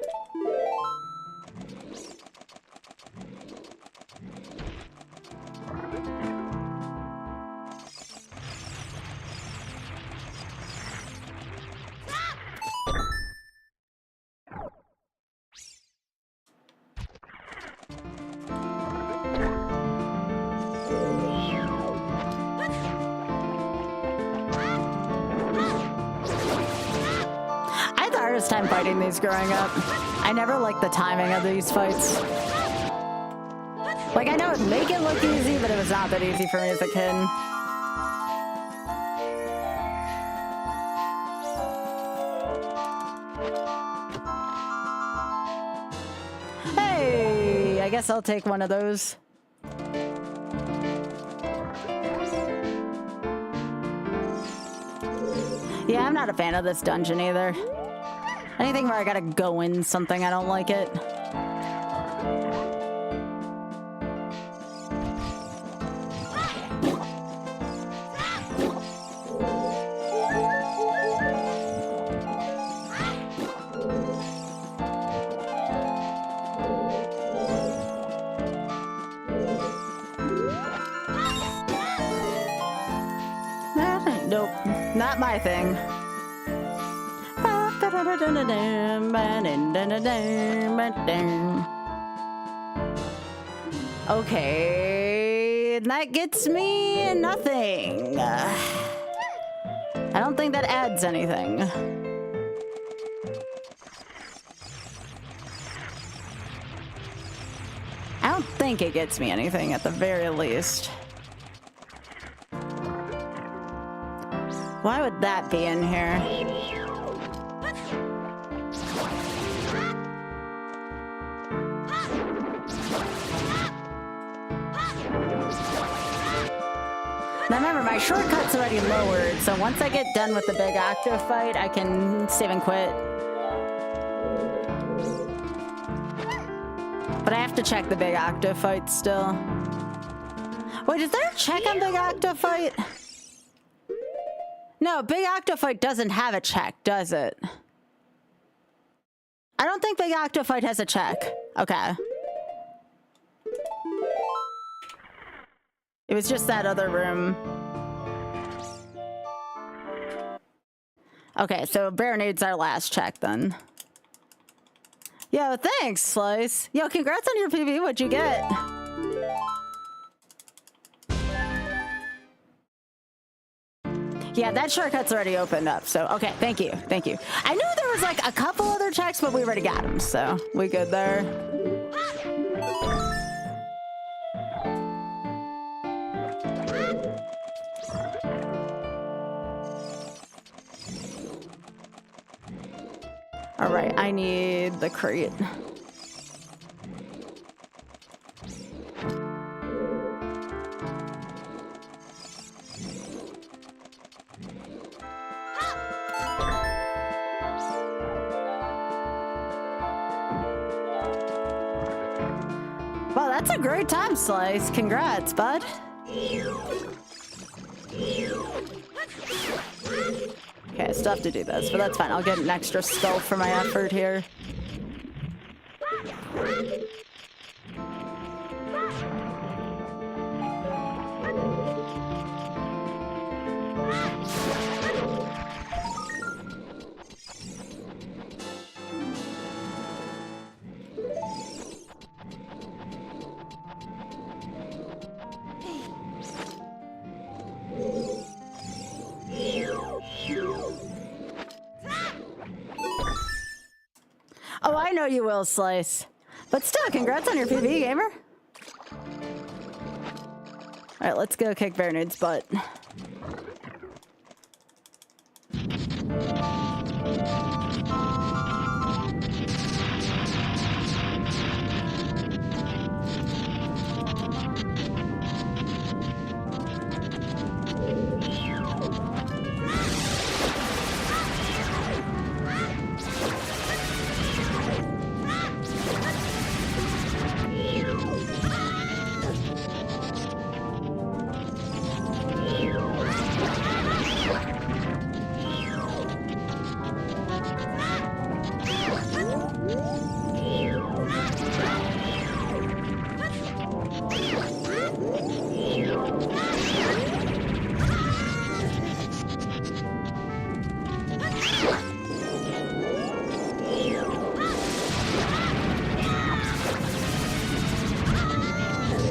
Time fighting these growing up. I never liked the timing of these fights. Like, I know it'd make it look easy, but it was not that easy for me as a kid. Hey, I guess I'll take one of those. Yeah, I'm not a fan of this dungeon either. Anything where I gotta go in something, I don't like it. Nope, not my thing. Okay, that gets me nothing. I don't think that adds anything. I don't think it gets me anything at the very least. Why would that be in here? Now remember, my shortcut's already lowered, so once I get done with the big octo fight, I can save and quit. But I have to check the big octo fight still. Wait, is there a check on big octo fight? No, big octo fight doesn't have a check, does it? I don't think big octo fight has a check. Okay. It was just that other room. Okay, so Baronade's our last check then. Yo, thanks, Slice. Yo, congrats on your PB. What'd you get? Yeah, that shortcut's already opened up, so okay, thank you, thank you. I knew there was like a couple other checks, but we already got them, so we good there. All right, I need the crate. Wow, that's a great time, Slice. Congrats, bud. Okay, I still have to do this, but that's fine. I'll get an extra skull for my effort here. know you will, Slice. But still, congrats on your PB, gamer. All right, let's go kick Bear Nude's butt.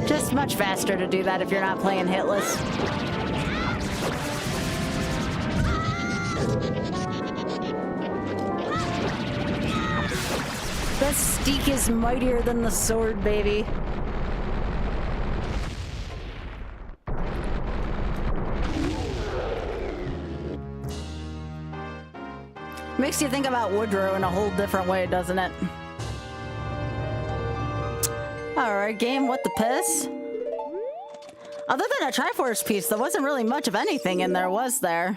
Just much faster to do that if you're not playing hitless. The steak is mightier than the sword, baby. Makes you think about Woodrow in a whole different way, doesn't it? Alright, game, what the piss? Other than a Triforce piece, there wasn't really much of anything in there, was there?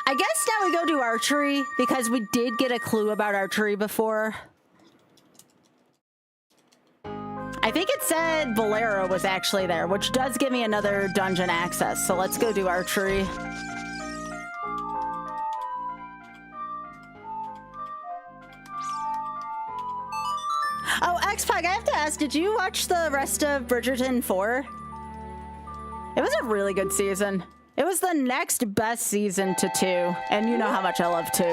I guess now we go to archery, because we did get a clue about archery before. I think it said Bolero was actually there, which does give me another dungeon access, so let's go do archery. Oh, X-Pac, I have to ask, did you watch the rest of Bridgerton 4? It was a really good season. It was the next best season to 2, and you know how much I love 2.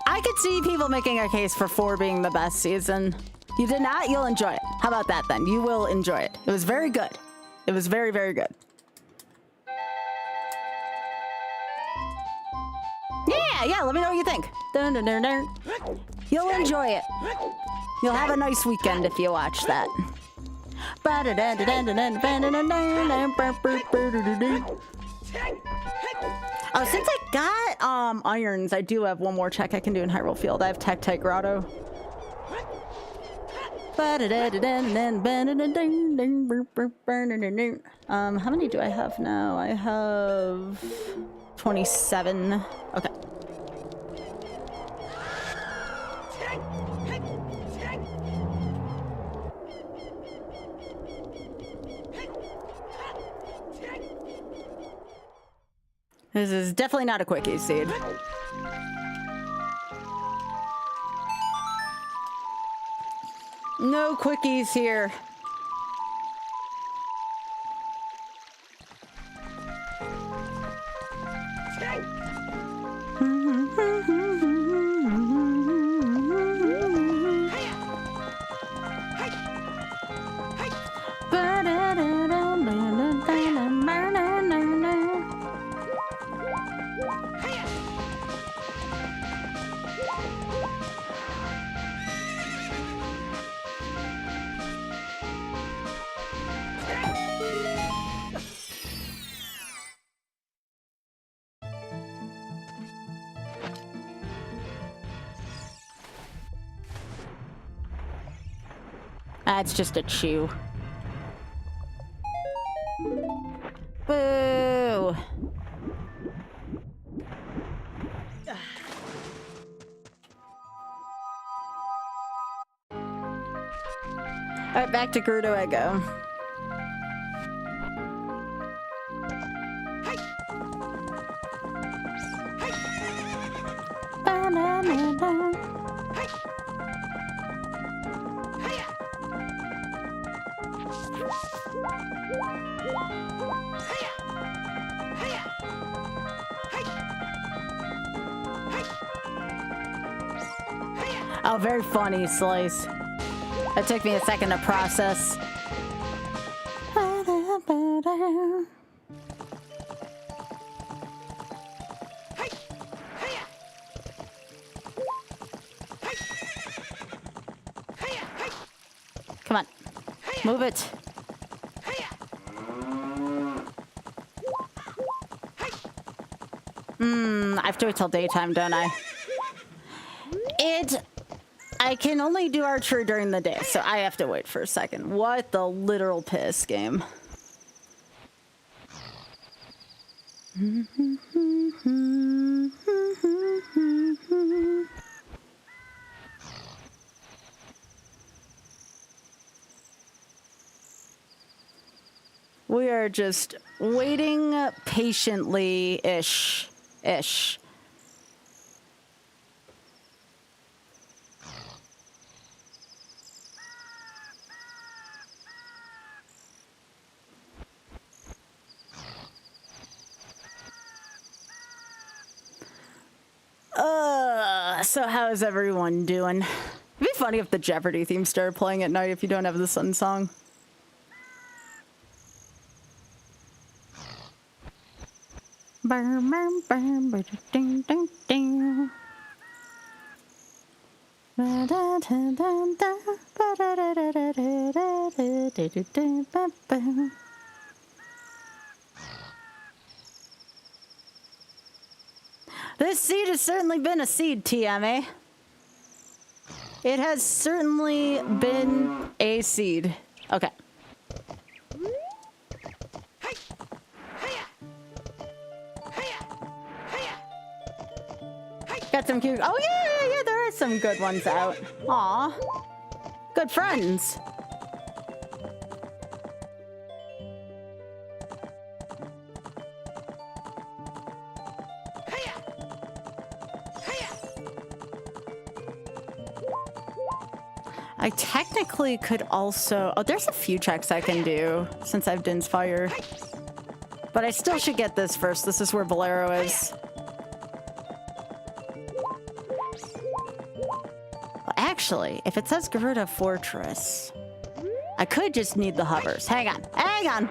I could see people making a case for 4 being the best season. You did not? You'll enjoy it. How about that then? You will enjoy it. It was very good. It was very, very good. Yeah, let me know what you think. Dun, dun, dun, dun. You'll enjoy it. You'll have a nice weekend if you watch that. Oh, since I got irons, I do have one more check I can do in Hyrule Field. I have Tech Grotto. How many do I have now? I have 27. Okay. This is definitely not a quickie seed. No quickies here. That's just a chew. Boo! Alright, back to Gerudo I go. Oh, very funny, Slice. That took me a second to process. Come on. Move it. I have to wait till daytime, don't I? I can only do archery during the day, so I have to wait for a second. What the literal piss game. We are just waiting patiently-ish. So how is everyone doing? It'd be funny if the Jeopardy theme started playing at night if you don't have the sun song. This seed has certainly been a seed, TMA. It has certainly been a seed. Okay. Got some cute. Oh yeah, there are some good ones out. Aw, good friends. I technically could also... Oh, there's a few checks I can do since I've Din's Fire. But I still should get this first. This is where Bolero is. Well, actually, if it says Garuda Fortress, I could just need the hovers. Hang on.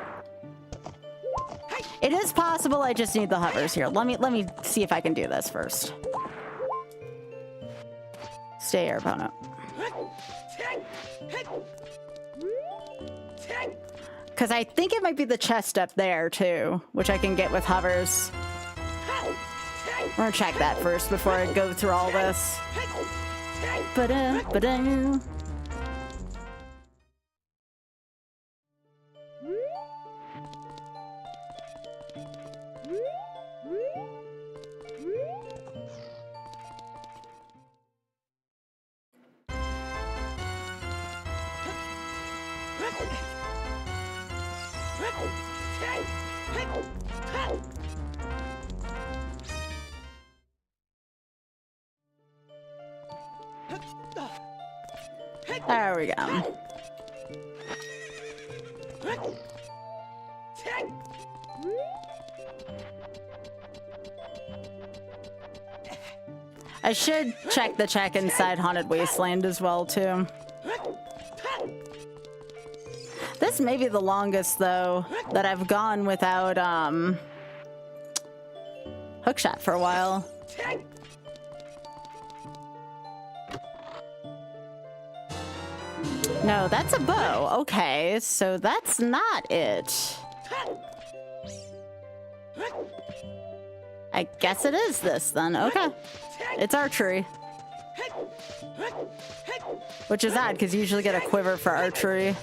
It is possible I just need the hovers here. Let me see if I can do this first. Stay here, opponent. Because I think it might be the chest up there, too, which I can get with hovers. We're gonna check that first before I go through all this. Ba-da. There we go. I should check the check inside Haunted Wasteland as well, too. This may be the longest, though, that I've gone without, hookshot for a while. No, that's a bow. Okay, so that's not it. I guess it is this, then. Okay. It's archery. Which is odd, because you usually get a quiver for archery.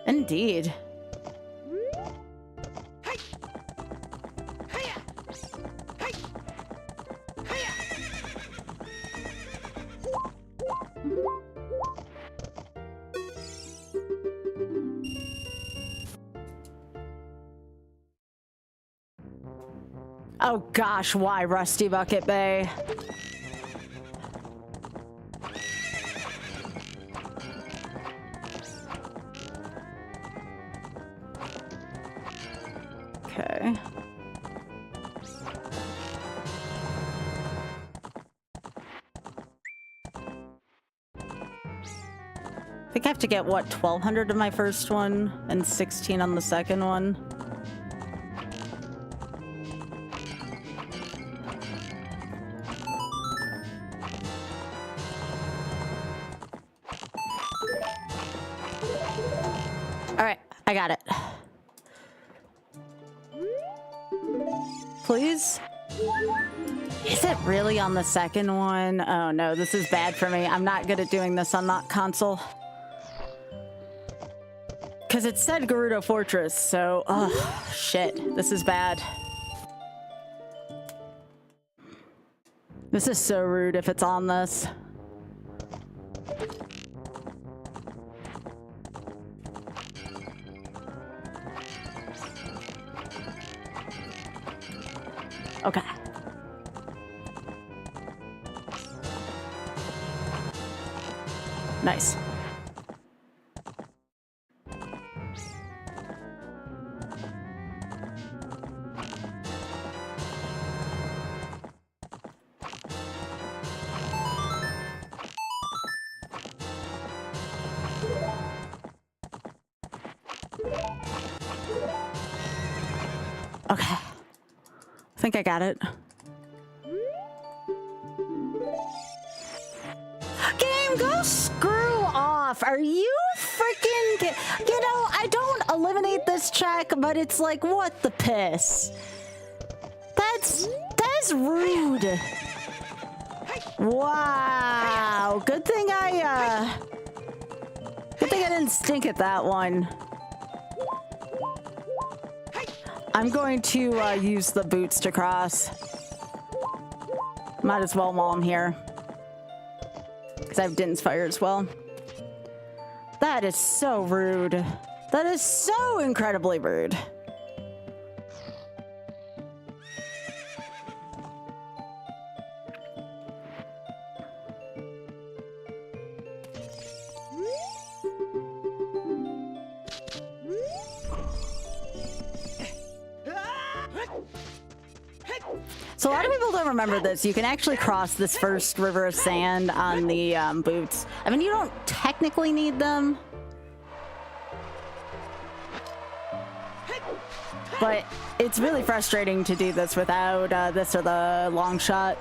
Indeed. Oh gosh, why Rusty Bucket Bay? Okay. I think I have to get, what, 1,200 of my first one and 16 on the second one. I got it. Please? Is it really on the second one? Oh no, this is bad for me. I'm not good at doing this on that console. Because it said Gerudo Fortress, so... Oh, shit. This is bad. This is so rude if it's on this. Okay. Nice. Okay. I think I got it. Game, go screw off. Are you freaking... You know, I don't eliminate this check, but it's like, what the piss? That's rude. Wow. Good thing I didn't stink at that one. I'm going to use the boots to cross. Might as well while I'm here. Because I have Din's Fire as well. That is so rude. That is so incredibly rude. So a lot of people don't remember this. You can actually cross this first river of sand on the boots. I mean, you don't technically need them. But it's really frustrating to do this without this or the long shot.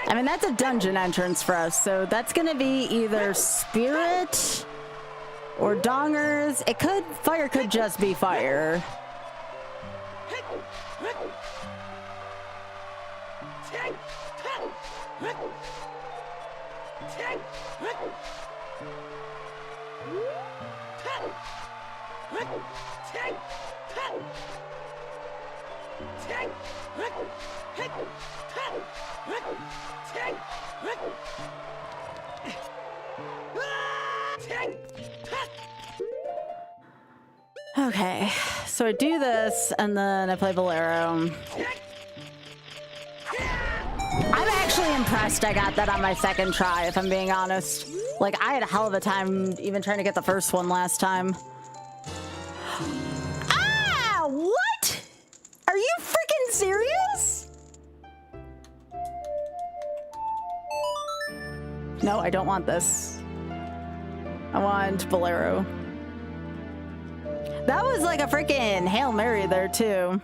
I mean, that's a dungeon entrance for us, so that's gonna be either spirit or dongers. It could, fire could just be fire. Okay, so I do this and then I play Bolero. I'm actually impressed I got that on my second try, if I'm being honest. Like, I had a hell of a time even trying to get the first one last time. Ah! What? Are you freaking serious? No, I don't want this. I want Bolero. That was like a freaking Hail Mary there, too.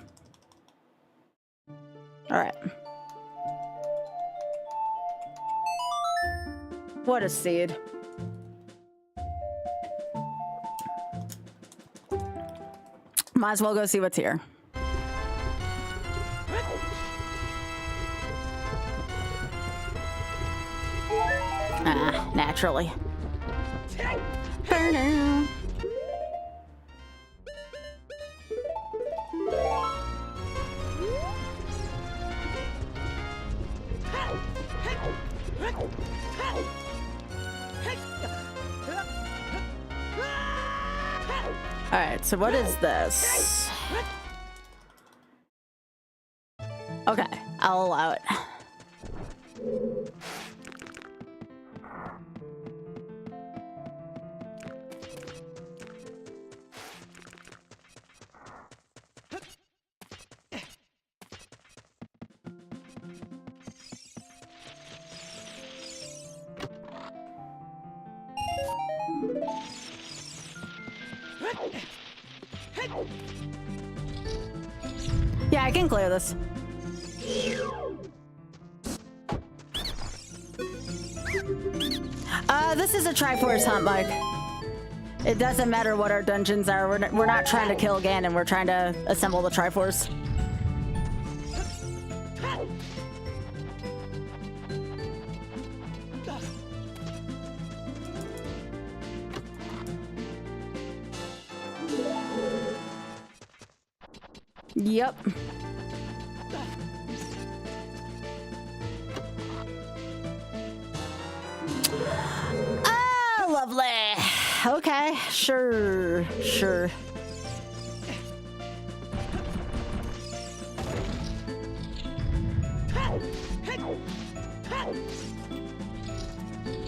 All right. What a seed. Might as well go see what's here. Ah, naturally. Burn. All right, so what is this? Okay, I'll allow it. Yeah, I can clear this. this is a Triforce hunt, Mike. It doesn't matter what our dungeons are. We're not trying to kill Ganon. We're trying to assemble the Triforce. Yep. Oh, lovely. Okay, sure.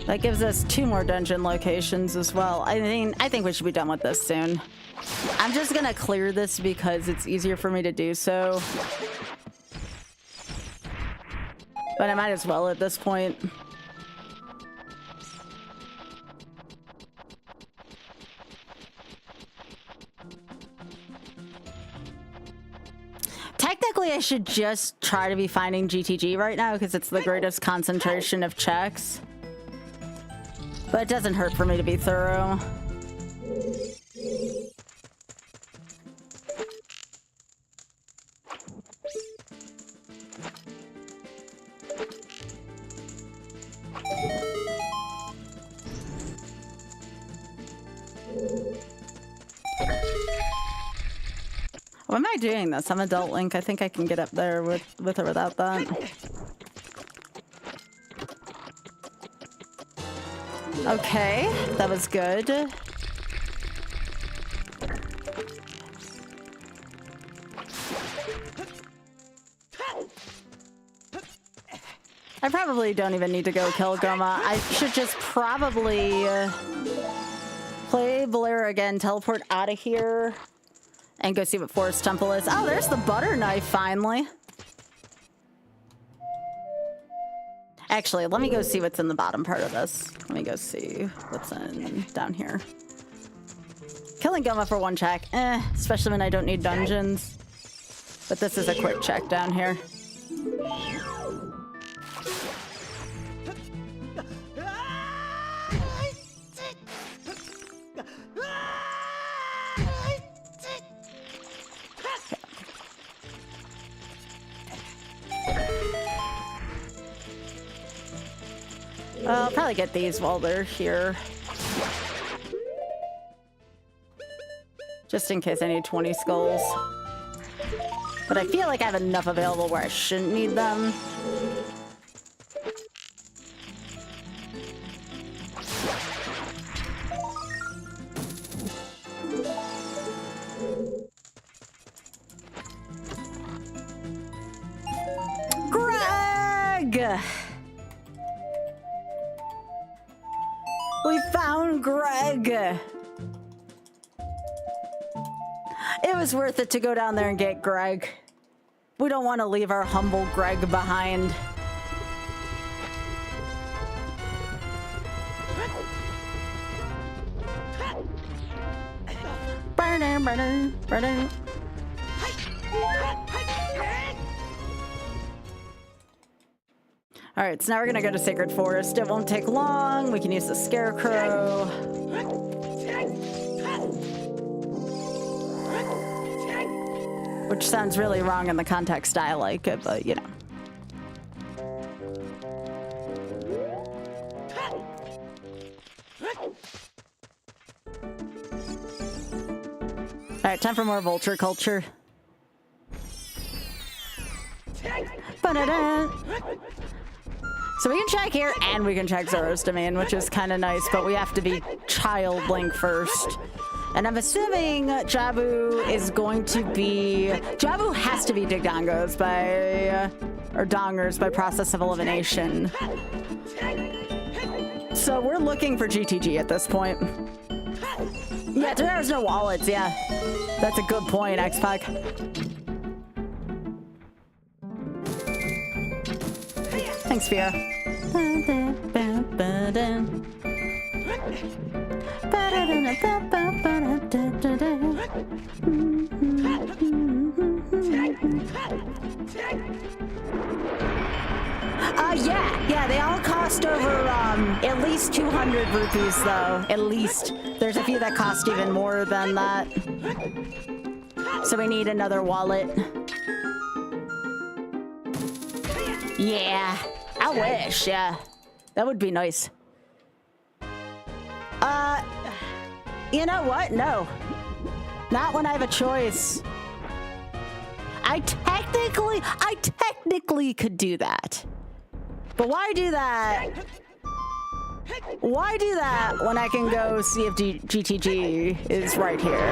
That gives us 2 more dungeon locations as well. I mean, I think we should be done with this soon. I'm just gonna clear this because it's easier for me to do so. But I might as well at this point. Technically, I should just try to be finding GTG right now because it's the greatest concentration of checks. But it doesn't hurt for me to be thorough. Why am I doing this? I'm Adult Link. I think I can get up there with or without that. Okay, that was good. I probably don't even need to go kill Goma. I should just probably play Valera again, teleport out of here, and go see what Forest Temple is. Oh, there's the butter knife, finally. Actually, let me go see what's in the bottom part of this. Let me go see what's in down here. Killing Goma for 1 check. Especially when I don't need dungeons. But this is a quick check down here. I'll probably get these while they're here. Just in case I need 20 skulls. But I feel like I have enough available where I shouldn't need them. Greg! We found Greg! It was worth it to go down there and get Greg. We don't want to leave our humble Greg behind. All right, so now we're gonna go to Sacred Forest. It won't take long. We can use the Scarecrow. Which sounds really wrong in the context I like it, but you know. All right, time for more vulture culture. Ba-da-da. So we can check here, and we can check Zoro's domain, which is kind of nice, but we have to be Child Link first. And I'm assuming Jabu is going to be... Jabu has to be Digdongos by... or Dongers by process of elimination. So we're looking for GTG at this point. Yeah, there's no wallets, yeah. That's a good point, X-Pac. Thanks, Fia. Yeah, they all cost over at least 200 rupees though. At least. There's a few that cost even more than that. So we need another wallet. Yeah, I wish, yeah. That would be nice. You know what? No. Not when I have a choice. I technically could do that. But why do that? Why do that when I can go see if GTG is right here?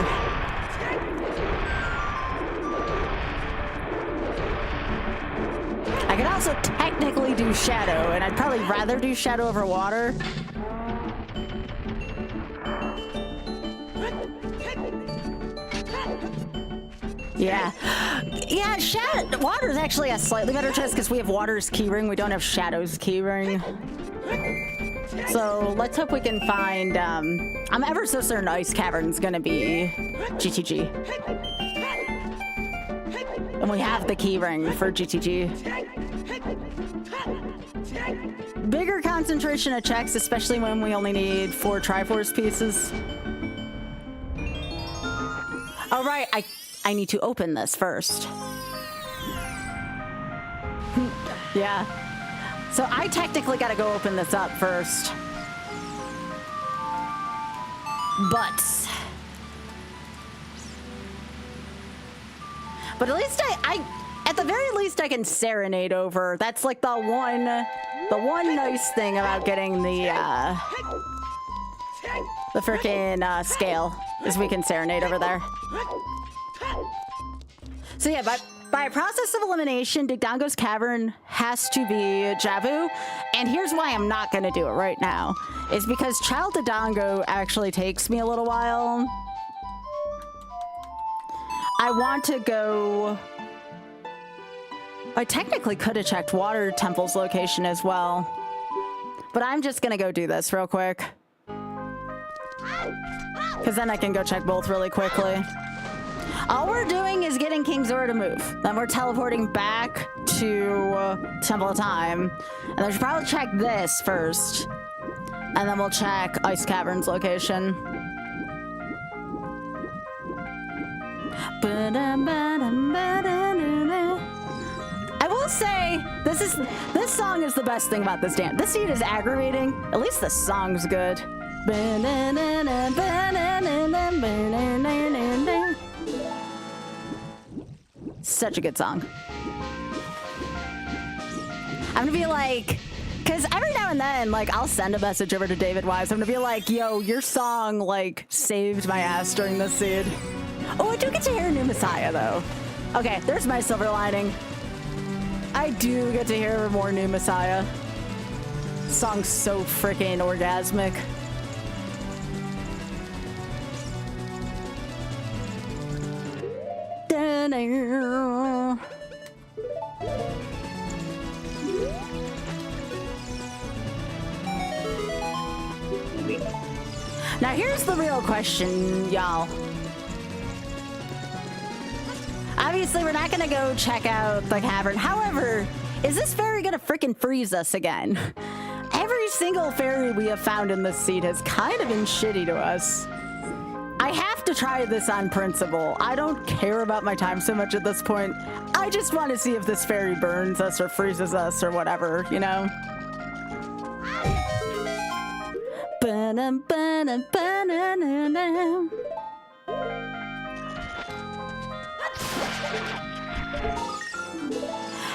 I could also technically do Shadow, and I'd probably rather do Shadow over water. Yeah. Yeah, water is actually a slightly better choice because we have water's keyring. We don't have Shadow's keyring. So let's hope we can find, I'm ever so certain Ice Cavern's gonna be GTG. And we have the keyring for GTG. Bigger concentration of checks, especially when we only need 4 Triforce pieces. All right, I need to open this first. Yeah. So I technically gotta go open this up first. But at least at the very least I can serenade over. That's like the one nice thing about getting the freaking scale is we can serenade over there. So yeah, by process of elimination, Digdango's Cavern has to be Javu, and here's why I'm not gonna do it right now, is because Child Digdango actually takes me a little while. I want to go... I technically could have checked Water Temple's location as well, but I'm just gonna go do this real quick. Because then I can go check both really quickly. All we're doing is getting King Zora to move. Then we're teleporting back to Temple of Time. And then we should probably check this first. And then we'll check Ice Cavern's location. I will say, this song is the best thing about this dance. This scene is aggravating. At least the song's good. Such a good song. I'm gonna be like, because every now and then, like, I'll send a message over to David Wise. I'm gonna be like, yo, your song, like, saved my ass during this seed. Oh, I do get to hear New Messiah, though. Okay, there's my silver lining. I do get to hear more New Messiah. Song's so freaking orgasmic. Now here's the real question, y'all. Obviously, we're not gonna go check out the cavern. However, is this fairy gonna freaking freeze us again? Every single fairy we have found in this seed has kind of been shitty to us. I have to try this on principle. I don't care about my time so much at this point. I just want to see if this fairy burns us or freezes us or whatever, you know?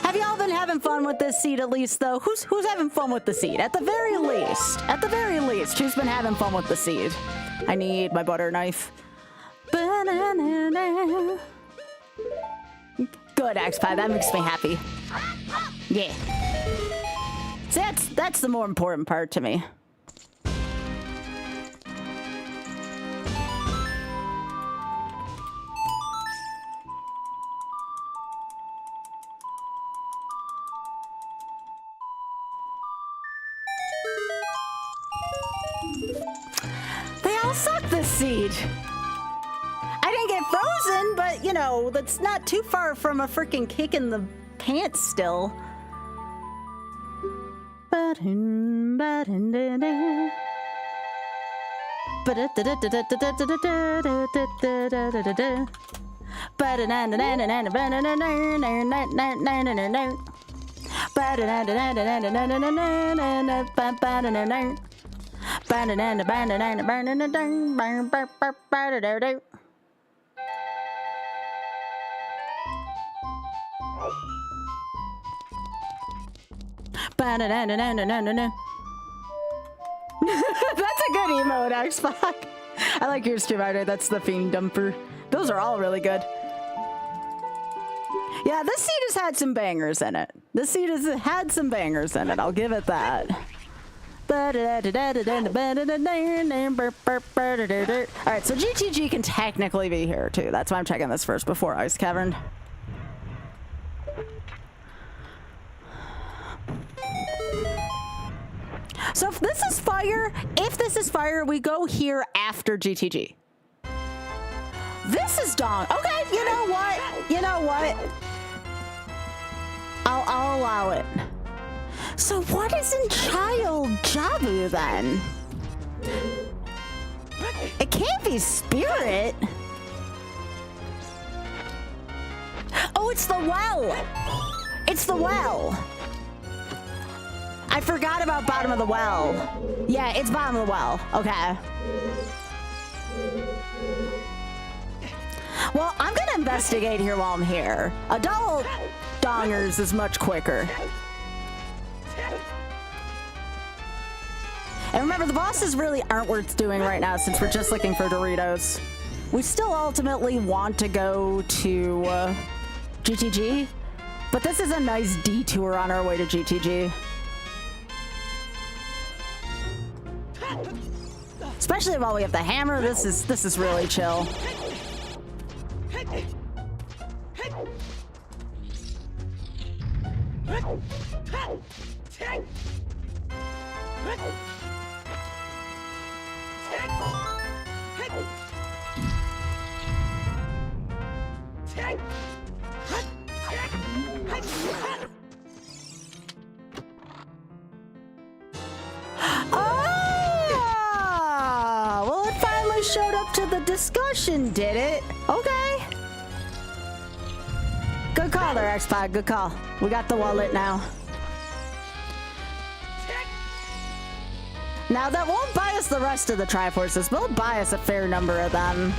Have y'all been having fun with this seed at least, though? Who's having fun with the seed? At the very least, who's been having fun with the seed? I need my butter knife. Good, X-Pie, that makes me happy. Yeah. So that's the more important part to me. Suck this seed. I didn't get frozen, but you know, that's not too far from a freaking kick in the pants still. That's a good emote, Xbox. I like yours too, Ryder. That's the Fiend Dumper. Those are all really good. Yeah, this seed has had some bangers in it. This seed has had some bangers in it. I'll give it that. Alright, so GTG can technically be here too. That's why I'm checking this first before Ice Cavern. So if this is fire, we go here after GTG. This is Dong. Okay, you know what? I'll allow it. So what is in Child Jabu then? It can't be Spirit. Oh, it's the well. It's the well. I forgot about bottom of the well. Yeah, it's bottom of the well. Okay. Well, I'm gonna investigate here while I'm here. Adult dongers is much quicker. And remember, the bosses really aren't worth doing right now since we're just looking for Doritos. We still ultimately want to go to GTG, but this is a nice detour on our way to GTG. Especially while we have the hammer, this is really chill. Well, it finally showed up to the discussion, did it? Okay. Good call there, X-Pod. Good call. We got the wallet now. Now, that won't buy us the rest of the Triforces, but it'll buy us a fair number of them.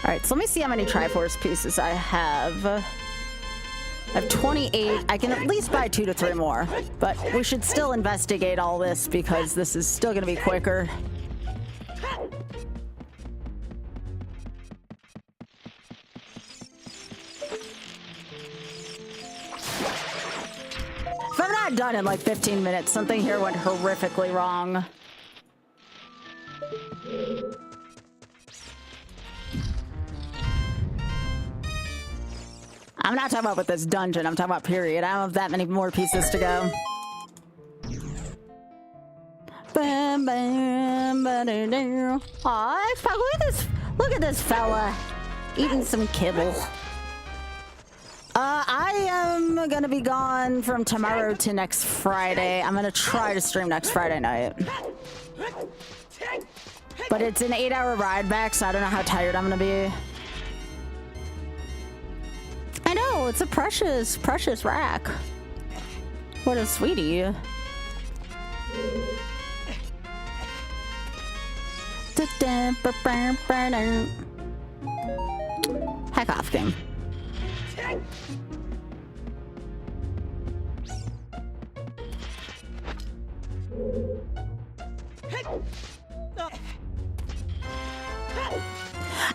Alright, so let me see how many Triforce pieces I have. I have 28. I can at least buy 2 to 3 more. But we should still investigate all this because this is still going to be quicker. If I'm not done in like 15 minutes, something here went horrifically wrong. I'm not talking about with this dungeon, I'm talking about period. I don't have that many more pieces to go. Aw, look at this fella eating some kibble. I am gonna be gone from tomorrow to next Friday. I'm gonna try to stream next Friday night. But it's an 8-hour ride back, so I don't know how tired I'm gonna be. I know, it's a precious, precious rack. What a sweetie. Heck off, game.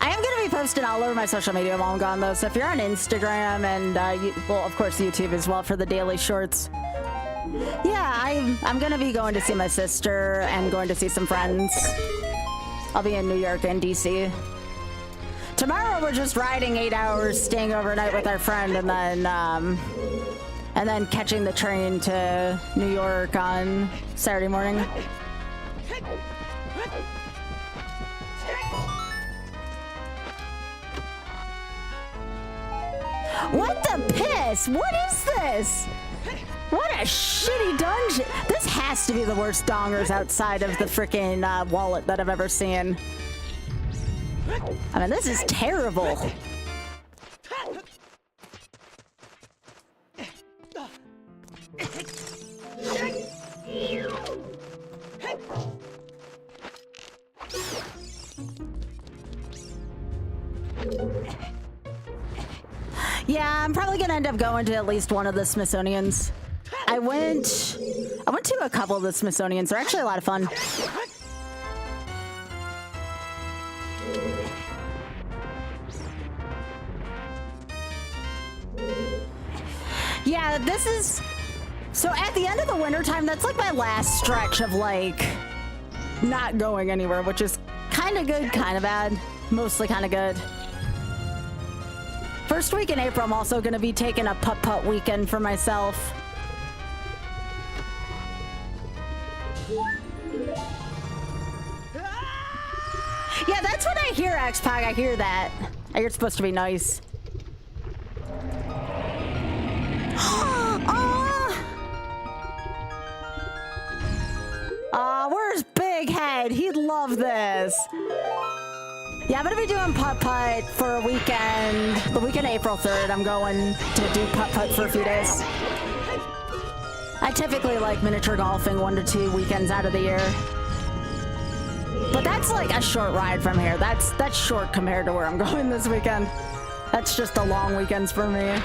I am going to be posting all over my social media while I'm gone, though. So if you're on Instagram and, well, of course, YouTube as well for the daily shorts. Yeah, I'm going to be going to see my sister and going to see some friends. I'll be in New York and DC. Tomorrow, we're just riding 8 hours, staying overnight with our friend, and then and then catching the train to New York on Saturday morning. What the piss? What is this? What a shitty dungeon. This has to be the worst dongers outside of the freaking wallet that I've ever seen. I mean, this is terrible. Yeah, I'm probably gonna end up going to at least one of the Smithsonians. I went to a couple of the Smithsonians. They're actually a lot of fun. Yeah, this is... So at the end of the wintertime, that's like my last stretch of like not going anywhere, which is kind of good, kind of bad. Mostly kind of good. First week in April, I'm also going to be taking a putt-putt weekend for myself. Yeah, that's what I hear, X-Pac. I hear that. I hear it's supposed to be nice. Where's Big Head? He'd love this. Yeah, I'm gonna be doing putt-putt for a weekend. The weekend April 3rd, I'm going to do putt-putt for a few days. I typically like miniature golfing 1 to 2 weekends out of the year. But that's like a short ride from here. That's short compared to where I'm going this weekend. That's just the long weekends for me.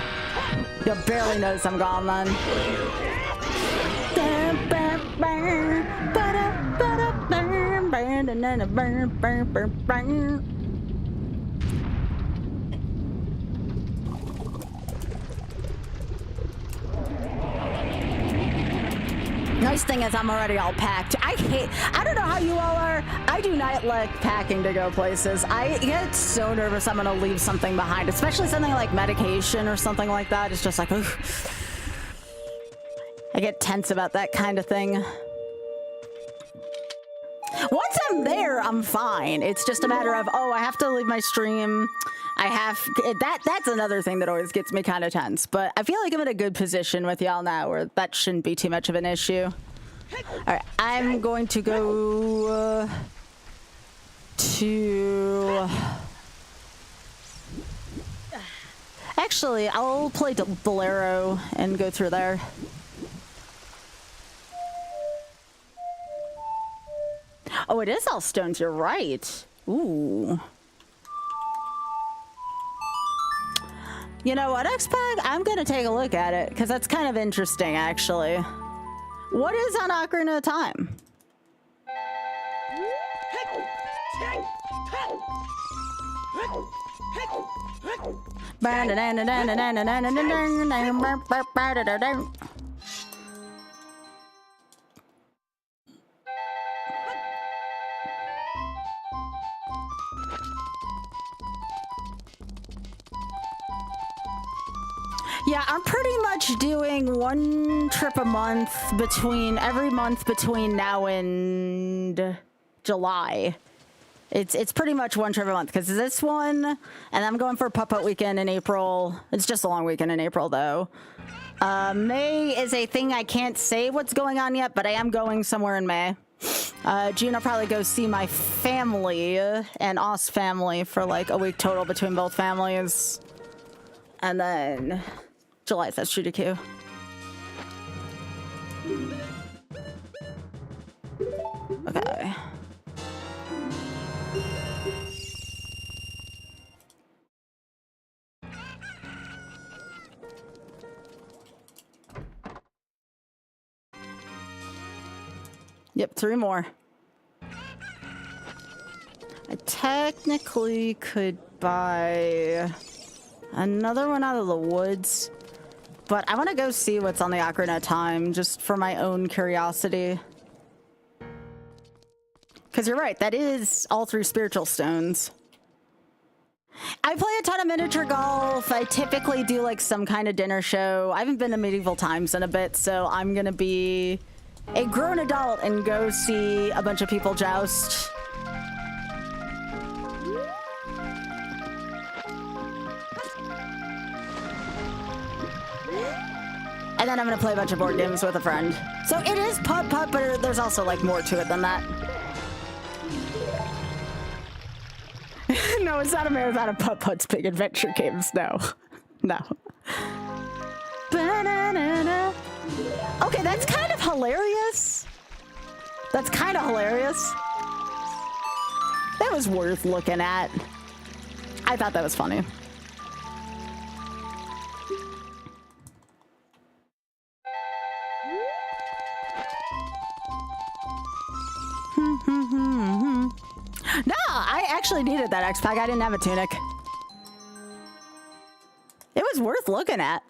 You'll barely notice I'm gone then. Nice thing is I'm already all packed. I don't know how you all are. I do not like packing to go places. I get so nervous I'm gonna leave something behind, especially something like medication or something like that. It's just like, ugh. I get tense about that kind of thing. Once I'm there, I'm fine. It's just a matter of, oh, I have to leave my stream. That's another thing that always gets me kind of tense. But I feel like I'm in a good position with y'all now where that shouldn't be too much of an issue. All right, I'm going to go to... Actually, I'll play Bolero and go through there. Oh, it is all stones. You're right. Ooh. You know what, X-Pac? I'm going to take a look at it, because that's kind of interesting, actually. What is on Ocarina of Time? Yeah, I'm pretty much doing 1 trip a month every month between now and July. It's pretty much 1 trip a month, because this one, and I'm going for a putt-putt weekend in April. It's just a long weekend in April, though. May is a thing I can't say what's going on yet, but I am going somewhere in May. June, I'll probably go see my family and Oz family for like a week total between both families. And then July, that's Judiku. Okay. Yep, 3 more. I technically could buy another one out of the woods, but I want to go see what's on the Ocarina of Time just for my own curiosity. Because you're right, that is all 3 spiritual stones. I play a ton of miniature golf. I typically do like some kind of dinner show. I haven't been to medieval times in a bit, so I'm gonna be a grown adult and go see a bunch of people joust. And then I'm gonna play a bunch of board games with a friend. So it is putt-putt, but there's also like more to it than that. No, it's not a marathon of putt-putts, big adventure games. No. No. Ba-na-na-na. Okay, that's kind of hilarious. That's kind of hilarious. That was worth looking at. I thought that was funny. No, I actually needed that X-Pack. I didn't have a tunic. It was worth looking at.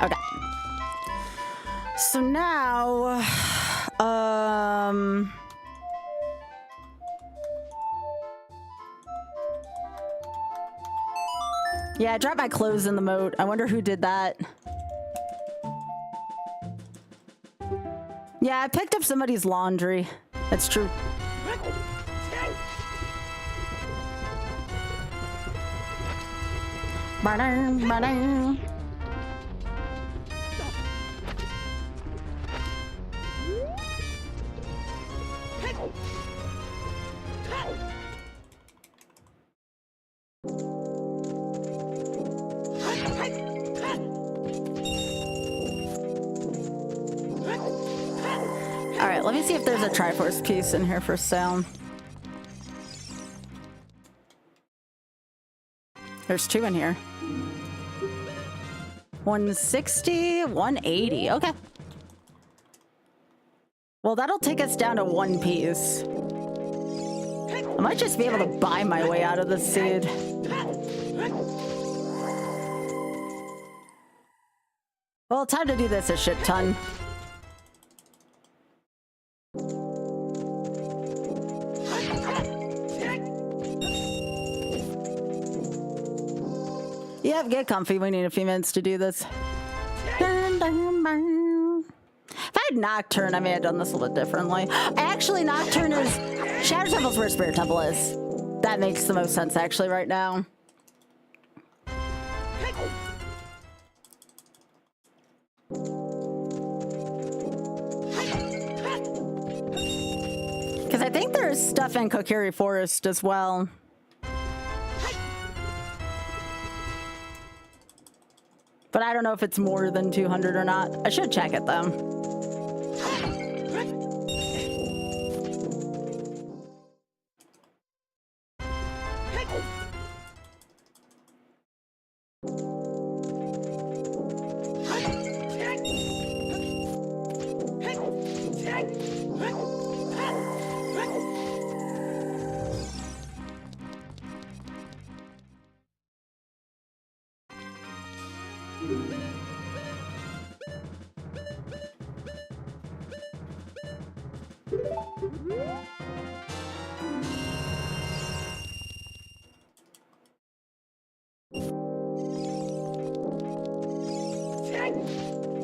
Okay. So now, yeah, I dropped my clothes in the moat. I wonder who did that. Yeah, I picked up somebody's laundry. That's true. Ba-dum, ba-dum. All right, let me see if there's a Triforce piece in here for sale. There's two in here. 160, 180. Okay. Well, that'll take us down to one piece. I might just be able to buy my way out of this seed. Well, time to do this a shit ton. Yep, get comfy. We need a few minutes to do this. If I had Nocturne, I may have done this a little differently. Actually, Nocturne is... Shadow Temple's where Spirit Temple is. That makes the most sense, actually, right now. Because I think there's stuff in Kokiri Forest as well. But I don't know if it's more than 200 or not. I should check it, though.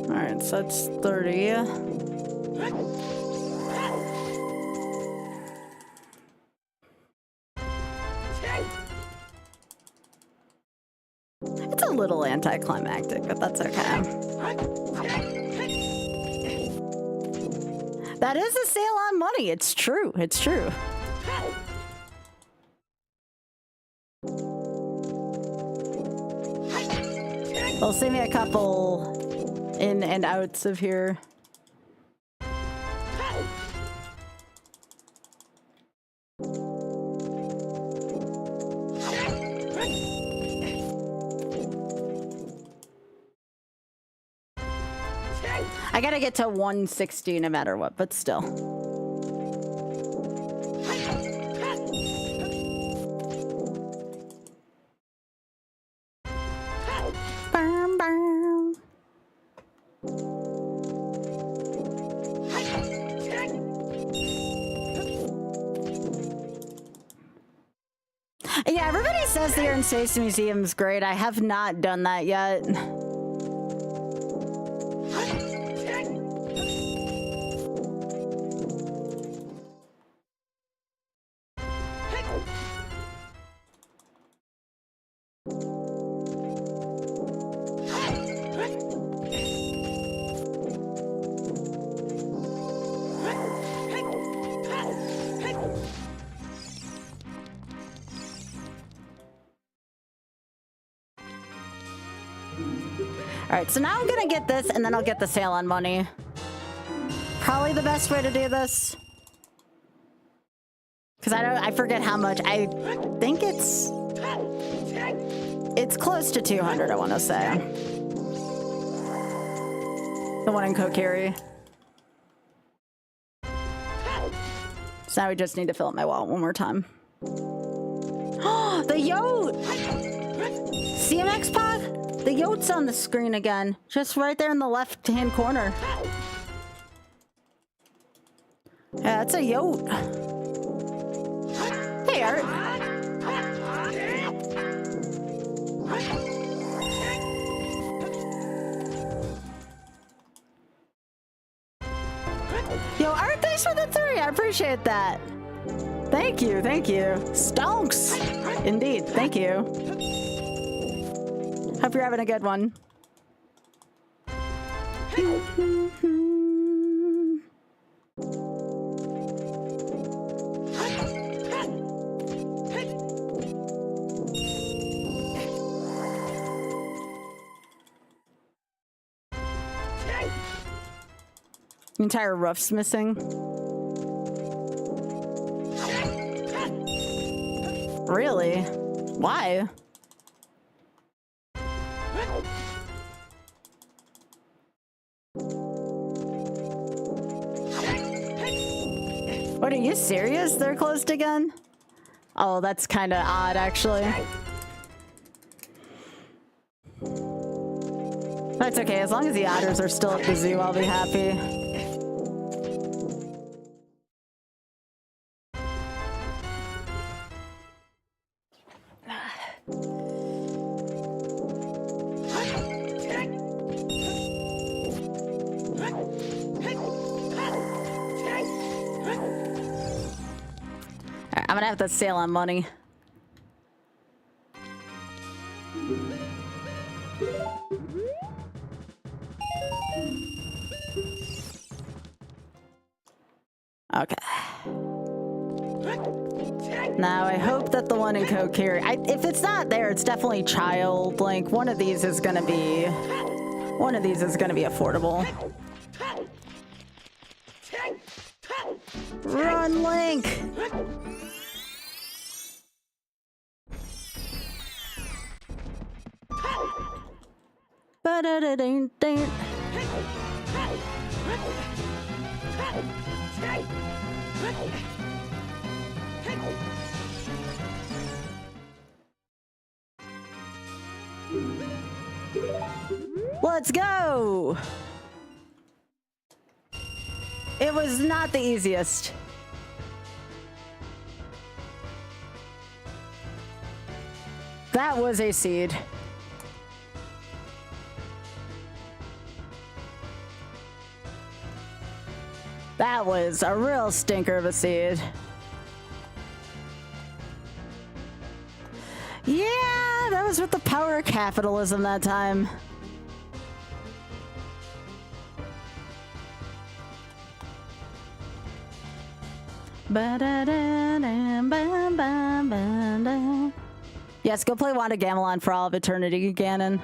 Alright, so that's 30. It's a little anticlimactic, but that's okay. That is a sale on money. It's true. It's true. They'll send me a couple in and outs of here. I gotta get to 160 no matter what, but still. says the Air and Space Museum is great. I have not done that yet. Alright, so now I'm gonna get this, and then I'll get the sale on money. Probably the best way to do this. Because I forget how much. I think it's close to 200, I want to say. The one in Kokiri. So now we just need to fill up my wallet one more time. Oh, the Yote! CMX pod? The Yote's on the screen again. Just right there in the left-hand corner. Yeah, it's a Yote. Hey, Art. Yo, Art, thanks for the 3. I appreciate that. Thank you, thank you. Stonks! Indeed, thank you. Hope you're having a good one. The entire roof's missing. Really? Why? What, are you serious? They're closed again? Oh, that's kind of odd, actually. That's okay. As long as the otters are still at the zoo, I'll be happy. I'm gonna have to sale on money. Okay. Now I hope that the one in Kokiri, if it's not there, it's definitely Child. Like, one of these is gonna be affordable. Run, Link! Ba-da-da-ding-ding. Let's go! It was not the easiest. That was a seed. That was a real stinker of a seed. Yeah, that was with the power of capitalism that time. Yes, go play Wanda Gamelon for all of eternity, Ganon.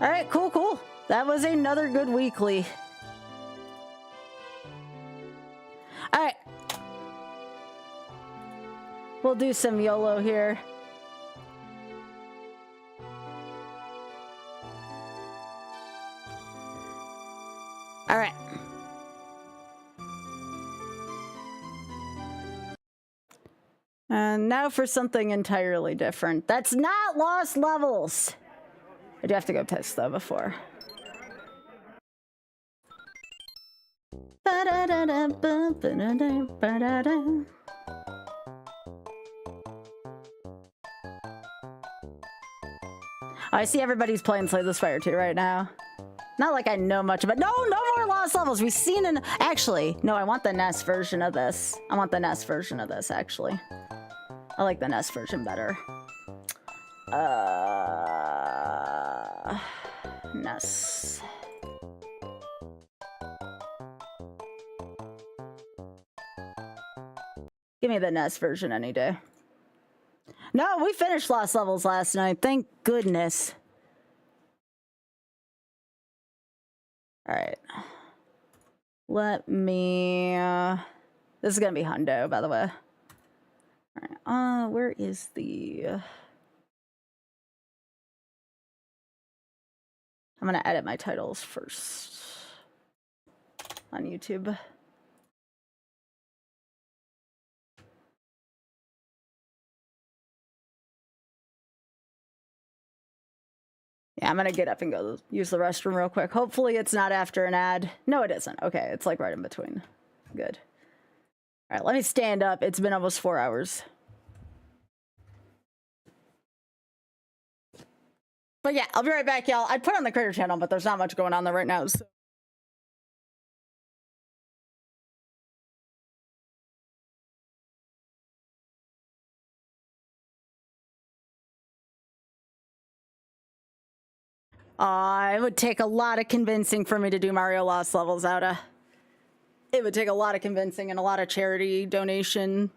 All right, cool, cool. That was another good weekly. All right. We'll do some YOLO here. All right. And now for something entirely different. That's not lost levels. I do have to go piss though before. I see everybody's playing Slay the Spire 2 right now. Not like I know much about. No more lost levels. We've seen an. Actually, no. I want the NES version of this. I want the NES version of this. Actually, I like the NES version better. NES. Give me the NES version any day. No, we finished lost levels last night. Thank goodness. All right. Let me... this is going to be Hundo, by the way. All right. Where is the... I'm going to edit my titles first on YouTube. Yeah, I'm gonna get up and go use the restroom real quick. Hopefully it's not after an ad. No, it isn't. Okay, it's like right in between. Good. All right, let me stand up. It's been almost 4 hours. But yeah, I'll be right back, y'all. I'd put on the Critter channel, but there's not much going on there right now, so. It would take a lot of convincing for me to do Mario Lost Levels, Outa. It would take a lot of convincing and a lot of charity donation.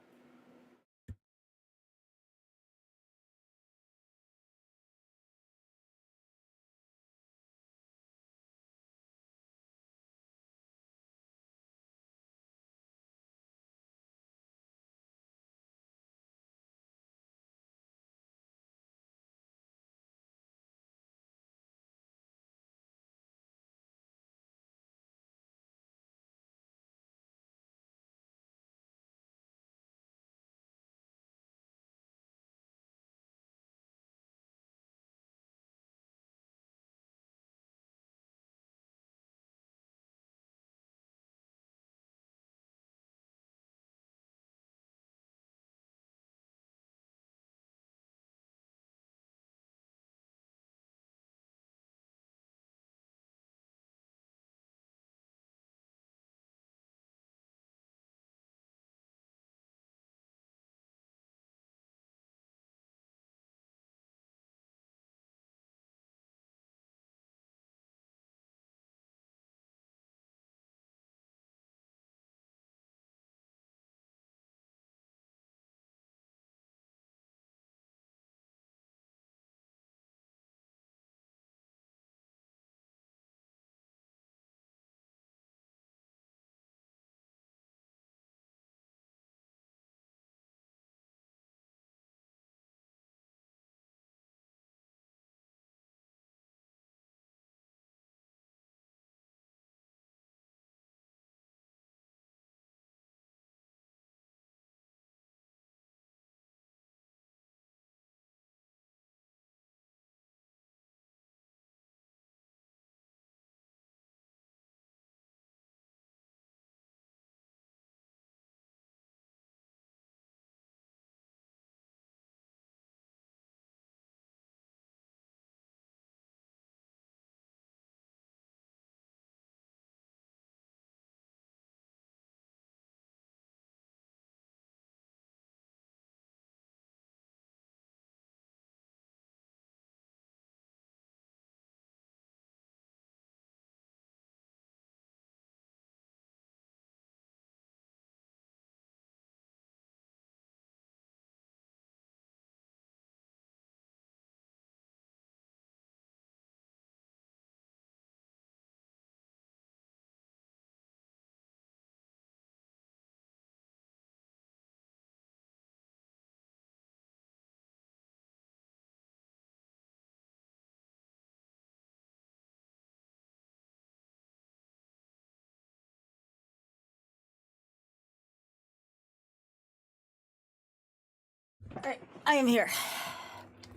All right, I am here.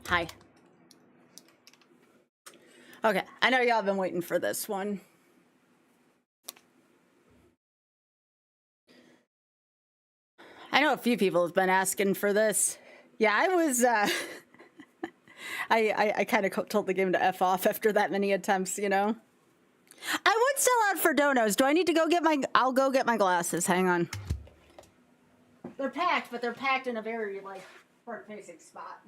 Hi. Okay, I know y'all have been waiting for this one. I know a few people have been asking for this. Yeah, I was, I kind of told the game to F off after that many attempts, you know? I would sell out for donos. Do I need to go get I'll go get my glasses. Hang on. They're packed, but they're packed in a very, like, front-facing spot.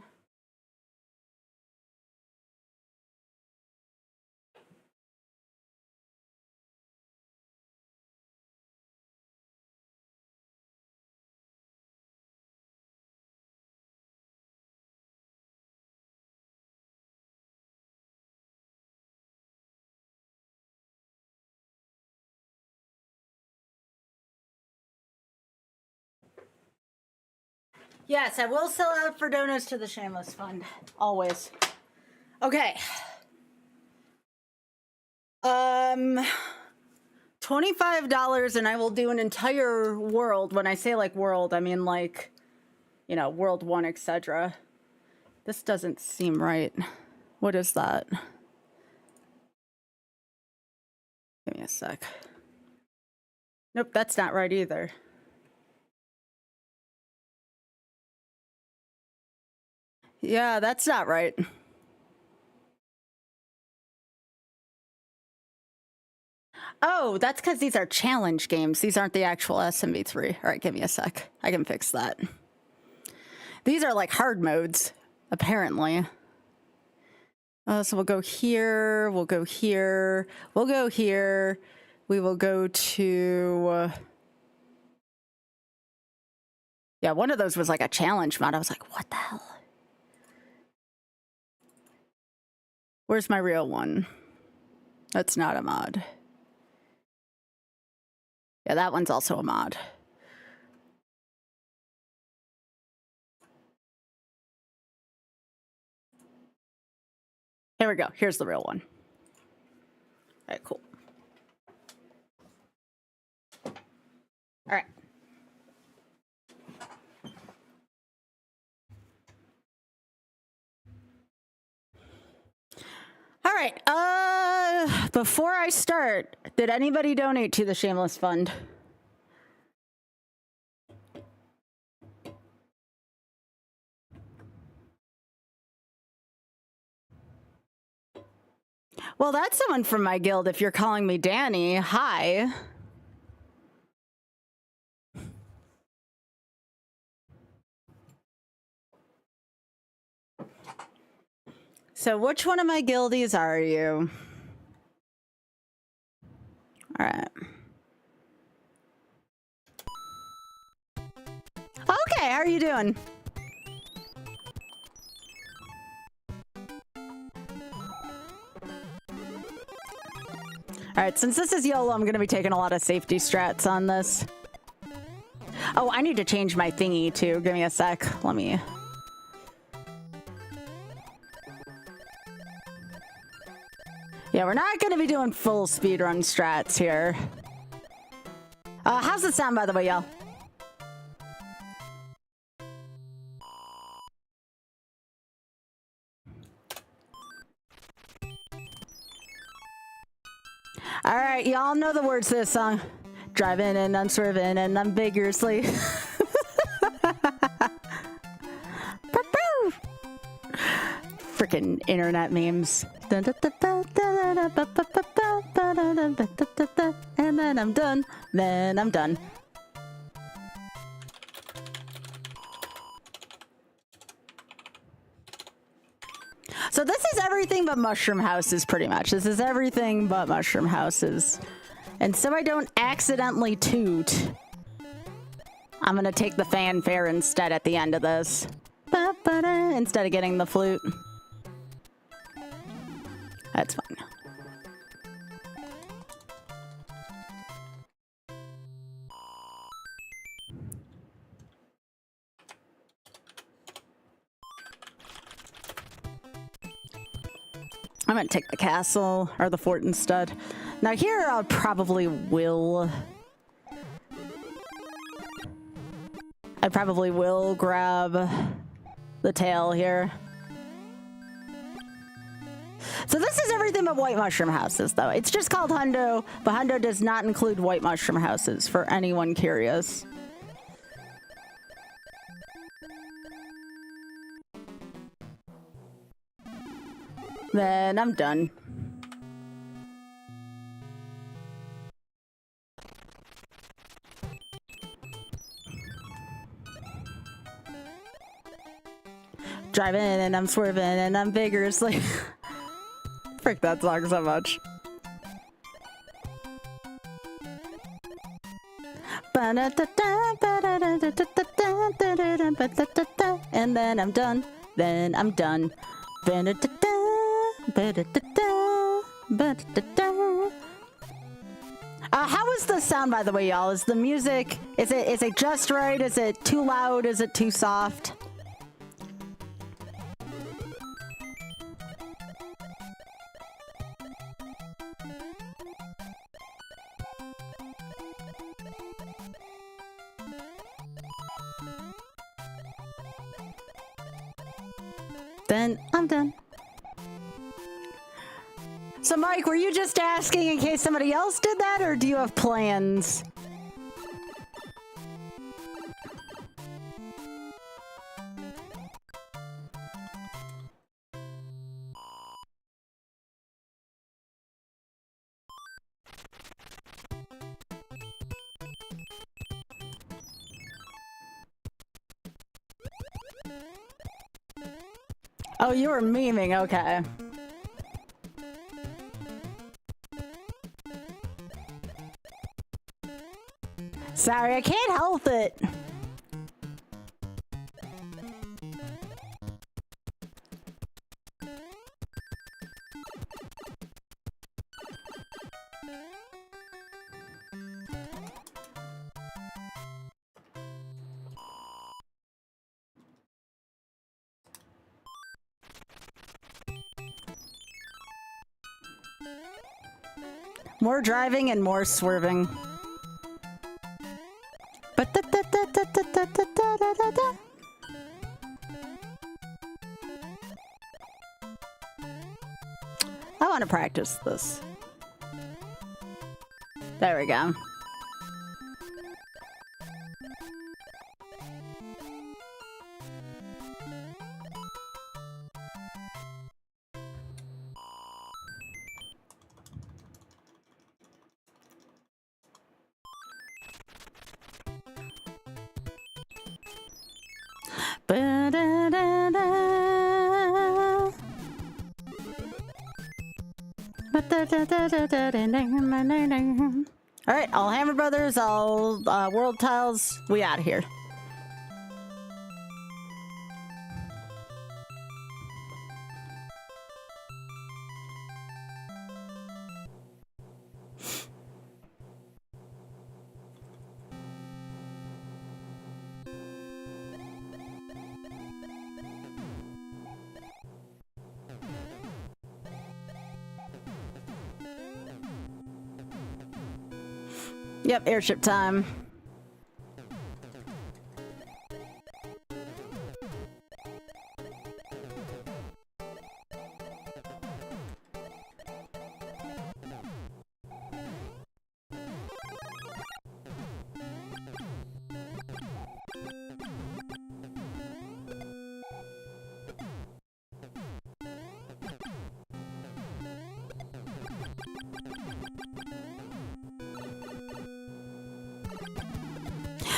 Yes, I will sell out for donos to the Shameless Fund. Always. Okay. $25 and I will do an entire world. When I say like world, I mean like, you know, world 1, etc. This doesn't seem right. What is that? Give me a sec. Nope, that's not right either. Yeah, that's not right. Oh, that's because these are challenge games. These aren't the actual SMB3. All right, give me a sec. I can fix that. These are like hard modes, apparently. So we'll go here. We'll go here. We'll go here. We will go to... yeah, one of those was like a challenge mod. I was like, what the hell? Where's my real one? That's not a mod. Yeah, that one's also a mod. Here we go. Here's the real one. All right, cool. All right. All right, before I start, did anybody donate to the Shameless Fund? Well, that's someone from my guild if you're calling me Danny. Hi. So which one of my guildies are you? All right. Okay, how are you doing? All right, since this is YOLO, I'm going to be taking a lot of safety strats on this. Oh, I need to change my thingy too. Give me a sec. Let me... yeah, we're not going to be doing full speedrun strats here. How's it sound, by the way, y'all? All right, y'all know the words to this song. Driving and I'm swerving and I'm vigorously. Freaking internet memes. And then I'm done. Then I'm done. So this is everything but mushroom houses, pretty much. This is everything but mushroom houses. And so I don't accidentally toot, I'm gonna take the fanfare instead at the end of this. Instead of getting the flute. That's fine. I'm gonna take the castle or the fort instead. Now here I probably will grab the tail here. So this is everything but white mushroom houses, though. It's just called Hundo, but Hundo does not include white mushroom houses, for anyone curious. Then I'm done. Driving and I'm swerving and I'm vigorously. Frick that song so much. And then I'm done. Then I'm done. How is the sound, by the way, y'all? Is the music, is it just right? Is it too loud? Is it too soft? Then I'm done. So Mike, were you just asking in case somebody else did that, or do you have plans? Oh, you were memeing, okay. Sorry, I can't help it. More driving and more swerving. I want to practice this. There we go. Alright, all Hammer Brothers, all World Tiles, we out of here. Yep, airship time.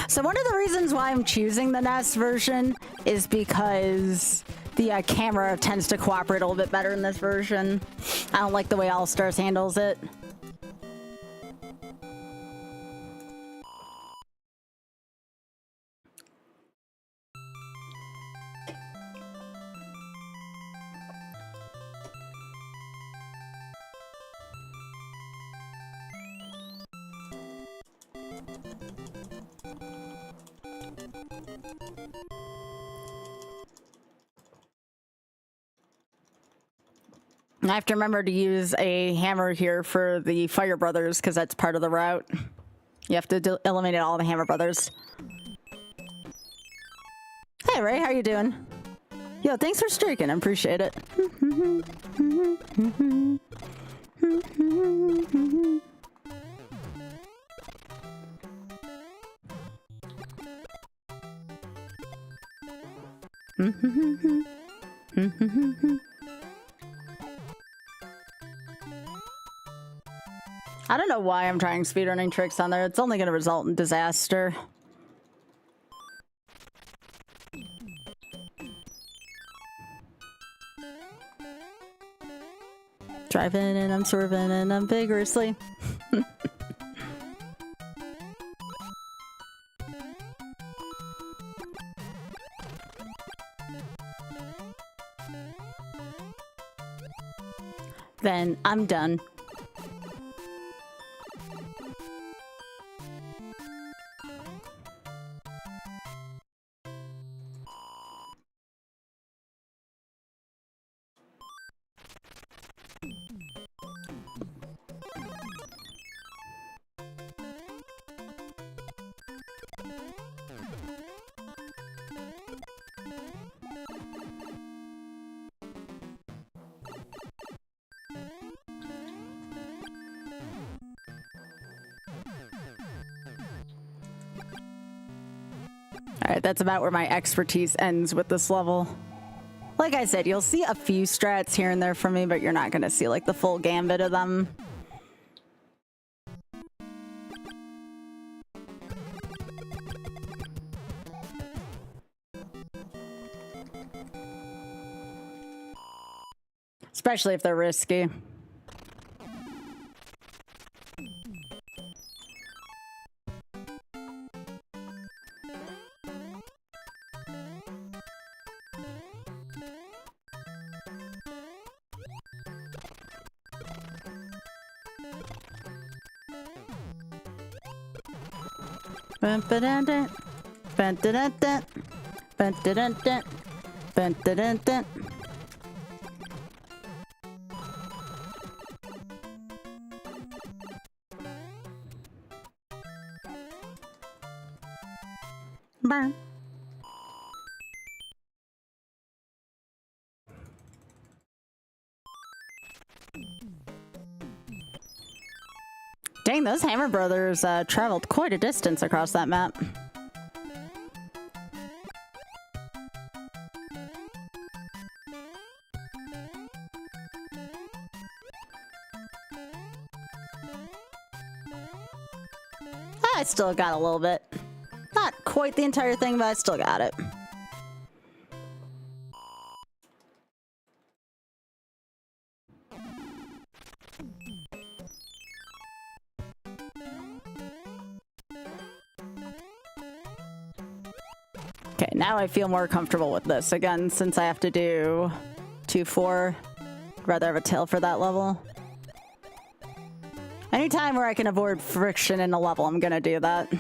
So one of the reasons why I'm choosing the NES version is because the camera tends to cooperate a little bit better in this version. I don't like the way All Stars handles it. I have to remember to use a hammer here for the Fire Brothers because that's part of the route. You have to eliminate all the Hammer Brothers. Hey Ray, how you doing? Yo, thanks for streaking. I appreciate it. I don't know why I'm trying speedrunning tricks on there. It's only going to result in disaster. Driving and I'm swerving and I'm vigorously. Then I'm done. Alright, that's about where my expertise ends with this level. Like I said, you'll see a few strats here and there from me, but you're not gonna see like the full gambit of them. Especially if they're risky. Bun-ba-dun-dun. Bun-da-dun-dun. Bun-da-dun-dun. Bun-da-dun-dun. Burn. Dang, those Hammer Brothers traveled quite a distance across that map. I still got a little bit. Not quite the entire thing, but I still got it. Okay, now I feel more comfortable with this. Again, since I have to do 2-4, I'd rather have a tail for that level. Anytime where I can avoid friction in a level, I'm gonna do that.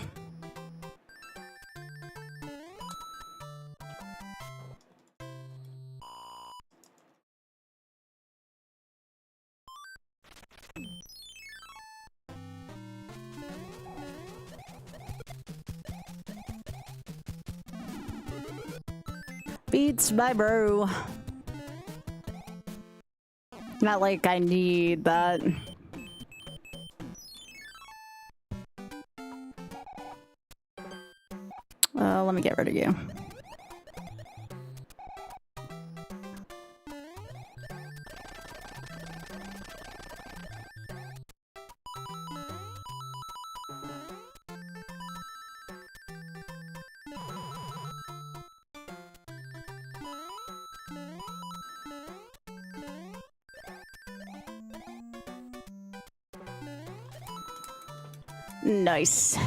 Beats my bro. Not like I need that. Let me get rid of you. Nice.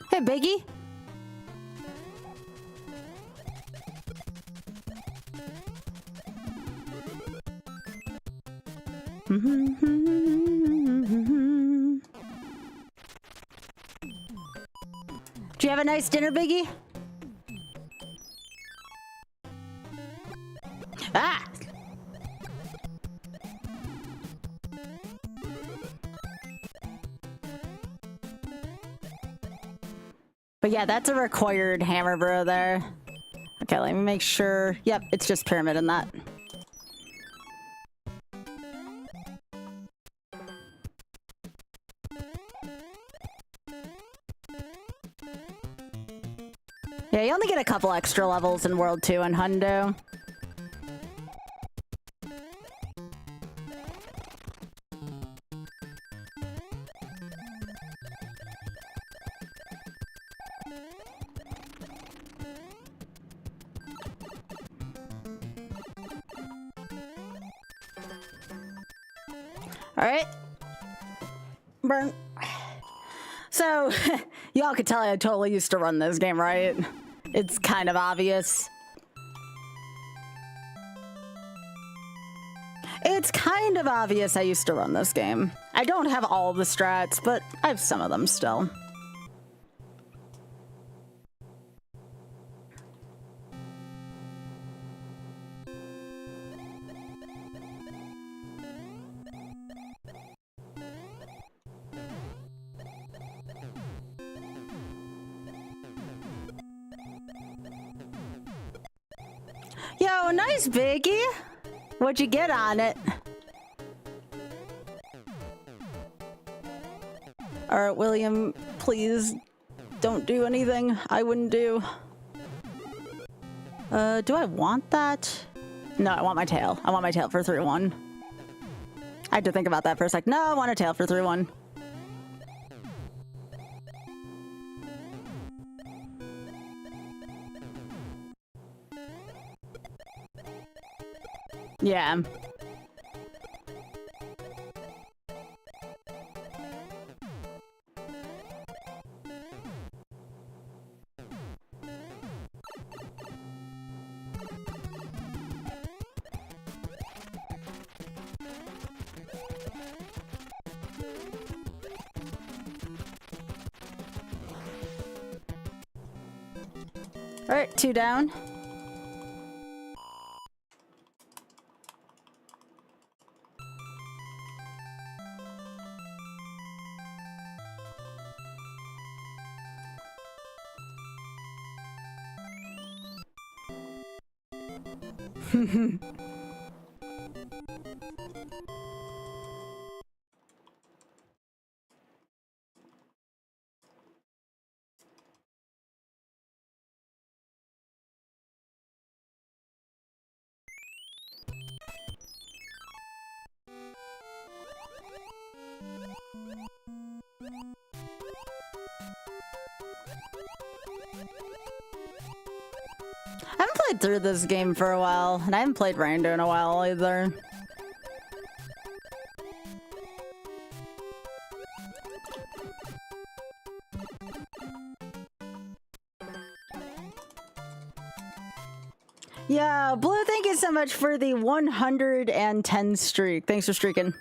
Hey, Biggie. Did you have a nice dinner, Biggie? Ah! But yeah, that's a required hammer bro there. Okay, let me make sure. Yep, it's just pyramid in that. Yeah, you only get a couple extra levels in World 2 and Hundo. All right. Burn. So, y'all could tell I totally used to run this game, right? It's kind of obvious. It's kind of obvious I used to run this game. I don't have all the strats, but I have some of them still. Yo, nice biggie. What'd you get on it? All right, William, please don't do anything I wouldn't do. Do I want that? No, I want my tail. I want my tail for 3-1. I had to think about that for a sec. No, I want a tail for 3-1. Yeah. All right, 2 down. I haven't played through this game for a while, and I haven't played Rando in a while either. Yeah, Blue, thank you so much for the 110 streak. Thanks for streaking.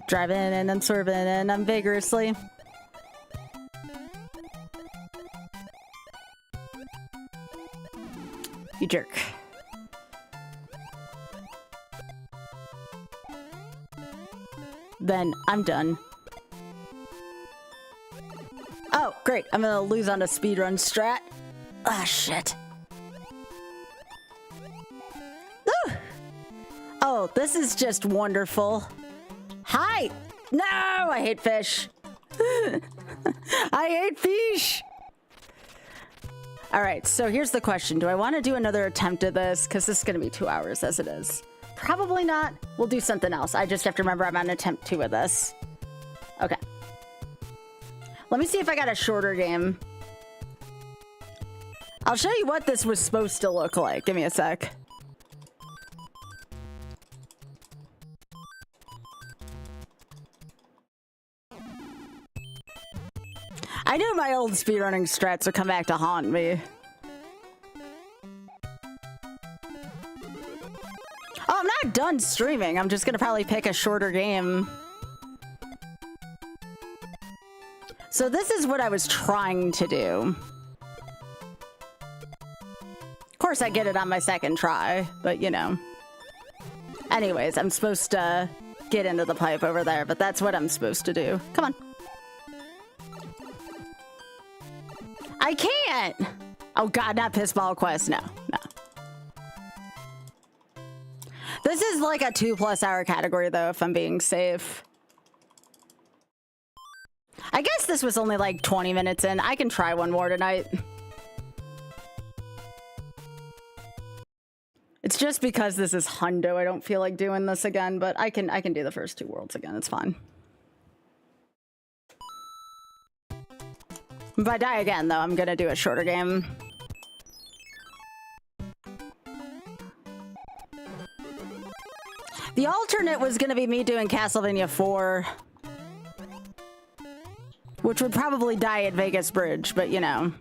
Driving and I'm swerving and I'm vigorously. You jerk. Then I'm done. Oh, great. I'm gonna lose on a speedrun strat. Ah, shit. Ooh. Oh, this is just wonderful. Hi! No! I hate fish. I hate fish! Alright, so here's the question. Do I want to do another attempt at this? Because this is going to be 2 hours as it is. Probably not. We'll do something else. I just have to remember I'm on attempt 2 of this. Okay. Let me see if I got a shorter game. I'll show you what this was supposed to look like. Give me a sec. I knew my old speedrunning strats would come back to haunt me. Oh, I'm not done streaming. I'm just gonna probably pick a shorter game. So this is what I was trying to do. Of course, I get it on my second try, but you know. Anyways, I'm supposed to get into the pipe over there, but that's what I'm supposed to do. Come on. I can't! Oh god, not Pissball Quest. No, no. This is like a 2+ hour category though, if I'm being safe. guess this was only like 20 minutes in. I can try one more tonight. It's just because this is hundo. I don't feel like doing this again, but I can do the first 2 worlds again. It's fine. If I die again, though, I'm gonna do a shorter game. The alternate was gonna be me doing Castlevania 4, which would probably die at Vegas Bridge, but you know.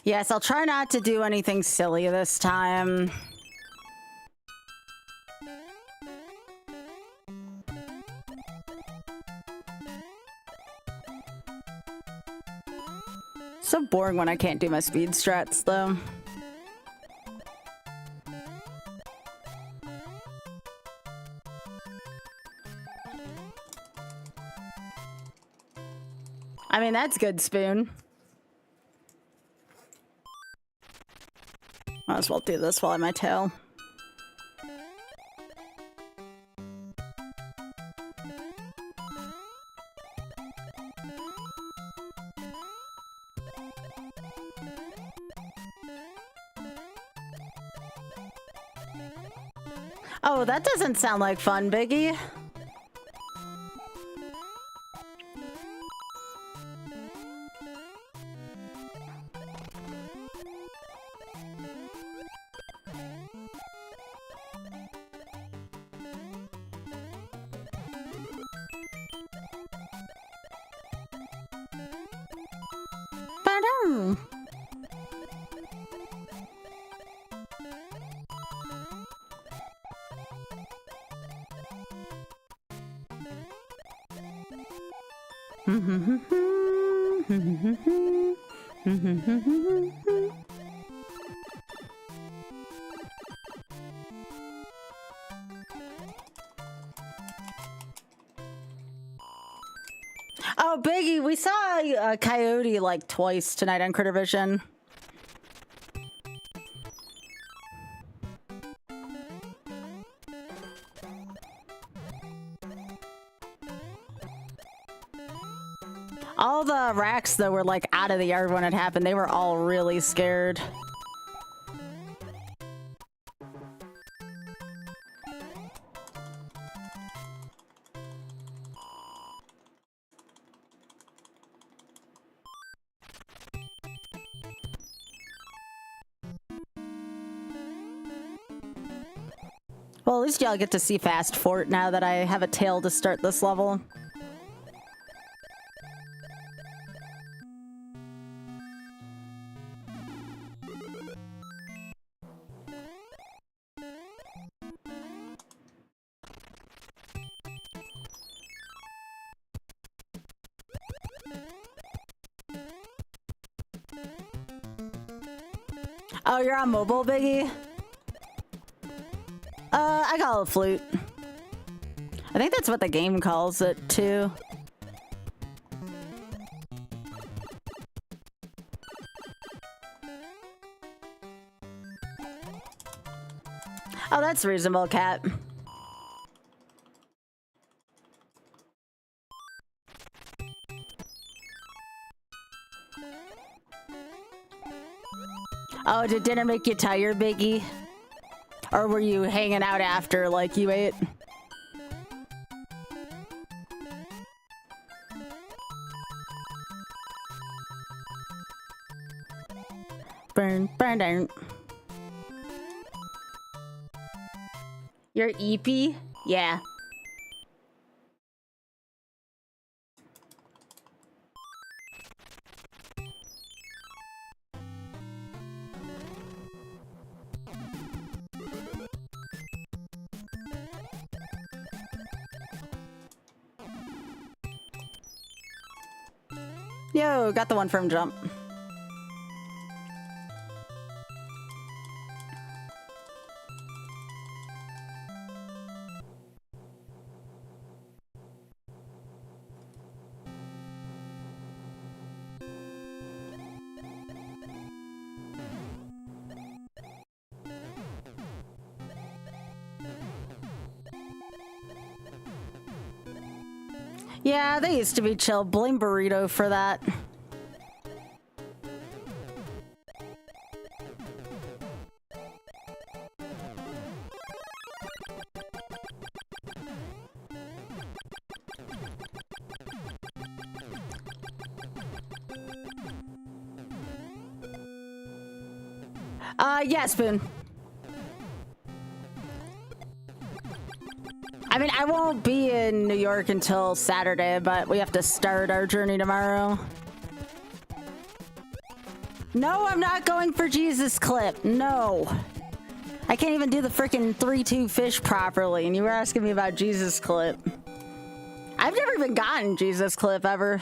Yes, I'll try not to do anything silly this time. So boring when I can't do my speed strats, though. I mean, that's good, Spoon. Might as well do this while I'm my tail. Oh, that doesn't sound like fun, Biggie. Oh, Biggie, we saw a coyote like twice tonight on Critter Vision. All the racks, though, were like out of the yard when it happened. They were all really scared. Well, at least y'all get to see Fast Fort now that I have a tail to start this level. Oh, you're on mobile, Biggie? I call it flute. I think that's what the game calls it, too. Oh, that's reasonable, Cat. Oh, did dinner make you tired, Biggie? Or were you hanging out after, like, you ate? Burn, burn, burn. You're eepy? Yeah. Yo, got the one firm jump. Yeah, they used to be chill. Blame Burrito for that. Yeah, Spoon. I mean, I won't be in New York until Saturday, but we have to start our journey tomorrow. No, I'm not going for Jesus Clip. No. I can't even do the freaking 3-2 fish properly, and you were asking me about Jesus Clip. I've never even gotten Jesus Clip ever.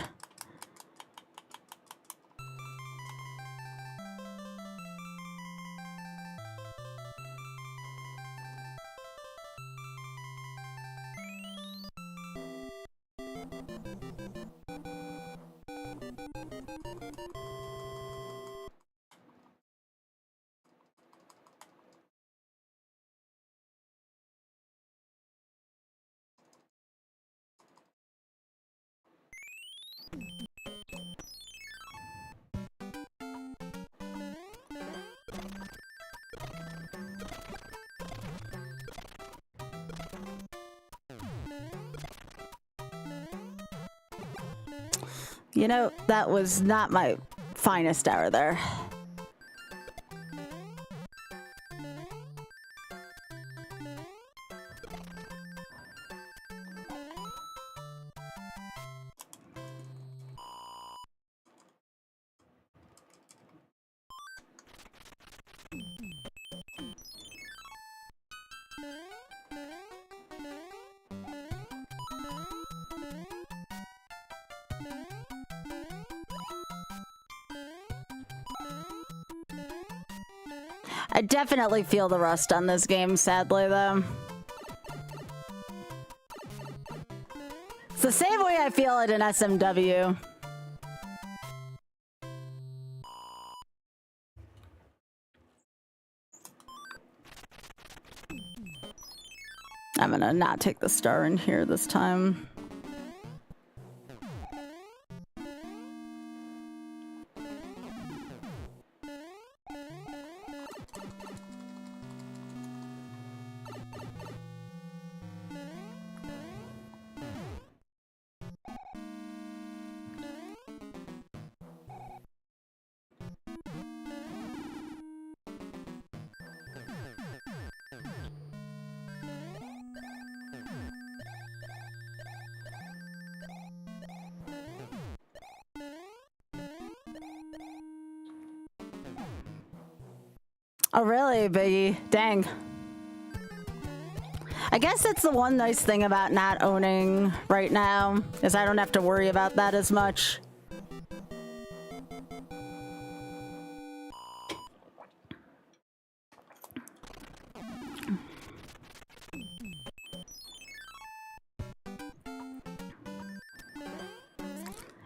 You know, that was not my finest hour there. I definitely feel the rust on this game, sadly, though. It's the same way I feel it in SMW. I'm gonna not take the star in here this time. Oh, really, Biggie? Dang. I guess that's the one nice thing about not owning right now, is I don't have to worry about that as much.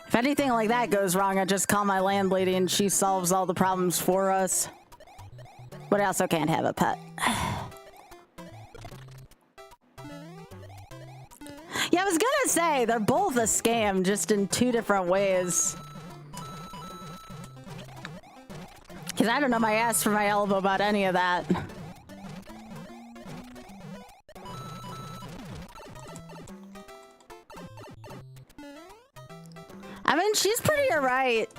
If anything like that goes wrong, I just call my landlady and she solves all the problems for us. But I also can't have a pet. Yeah, I was gonna say, they're both a scam, just in two different ways. Because I don't know my ass from my elbow about any of that. I mean, she's pretty alright.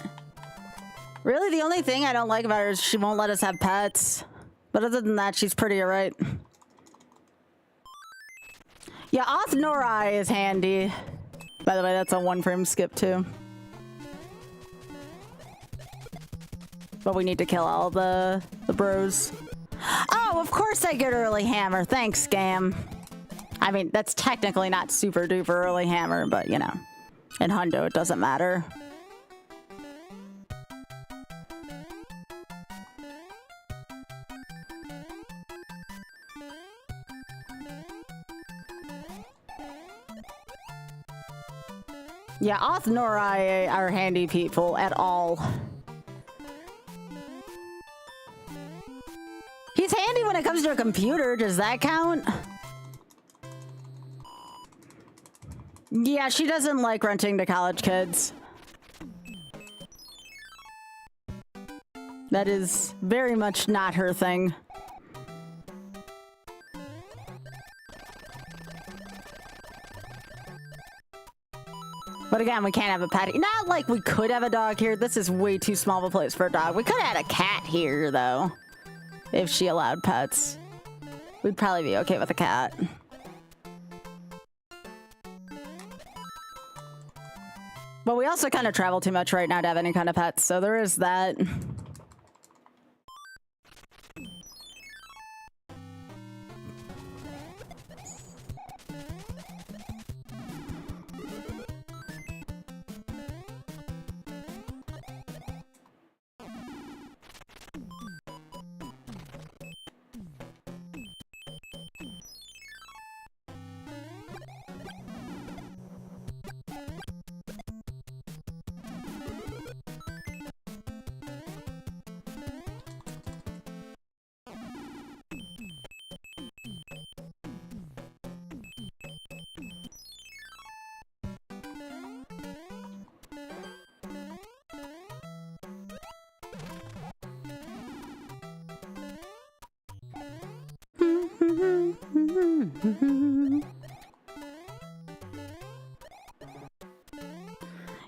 Really, the only thing I don't like about her is she won't let us have pets. But other than that, she's pretty alright. Yeah, Oth Norai is handy. By the way, that's a 1-frame skip too. But we need to kill all the bros. Oh, of course I get early hammer. Thanks, Scam. I mean, that's technically not super duper early hammer, but you know. In Hundo, it doesn't matter. Yeah, Oth Norai are handy people at all. He's handy when it comes to a computer. Does that count? Yeah, she doesn't like renting to college kids. That is very much not her thing. But again, we can't have a pet. Not like we could have a dog here. This is way too small of a place for a dog. We could have had a cat here, though. If she allowed pets. We'd probably be okay with a cat. But we also kind of travel too much right now to have any kind of pets, so there is that.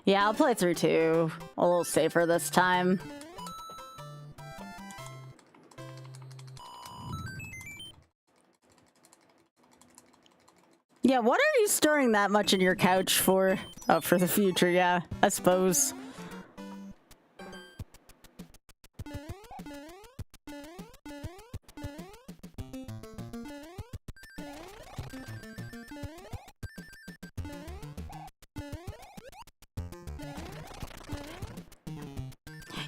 Yeah, I'll play through 2. A little safer this time. Yeah, what are you storing that much in your couch for? Oh, for the future, yeah, I suppose.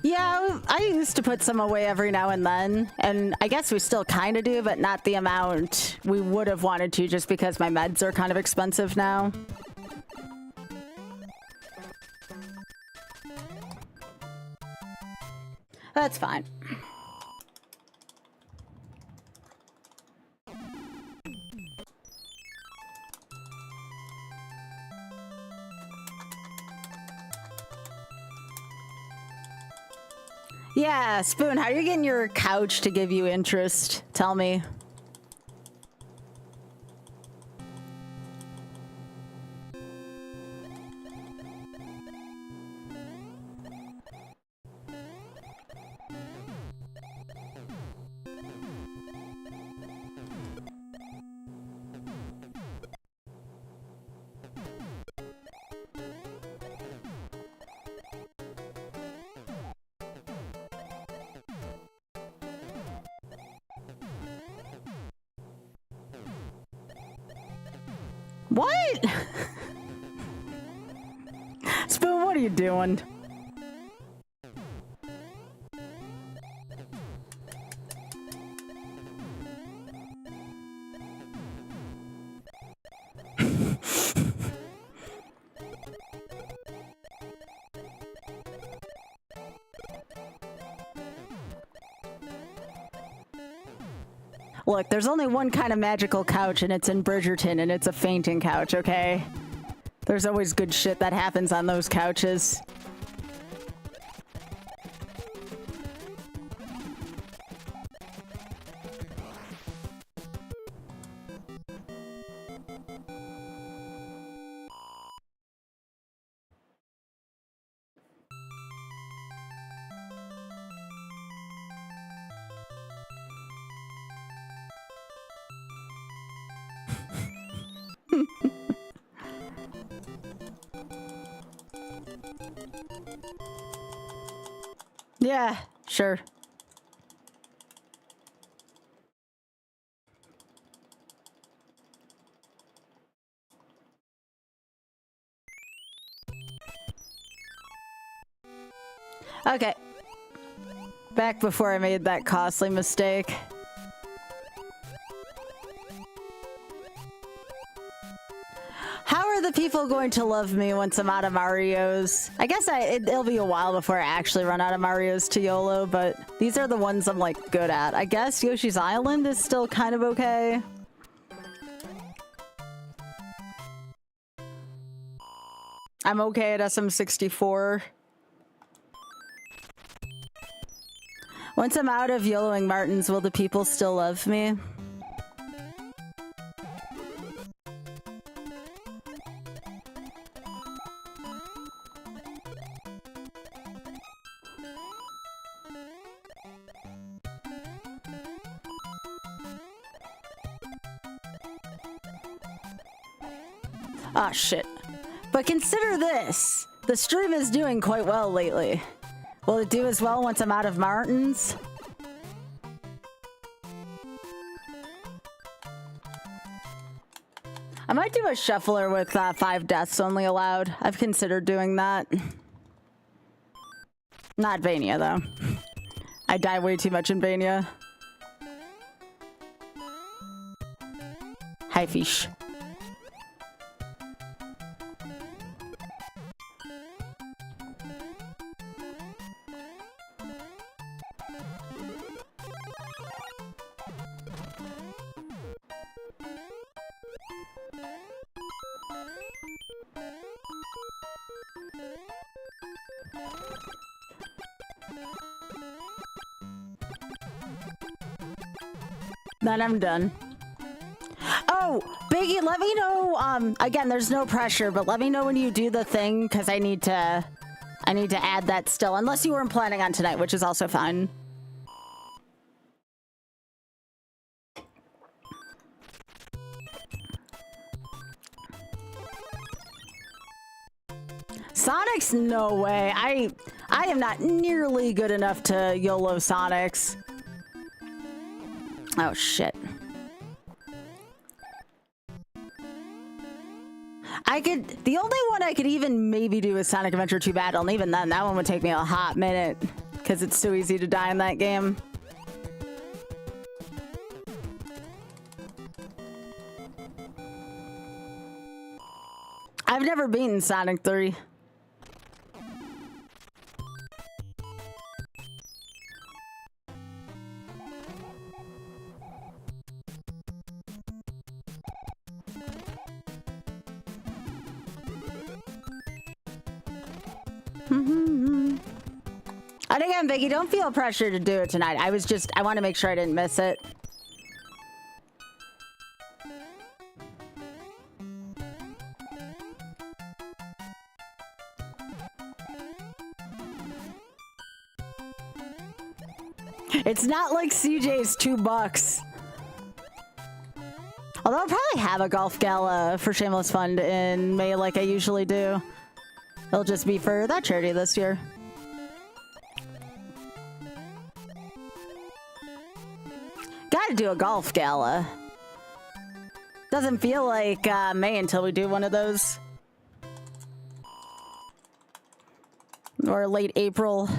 Yeah, I used to put some away every now and then, and I guess we still kind of do, but not the amount we would have wanted to just because my meds are kind of expensive now. That's fine. Yeah, Spoon, how are you getting your couch to give you interest? Tell me. What? Spoon, what are you doing? Look, there's only one kind of magical couch, and it's in Bridgerton, and it's a fainting couch, okay? There's always good shit that happens on those couches. Yeah, sure. Okay. Back before I made that costly mistake. How are the people going to love me once I'm out of Marios? I guess it'll be a while before I actually run out of Marios to YOLO, but these are the ones I'm like good at. I guess Yoshi's Island is still kind of okay. I'm okay at SM64. Once I'm out of YOLOing Martins, will the people still love me? Ah, shit. But consider this. The stream is doing quite well lately. Will it do as well once I'm out of Martins? I might do a shuffler with 5 deaths only allowed. I've considered doing that. Not Vania, though. I die way too much in Vania. Hi, fish. Then I'm done. Oh, Biggie, let me know, again, there's no pressure, but let me know when you do the thing, because I need to add that still, unless you weren't planning on tonight, which is also fine. Sonics? No way. I am not nearly good enough to YOLO Sonics. Oh, shit. The only one I could even maybe do is Sonic Adventure 2 Battle, and even then, that one would take me a hot minute, because it's so easy to die in that game. I've never beaten Sonic 3. And again, Biggie, don't feel pressure to do it tonight. I want to make sure I didn't miss it. It's not like CJ's $2. Although I'll probably have a golf gala for Shameless Fund in May like I usually do. It'll just be for that charity this year. Gotta do a golf gala. Doesn't feel like May until we do one of those. Or late April.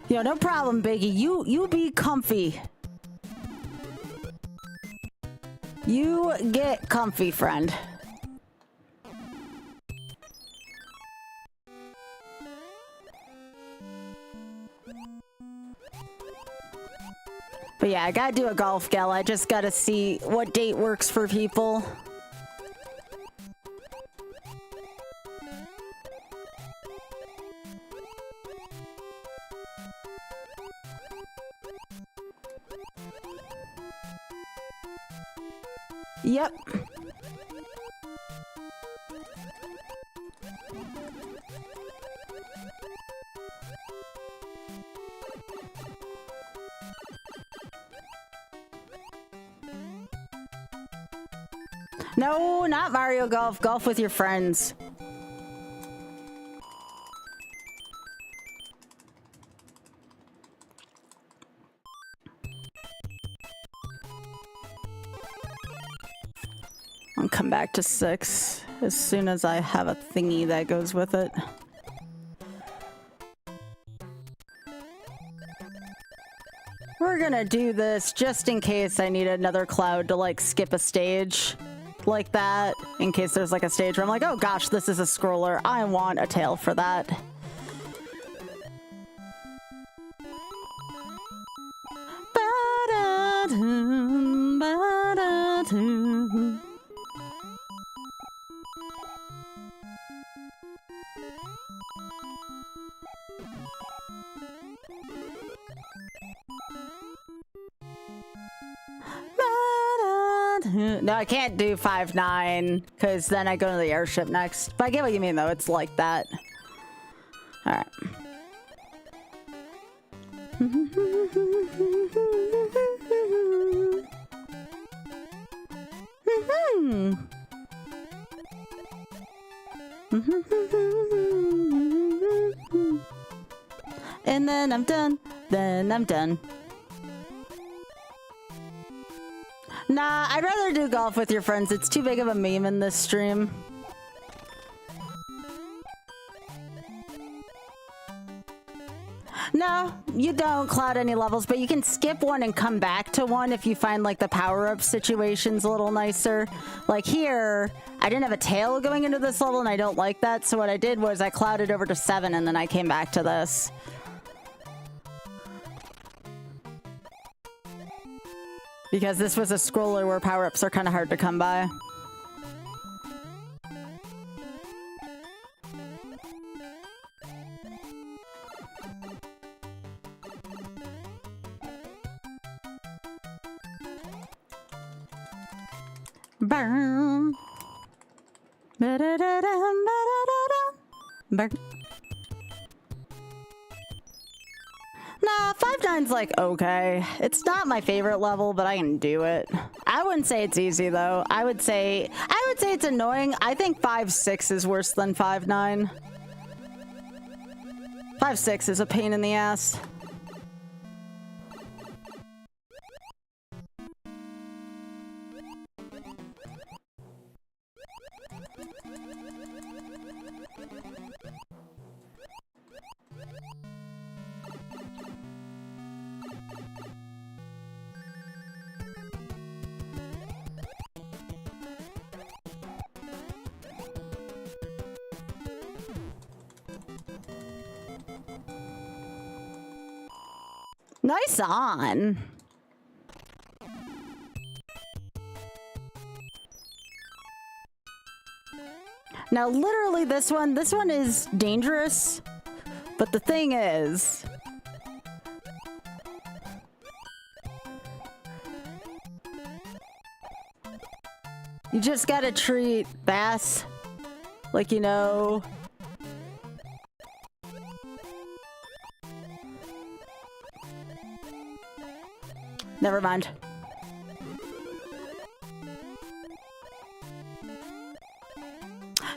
Yo, no problem, Biggie. You be comfy. You get comfy, friend. But yeah, I gotta do a golf gala. I just gotta see what date works for people. Yep. No, not Mario Golf. Golf with your friends. I'll come back to 6 as soon as I have a thingy that goes with it. We're gonna do this just in case I need another cloud to like skip a stage like that, in case there's like a stage where I'm like, oh gosh, this is a scroller. I want a tail for that. No, I can't do 5-9 because then I go to the airship next. But I get what you mean, though. It's like that. All right. And then I'm done. Then I'm done. Nah, I'd rather do golf with your friends. It's too big of a meme in this stream. No, you don't cloud any levels, but you can skip one and come back to one if you find like the power-up situation's a little nicer. Like here, I didn't have a tail going into this level and I don't like that, so what I did was I clouded over to 7 and then I came back to this. Because this was a scroller where power-ups are kind of hard to come by. Burn. Ba-da-da-dum, ba-da-da-dum. Burn. Nah, 5-9's like okay. It's not my favorite level, but I can do it. I wouldn't say it's easy though. I would say it's annoying. I think 5-6 is worse than 5-9. 5-6 is a pain in the ass. Nice on. Now, literally this one is dangerous, but the thing is, you just gotta treat bass like, you know, never mind.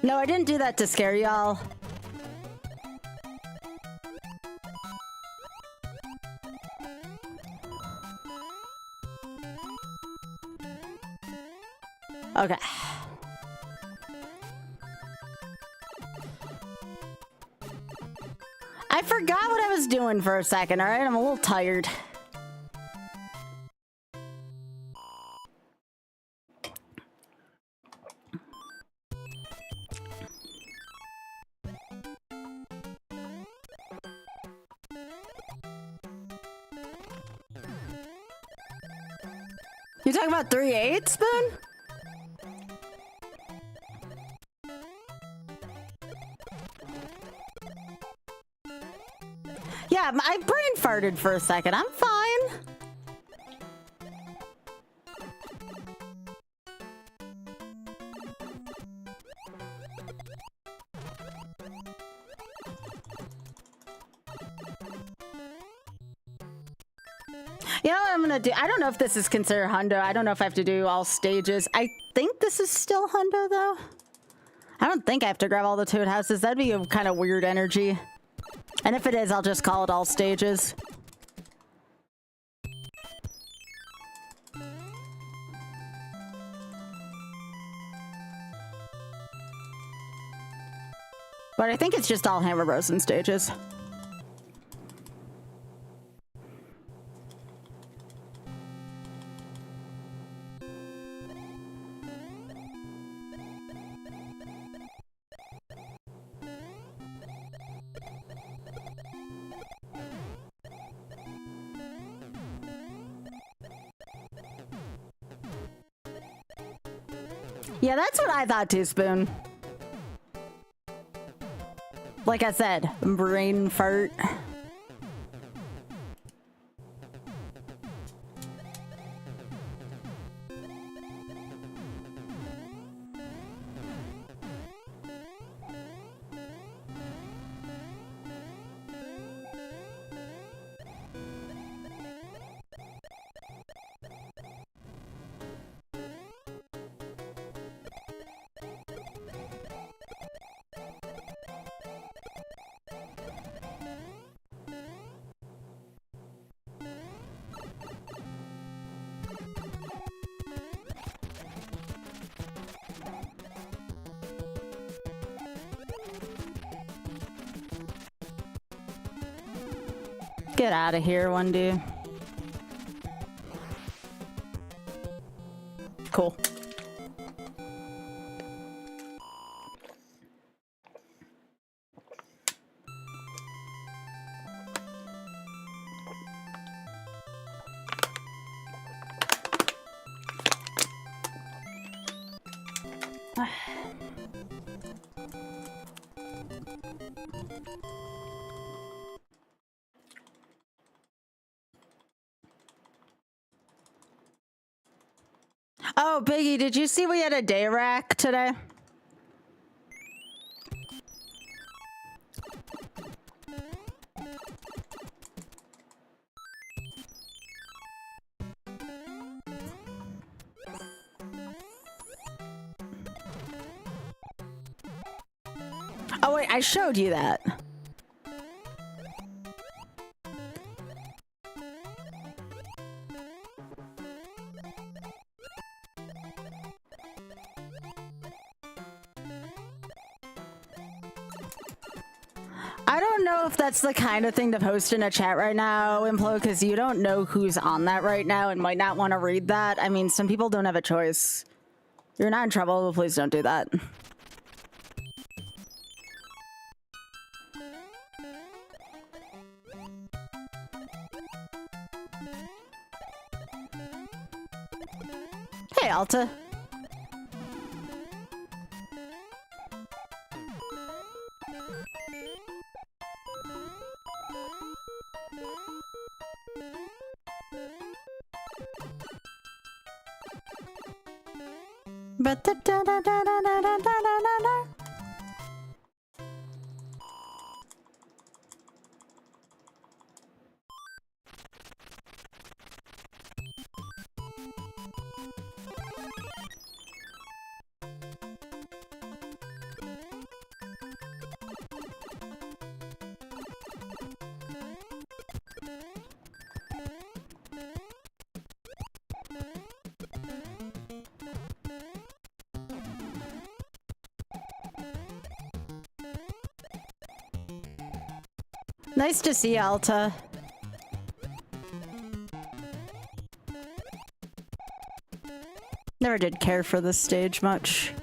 No, I didn't do that to scare y'all. Okay. I forgot what I was doing for a second, all right? I'm a little tired. You talking about 3/8, Spoon? Yeah, I brain farted for a second. I'm fine. You know what I'm gonna do? I don't know if this is considered hundo. I don't know if I have to do all stages. I think this is still hundo though. I don't think I have to grab all the toad houses. That'd be a kind of weird energy. And if it is, I'll just call it all stages. But I think it's just all Hammer Bros and stages. Yeah, that's what I thought too, Spoon. Like I said, brain fart. Get out of here, one dude. Cool. Oh, Biggie, did you see we had a day rack today? Oh, wait, I showed you that. I don't know if that's the kind of thing to post in a chat right now, Implo, because you don't know who's on that right now and might not want to read that. I mean, some people don't have a choice. You're not in trouble, but please don't do that. Hey, Alta. Nice to see you, Alta. Never did care for this stage much.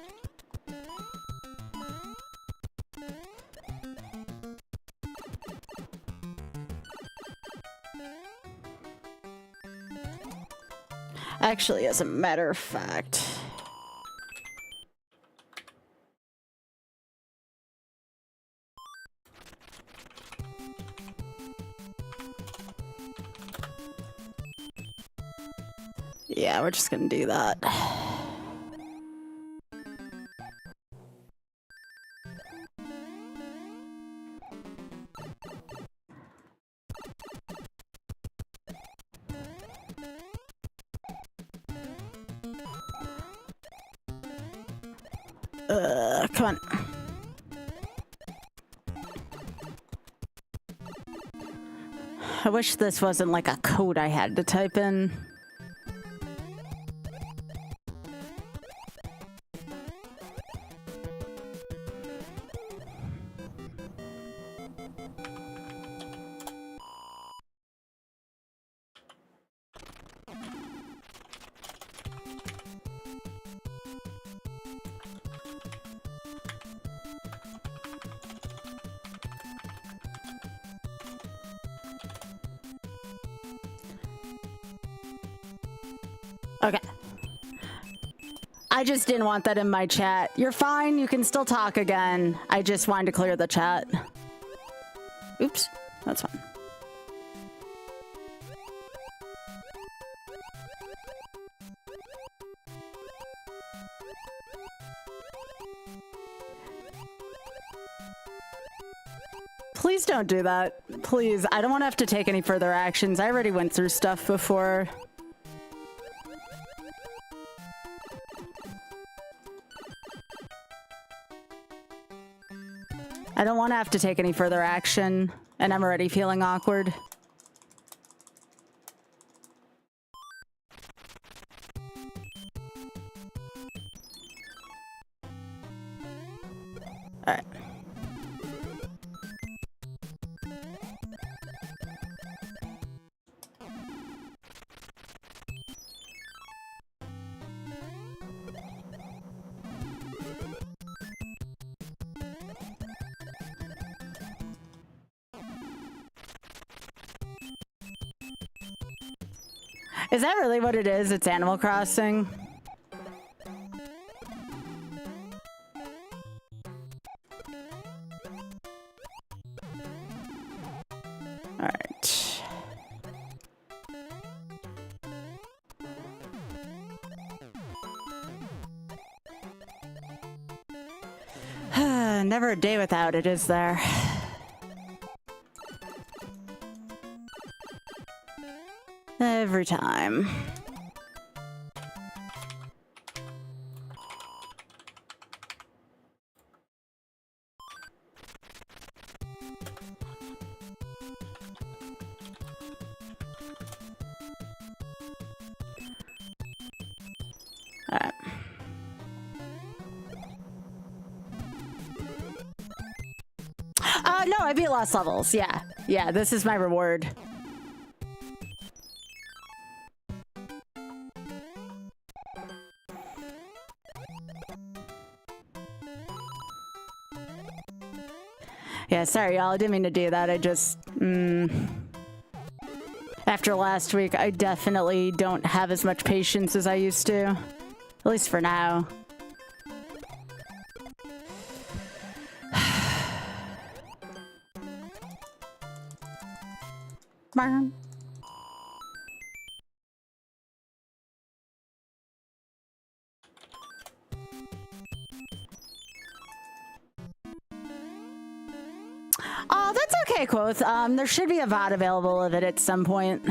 Actually, as a matter of fact... yeah, we're just gonna do that. Come on. I wish this wasn't like a code I had to type in. Okay. I just didn't want that in my chat. You're fine, you can still talk again. I just wanted to clear the chat. Oops, that's fine. Please don't do that. Please, I don't want to have to take any further actions. I already went through stuff before. I don't want to have to take any further action, and I'm already feeling awkward. All right. Is that really what it is? It's Animal Crossing? Alright. Never a day without it, is there? Every time. All right. No, I beat lost levels. Yeah. Yeah, this is my reward. Yeah, sorry, y'all. I didn't mean to do that. I just... After last week, I definitely don't have as much patience as I used to. At least for now. Marm. Oh, that's okay, Quoth. There should be a VOD available of it at some point.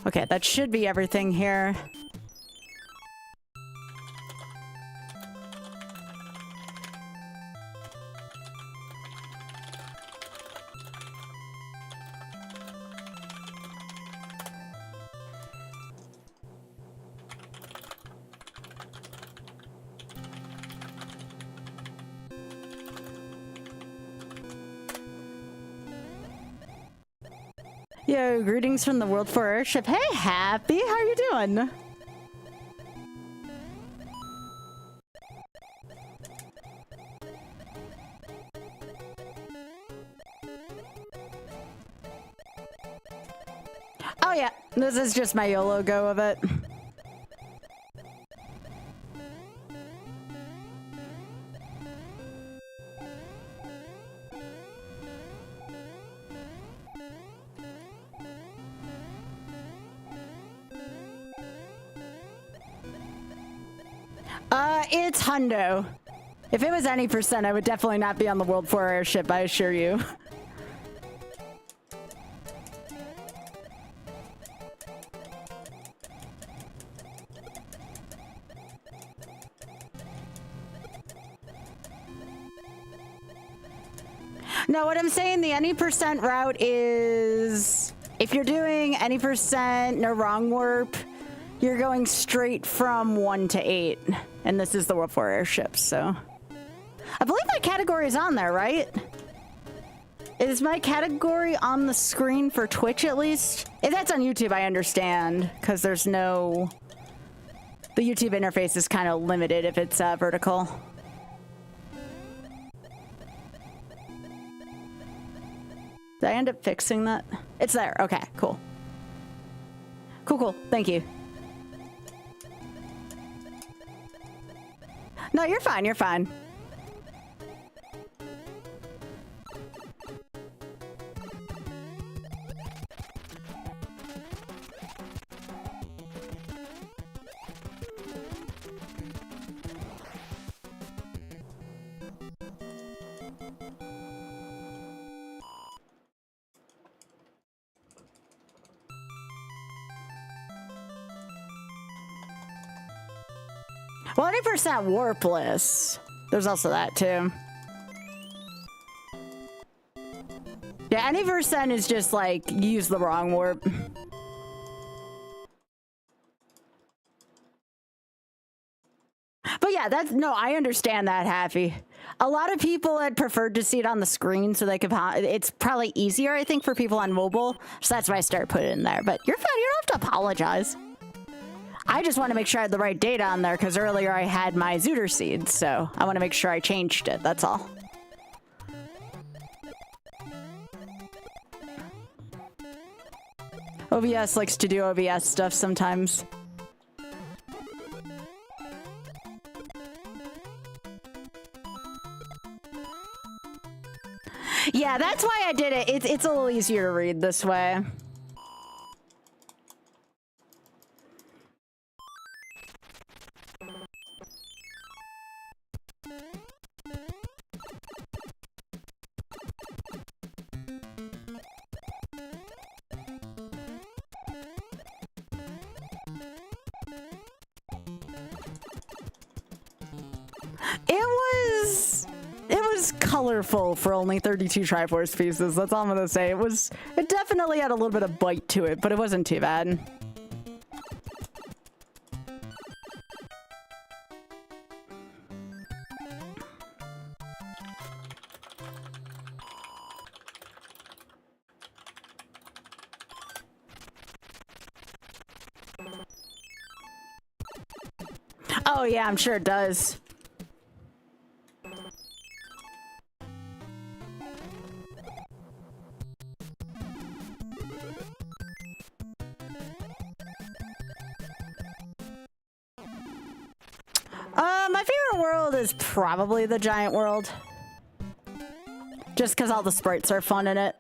Okay, that should be everything here. Yo, greetings from the World 4 Airship. Hey, Happy, how are you doing? Oh yeah, this is just my YOLO go of it. It's hundo. If it was any percent, I would definitely not be on the World 4 Airship, I assure you. No, what I'm saying, the any percent route is if you're doing any percent, no wrong warp, you're going straight from 1 to 8. And this is the World 4 Airship, so. I believe that category is on there, right? Is my category on the screen for Twitch at least? If that's on YouTube, I understand, because there's no... The YouTube interface is kind of limited if it's vertical. Did I end up fixing that? It's there. Okay, cool. Cool, cool. Thank you. No, you're fine. You're fine. Well, 20% warpless. There's also that too. Yeah, any percent is just like use the wrong warp. But yeah, that's no, I understand that, Happy. A lot of people had preferred to see it on the screen so they could. It's probably easier, I think, for people on mobile. So that's why I started putting it in there. But you're fine. You don't have to apologize. I just want to make sure I had the right data on there because earlier I had my Zooter seed, so I want to make sure I changed it. That's all. OBS likes to do OBS stuff sometimes. Yeah, that's why I did it. It's a little easier to read this way. It was colorful for only 32 Triforce pieces. That's all I'm gonna say. It definitely had a little bit of bite to it, but it wasn't too bad. Oh yeah, I'm sure it does. My favorite world is probably the giant world. Just because all the sprites are fun in it.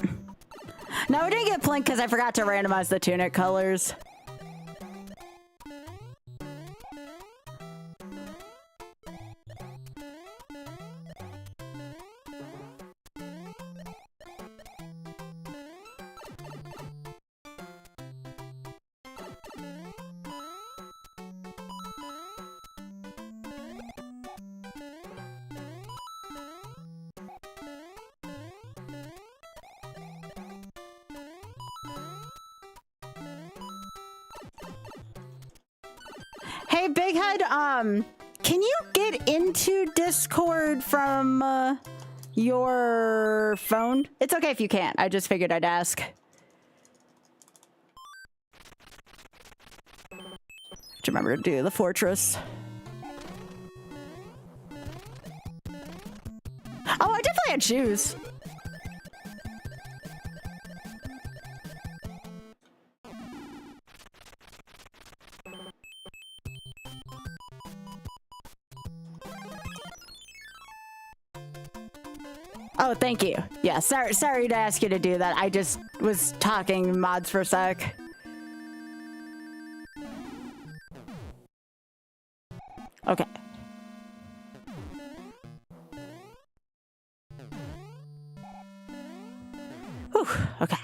No, we didn't get Plink because I forgot to randomize the tunic colors. Hey, Big Head, can you get into Discord from your phone? It's okay if you can't. I just figured I'd ask. To remember to do the fortress. Oh, I definitely had shoes. Oh, thank you. Yeah, sorry to ask you to do that. I just was talking mods for a sec. Okay. Whew, okay.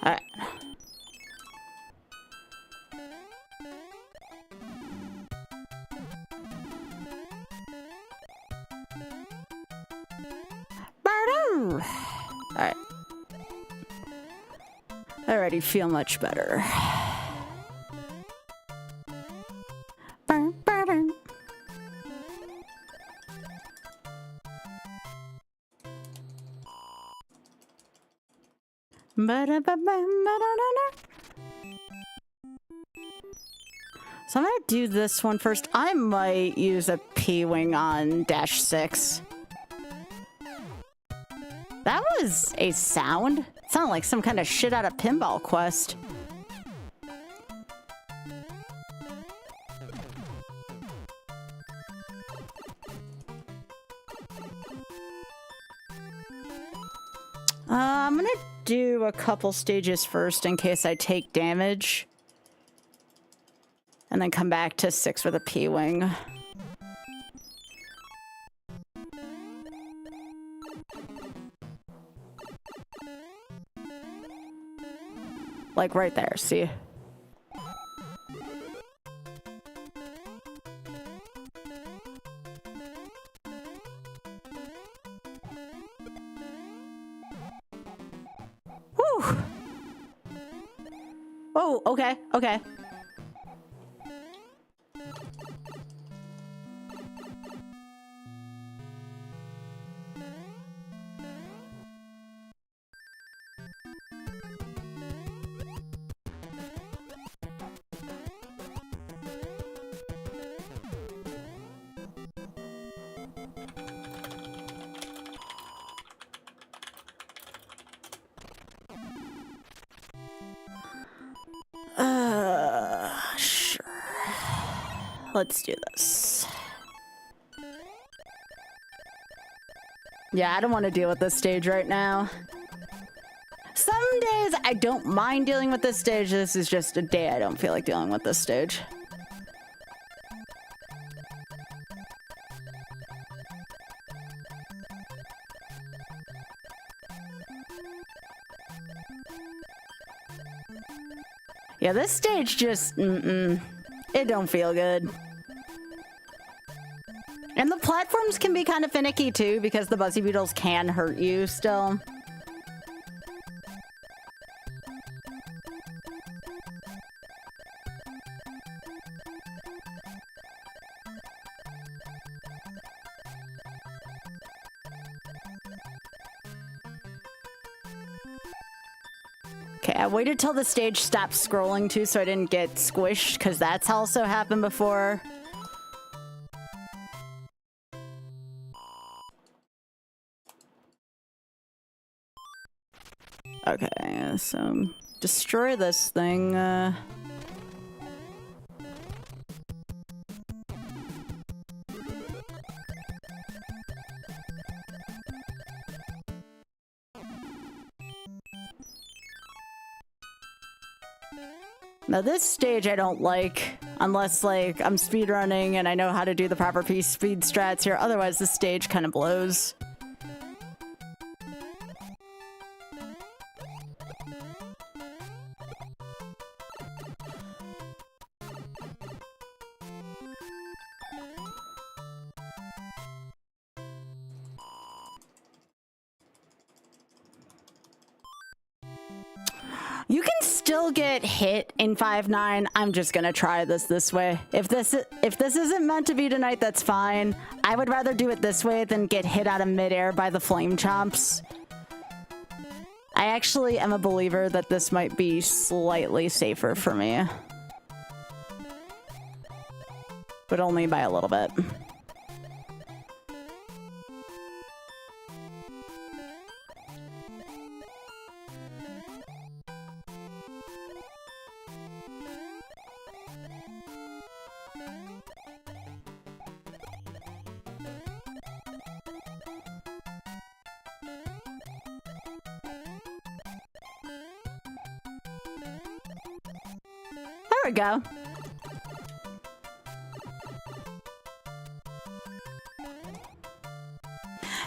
All right. Alright. I already feel much better. So I'm gonna do this one first. I might use a P-Wing on -6. That was a sound. It sounded like some kind of shit out of Pinball Quest. I'm gonna do a couple stages first in case I take damage. And then come back to 6 with a P-Wing. Like right there, see? Whew! Oh, okay, okay. Sure. Let's do this. Yeah, I don't want to deal with this stage right now. Some days I don't mind dealing with this stage. This is just a day I don't feel like dealing with this stage. Yeah, this stage just, it don't feel good. And the platforms can be kind of finicky too, because the Buzzy Beetles can hurt you still. Okay, I waited till the stage stopped scrolling too so I didn't get squished, because that's also happened before. Okay, so destroy this thing. Now this stage I don't like, unless like I'm speedrunning and I know how to do the proper speed strats here. Otherwise this stage kind of blows. still get hit in 5-9, I'm just gonna try this way. If this isn't meant to be tonight, that's fine. I would rather do it this way than get hit out of midair by the flame chomps. I actually am a believer that this might be slightly safer for me. But only by a little bit. There we go.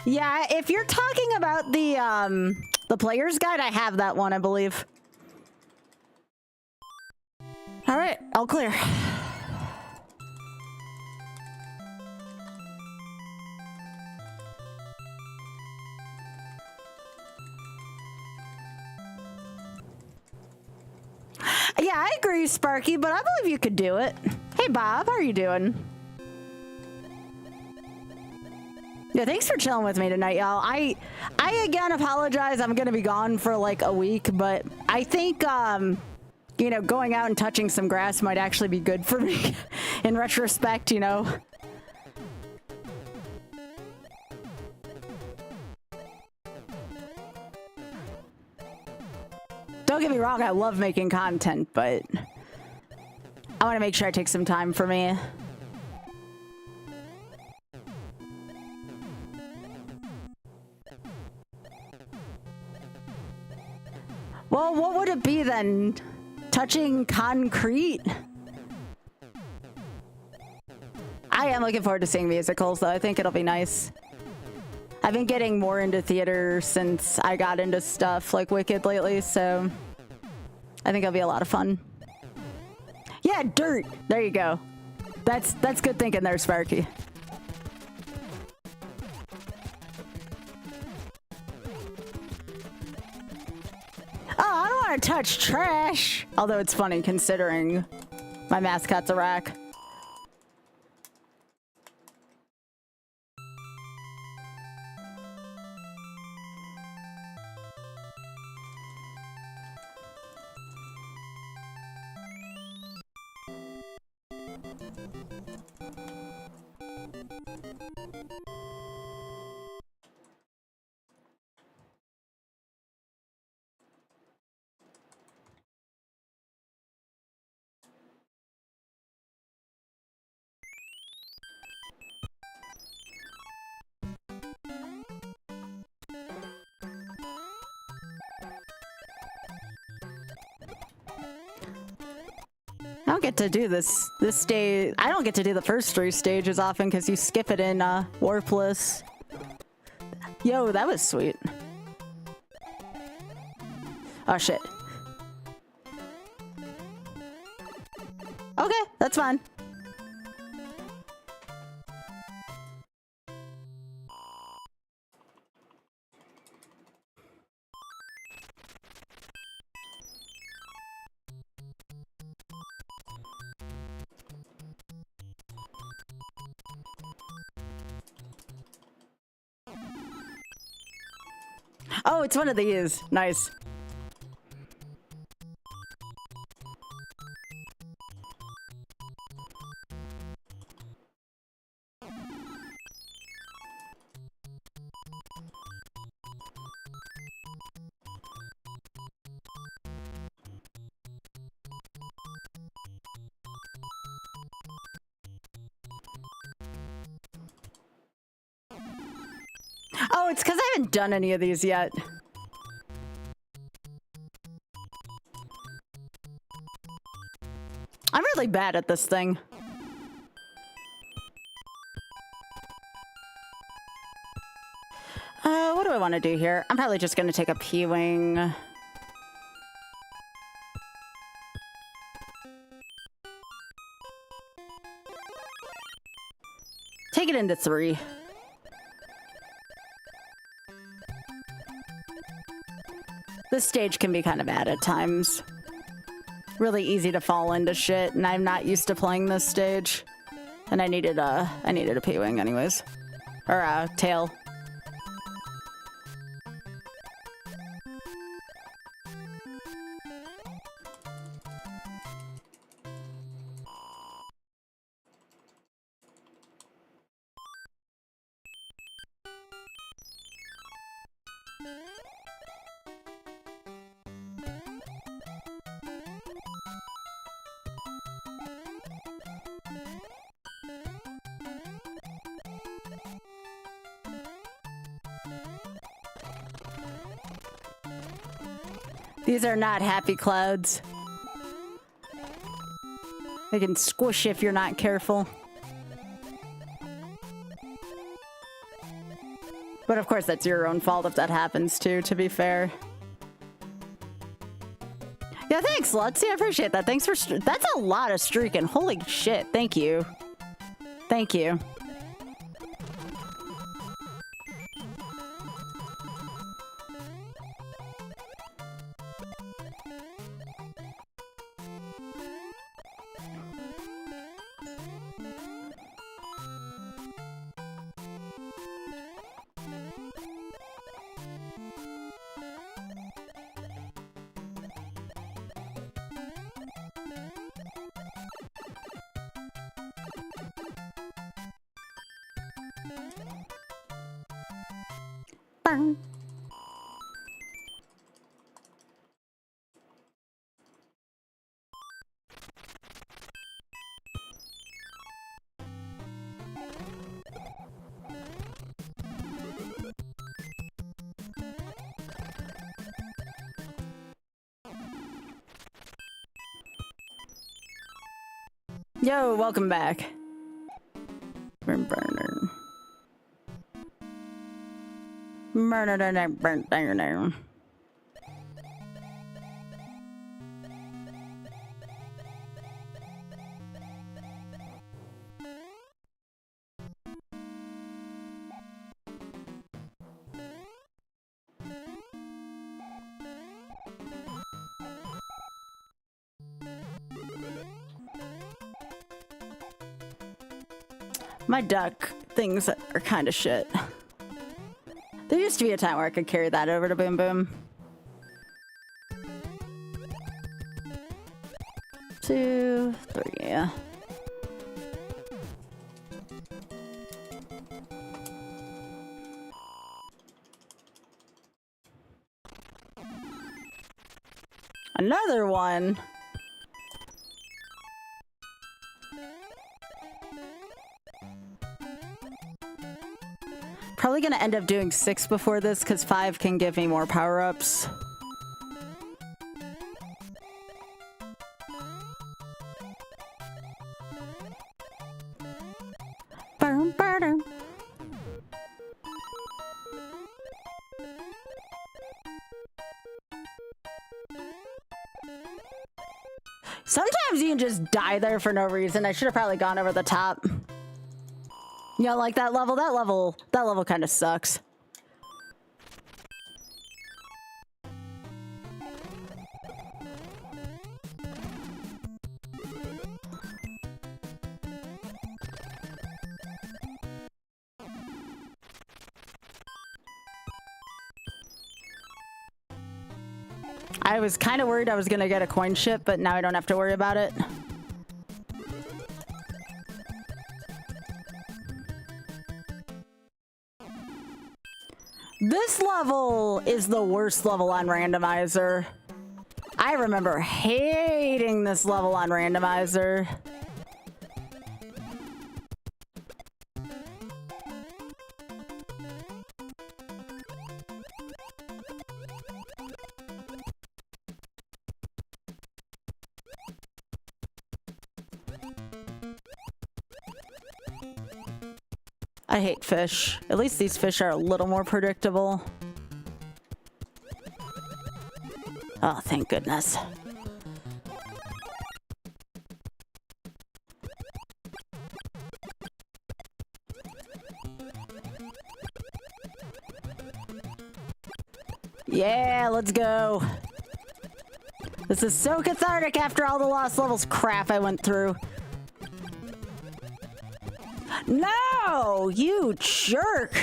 Yeah, if you're talking about the player's guide, I have that one, I believe. All right, all clear. Yeah, I agree, Sparky, but I believe you could do it. Hey, Bob, how are you doing? Yeah, thanks for chilling with me tonight, y'all. I again apologize. I'm gonna be gone for like a week, but I think you know, going out and touching some grass might actually be good for me in retrospect, you know. Don't get me wrong, I love making content, but I want to make sure I take some time for me. Well, what would it be then? Touching concrete? I am looking forward to seeing musicals, though. I think it'll be nice. I've been getting more into theater since I got into stuff like Wicked lately, so I think it'll be a lot of fun. Yeah, dirt. There you go. That's good thinking there, Sparky. Oh, I don't want to touch trash. Although it's funny considering my mascot's a rack. I don't get to do this stage. I don't get to do the first 3 stages often because you skip it in Warpless. Yo, that was sweet. Oh shit. Okay, that's fine. Oh, it's one of these. Nice. Oh, it's because I haven't done any of these yet. I'm really bad at this thing. What do I want to do here? I'm probably just going to take a P-Wing. Take it into 3. This stage can be kind of bad at times. really easy to fall into shit, and I'm not used to playing this stage. And I needed a P-Wing anyways. Or a tail. These are not happy clouds. They can squish if you're not careful. But of course, that's your own fault if that happens too, to be fair. Yeah, thanks, Lutsy. I appreciate that. Thanks for... That's a lot of streaking. Holy shit. Thank you. Thank you. Burn. Yo, welcome back. Burn. My duck things are kind of shit. There used to be a time where I could carry that over to Boom Boom. 2, 3, yeah. Another one. Probably gonna end up doing 6 before this because 5 can give me more power-ups. Sometimes you can just die there for no reason. I should have probably gone over the top. You know, like that level kind of sucks. I was kind of worried I was gonna get a coin ship, but now I don't have to worry about it. This level is the worst level on randomizer. I remember hating this level on randomizer. I hate fish. At least these fish are a little more predictable. Oh, thank goodness. Yeah, let's go. This is so cathartic after all the lost levels crap I went through. No, you jerk.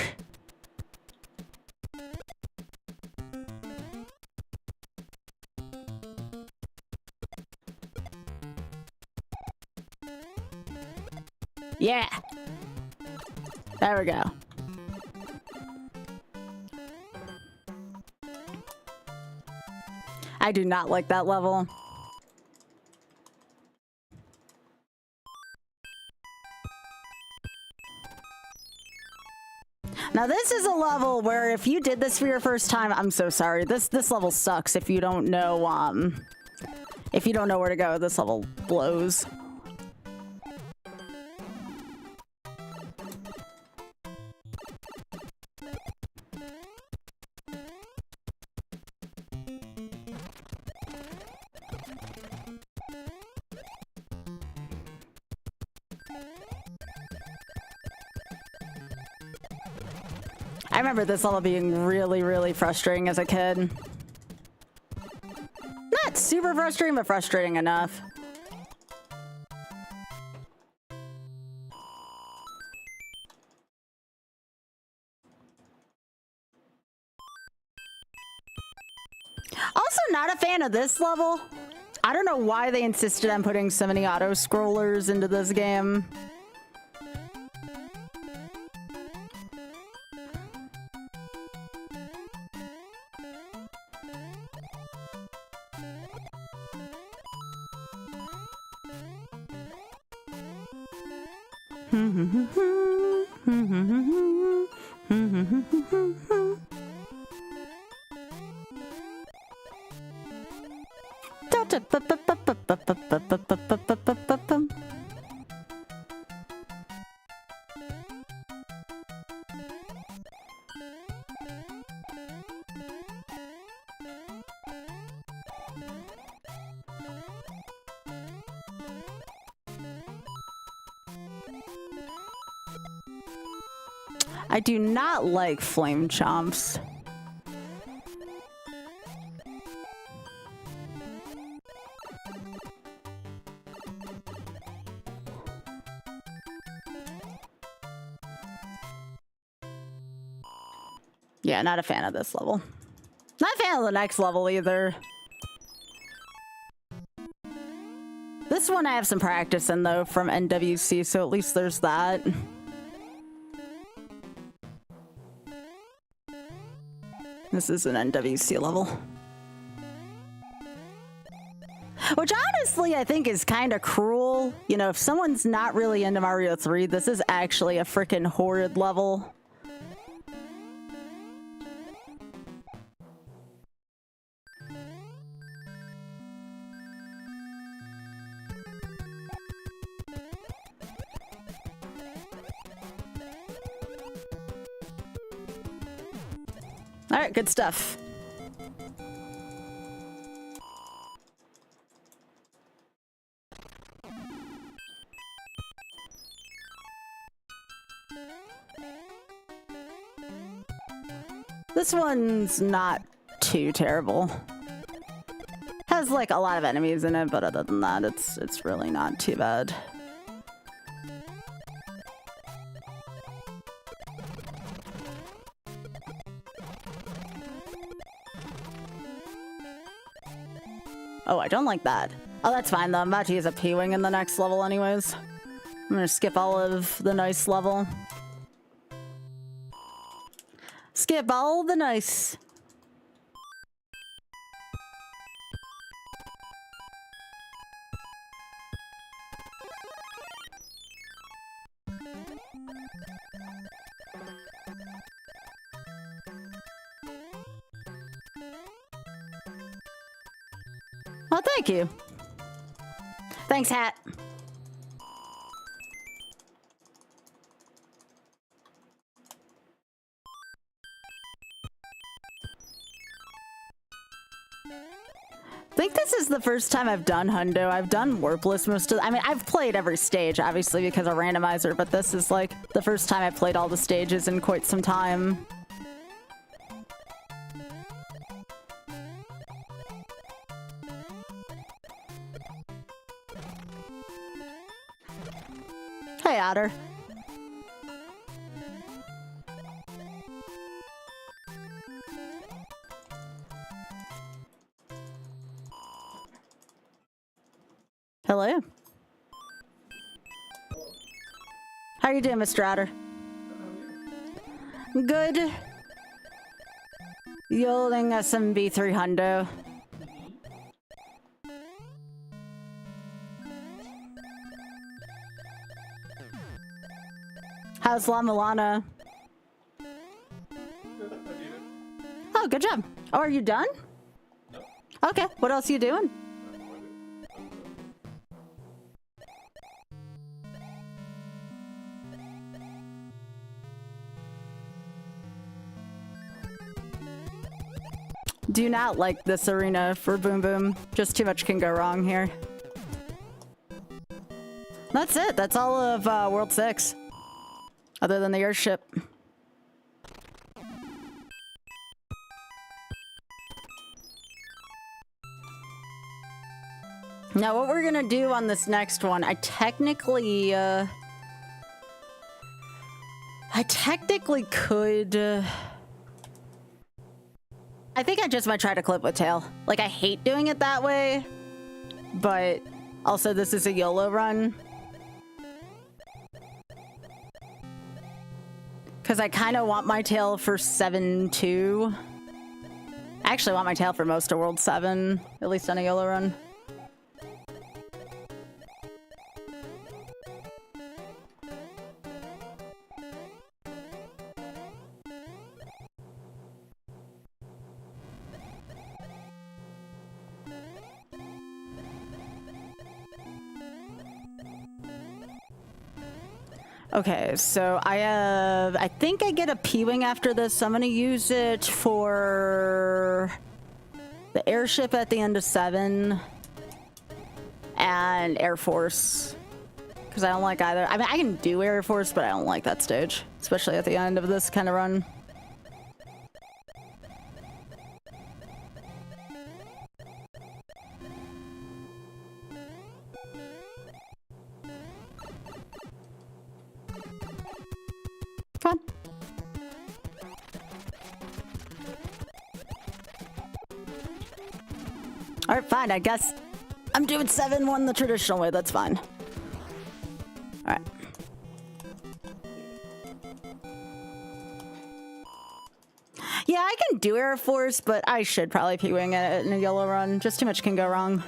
Yeah. There we go. I do not like that level. Now this is a level where if you did this for your first time, I'm so sorry. This level sucks if you don't know where to go. This level blows. I remember this level being really, really frustrating as a kid. Not super frustrating, but frustrating enough. Also not a fan of this level. I don't know why they insisted on putting so many auto-scrollers into this game. I do not like flame chomps. Yeah, not a fan of this level. Not a fan of the next level either. This one I have some practice in though from NWC, so at least there's that. This is an NWC level. Which honestly I think is kind of cruel. You know, if someone's not really into Mario 3, this is actually a freaking horrid level. All right, good stuff. This one's not too terrible. Has like a lot of enemies in it, but other than that, it's really not too bad. Oh, I don't like that. Oh, that's fine though. I'm about to use a P-Wing in the next level anyways. I'm gonna skip all of the nice level. Skip all the nice. Oh, thank you. Thanks, Hat. I think this is the first time I've done Hundo. I've done Warpless most of I mean, I've played every stage, obviously, because of randomizer, but this is like the first time I've played all the stages in quite some time. Hey, Otter. Hello. How you doing, Mr. Otter? Good. Yielding SMB3 hundo. How's La Milana? Oh, good job. Oh, are you done? Okay, what else are you doing? Do not like this arena for Boom Boom. Just too much can go wrong here. That's it. That's all of World 6. Other than the airship. Now what we're gonna do on this next one, I technically could... I think I just might try to clip with tail. Like, I hate doing it that way, but also this is a YOLO run. Because I kind of want my tail for 7-2. I actually want my tail for most of World 7, at least on a YOLO run. Okay, so I think I get a P-Wing after this, so I'm gonna use it for the airship at the end of 7 and Air Force, because I don't like either. I mean, I can do Air Force, but I don't like that stage, especially at the end of this kind of run. Fun. All right, fine. I guess I'm doing 7-1 the traditional way. That's fine. All right. Yeah, I can do Air Force, but I should probably P-Wing it in a YOLO run. Just too much can go wrong.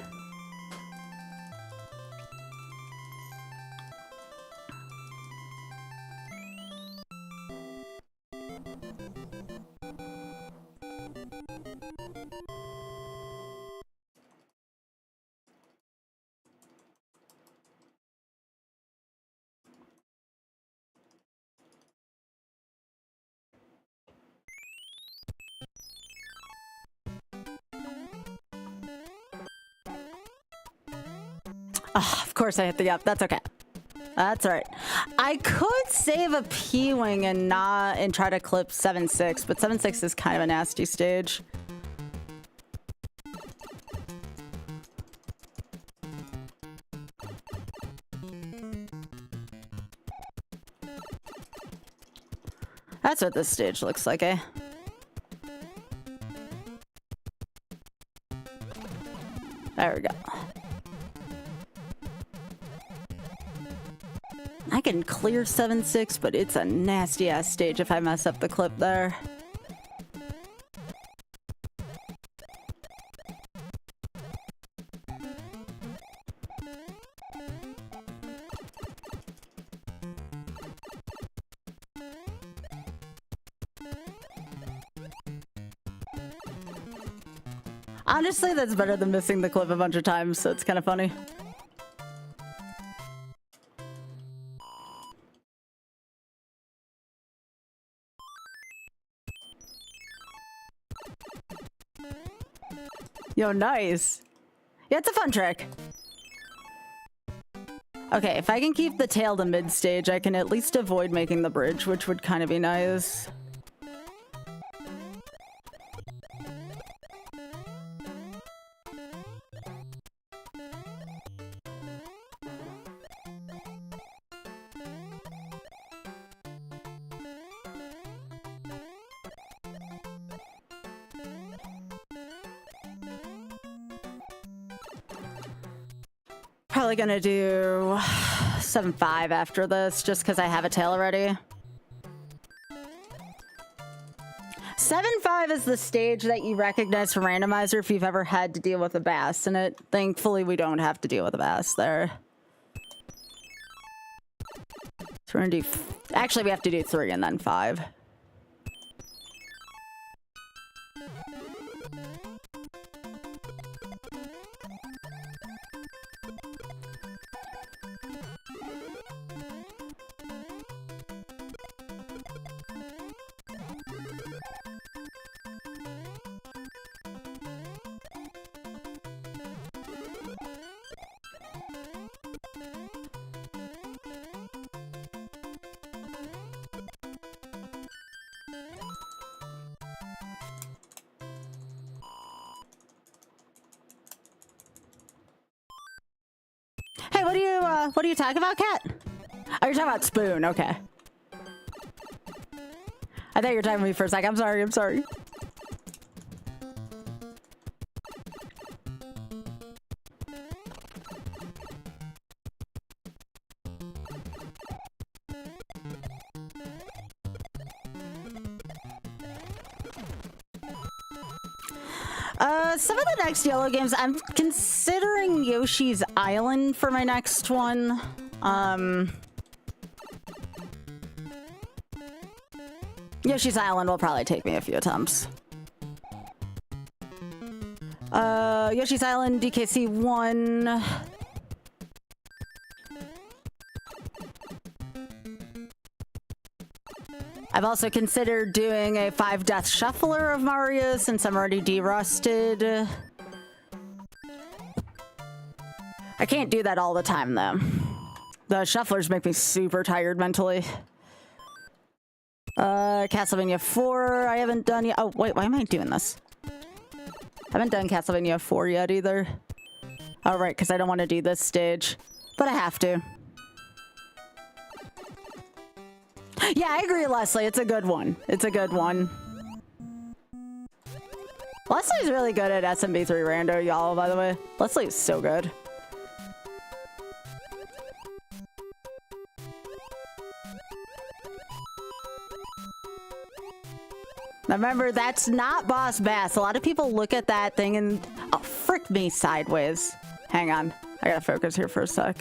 Oh, of course I hit the up. That's okay. That's all right. I could save a P-Wing and try to clip 7-6, but 7-6 is kind of a nasty stage. That's what this stage looks like, eh? There we go. I can clear 7-6, but it's a nasty ass stage if I mess up the clip there. Honestly, that's better than missing the clip a bunch of times, so it's kind of funny. Yo, nice. Yeah, it's a fun trick. Okay, if I can keep the tail to mid-stage, I can at least avoid making the bridge, which would kind of be nice. Probably gonna do 7-5 after this, just because I have a tail already. 7-5 is the stage that you recognize from randomizer if you've ever had to deal with a bass in it. Thankfully, we don't have to deal with a bass there. So we're gonna do... Actually, we have to do 3 and then 5. Hey, what are you talking about, Cat? Oh, you're talking about Spoon, okay. I thought you were talking to me for a sec. I'm sorry, I'm sorry. Some of the next YOLO games, I'm considering Yoshi's Island for my next one. Yoshi's Island will probably take me a few attempts. Yoshi's Island, DKC 1. I've also considered doing a 5-death shuffler of Mario since I'm already derusted. I can't do that all the time though. The shufflers make me super tired mentally. Castlevania 4, I haven't done yet. Oh, wait, why am I doing this? I haven't done Castlevania 4 yet either. Oh, right, because I don't want to do this stage. But I have to. Yeah, I agree, Leslie. It's a good one. It's a good one. Leslie's really good at SMB3 Rando, y'all, by the way. Leslie's so good. Now remember, that's not Boss Bass. A lot of people look at that thing and... Oh, frick me sideways. Hang on. I gotta focus here for a sec.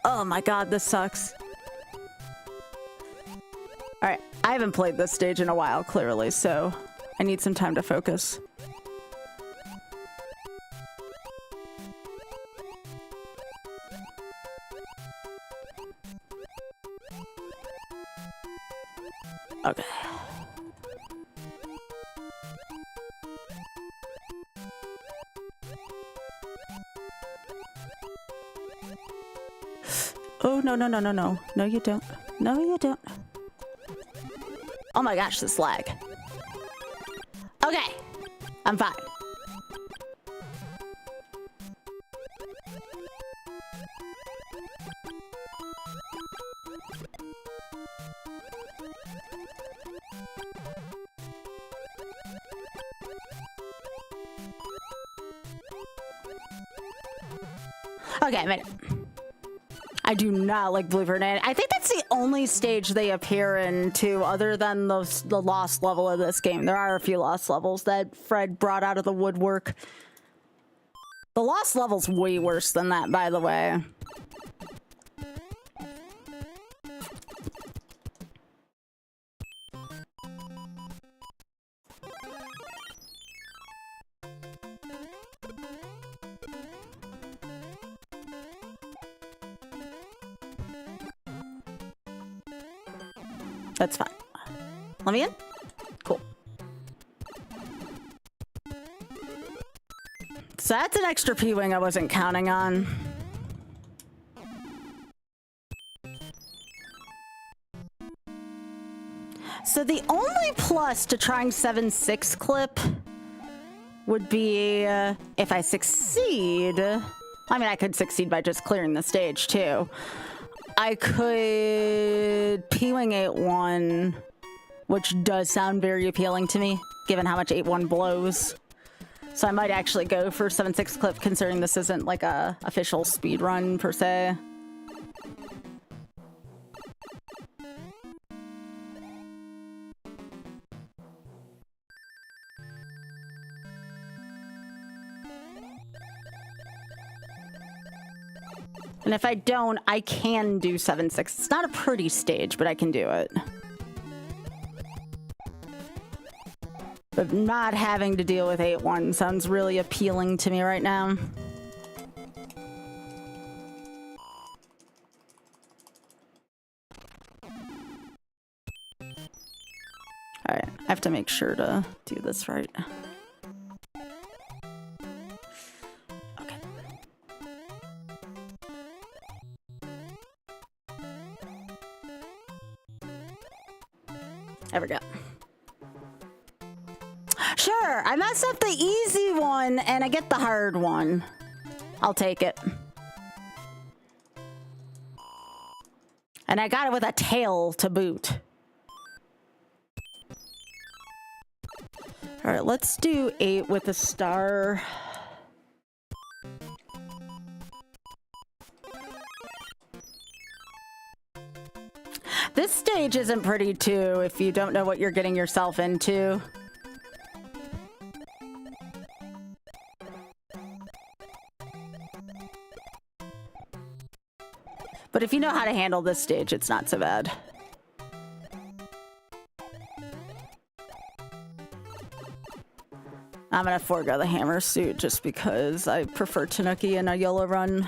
Oh my god, this sucks. Alright, I haven't played this stage in a while, clearly, so I need some time to focus. Okay. Oh, no, no, no, no, no. No, you don't. No, you don't. Oh my gosh, this lag. Okay. I'm fine. Okay, I made it. I do not like Blue Fernand. I think that's the only stage they appear in too, other than the lost level of this game. There are a few lost levels that Fred brought out of the woodwork. The lost level's way worse than that, by the way. That's fine. Let me in? Cool. So that's an extra P-Wing I wasn't counting on. So the only plus to trying 7-6 clip would be if I succeed. I mean, I could succeed by just clearing the stage too. I could P-Wing 8-1, which does sound very appealing to me, given how much 8-1 blows. So I might actually go for 7-6 clip, considering this isn't like a official speed run per se. And if I don't, I can do 7-6. It's not a pretty stage, but I can do it. But not having to deal with 8-1 sounds really appealing to me right now. Alright, I have to make sure to do this right. Okay. There we go. Sure, I messed up the easy one and I get the hard one. I'll take it. And I got it with a tail to boot. All right, let's do 8 with a star. This stage isn't pretty too if you don't know what you're getting yourself into. But if you know how to handle this stage, it's not so bad. I'm gonna forego the hammer suit just because I prefer Tanuki in a YOLO run.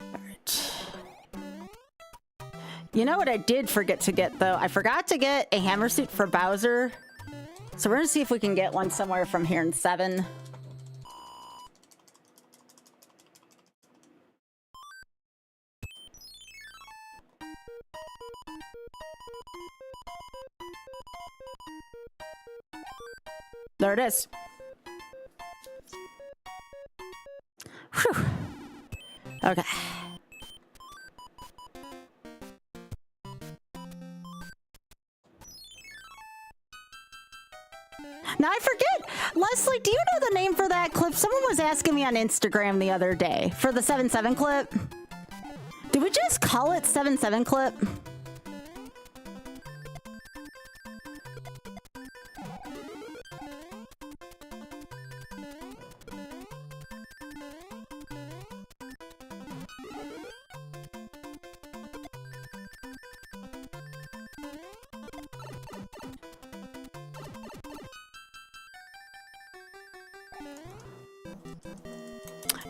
Alright. You know what I did forget to get though? I forgot to get a hammer suit for Bowser. So we're gonna see if we can get one somewhere from here in 7. There it is. Whew. Okay. Now I forget. Leslie, do you know the name for that clip? Someone was asking me on Instagram the other day for the 7-7 clip. Did we just call it 7-7 clip?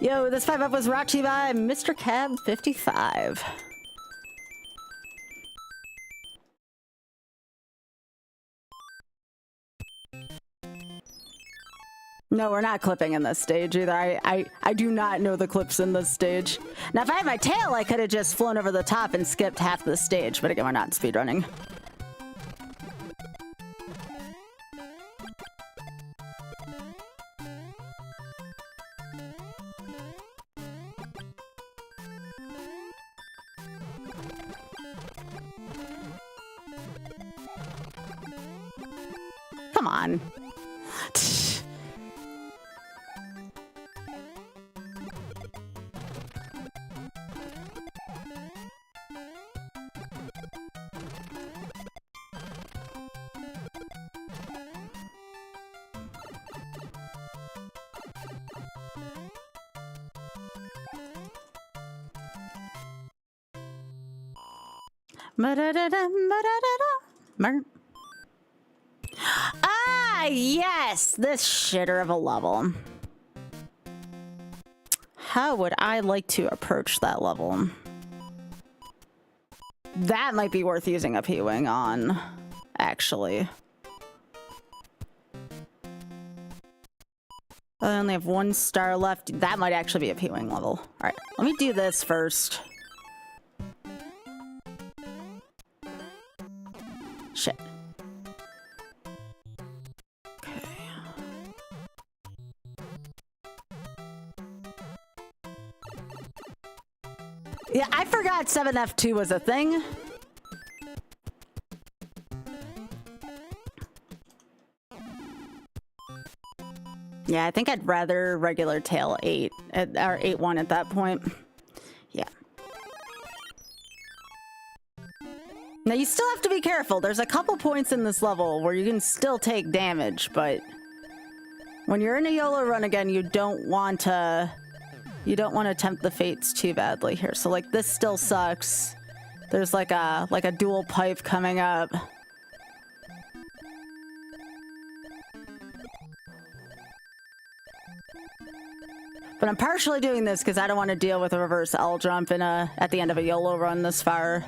Yo, this 5-up was brought to you by Mr. Cab 55. No, we're not clipping in this stage either. I do not know the clips in this stage. Now, if I had my tail, I could have just flown over the top and skipped half the stage. But again, we're not speedrunning. Come on. Ah, yes, this shitter of a level. How would I like to approach that level? That might be worth using a P-Wing on, actually. I only have 1 star left. That might actually be a P-Wing level. All right, let me do this first. Shit. Okay. Yeah, I forgot 7F2 was a thing. Yeah, I think I'd rather regular tail 8 or 8-1 at that point. Yeah. Now you still have to be careful. There's a couple points in this level where you can still take damage, but when you're in a YOLO run again, you don't want to tempt the fates too badly here. So like this still sucks. There's like a dual pipe coming up. But I'm partially doing this because I don't want to deal with a reverse L jump at the end of a YOLO run this far.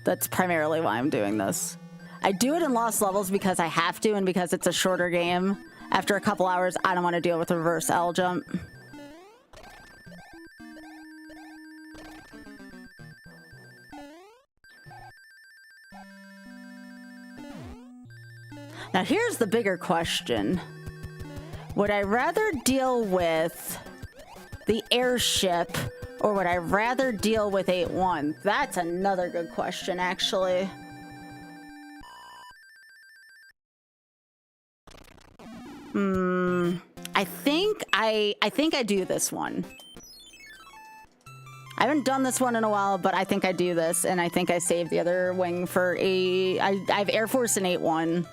That's primarily why I'm doing this. I do it in lost levels because I have to and because it's a shorter game. After a couple hours, I don't want to deal with a reverse L jump. Now here's the bigger question. Would I rather deal with the airship or would I rather deal with 8-1? That's another good question, actually. I think I do this one. I haven't done this one in a while, but I think I do this, and I think I save the other wing for I have Air Force in 8-1.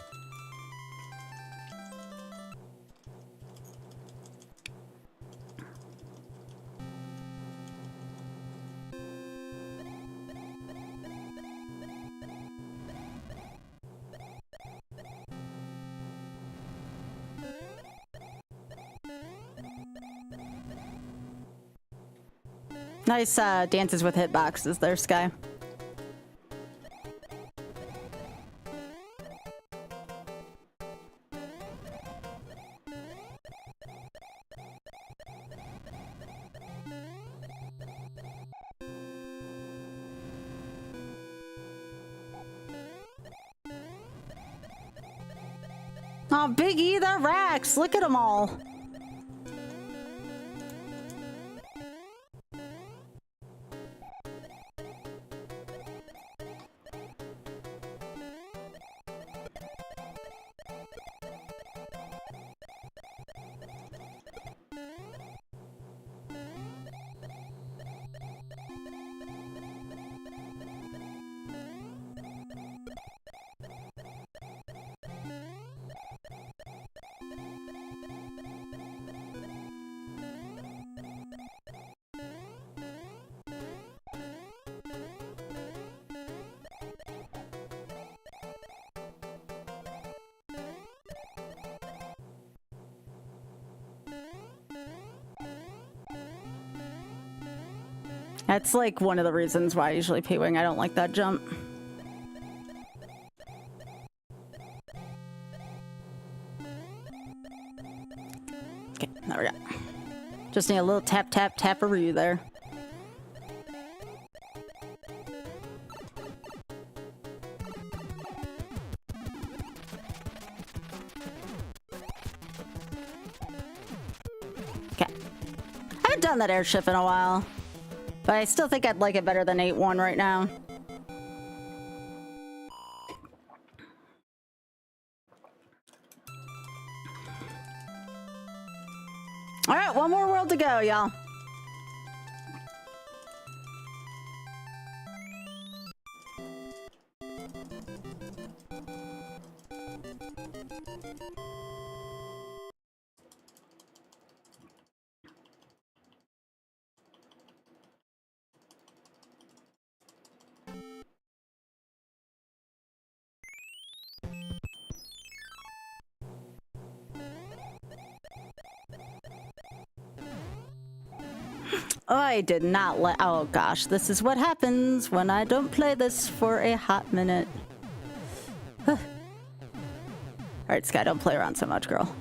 Nice dances with hitboxes there, Sky. Oh, Big E, they're racks. Look at them all. That's like one of the reasons why I usually P-wing. I don't like that jump. Okay, there we go. Just need a little tap, tap, taparoo there. Okay. I haven't done that airship in a while. But I still think I'd like it better than 8-1 right now. All right, one more world to go, y'all. I did not let... Oh, gosh. This is what happens when I don't play this for a hot minute. Alright, Sky, don't play around so much, girl.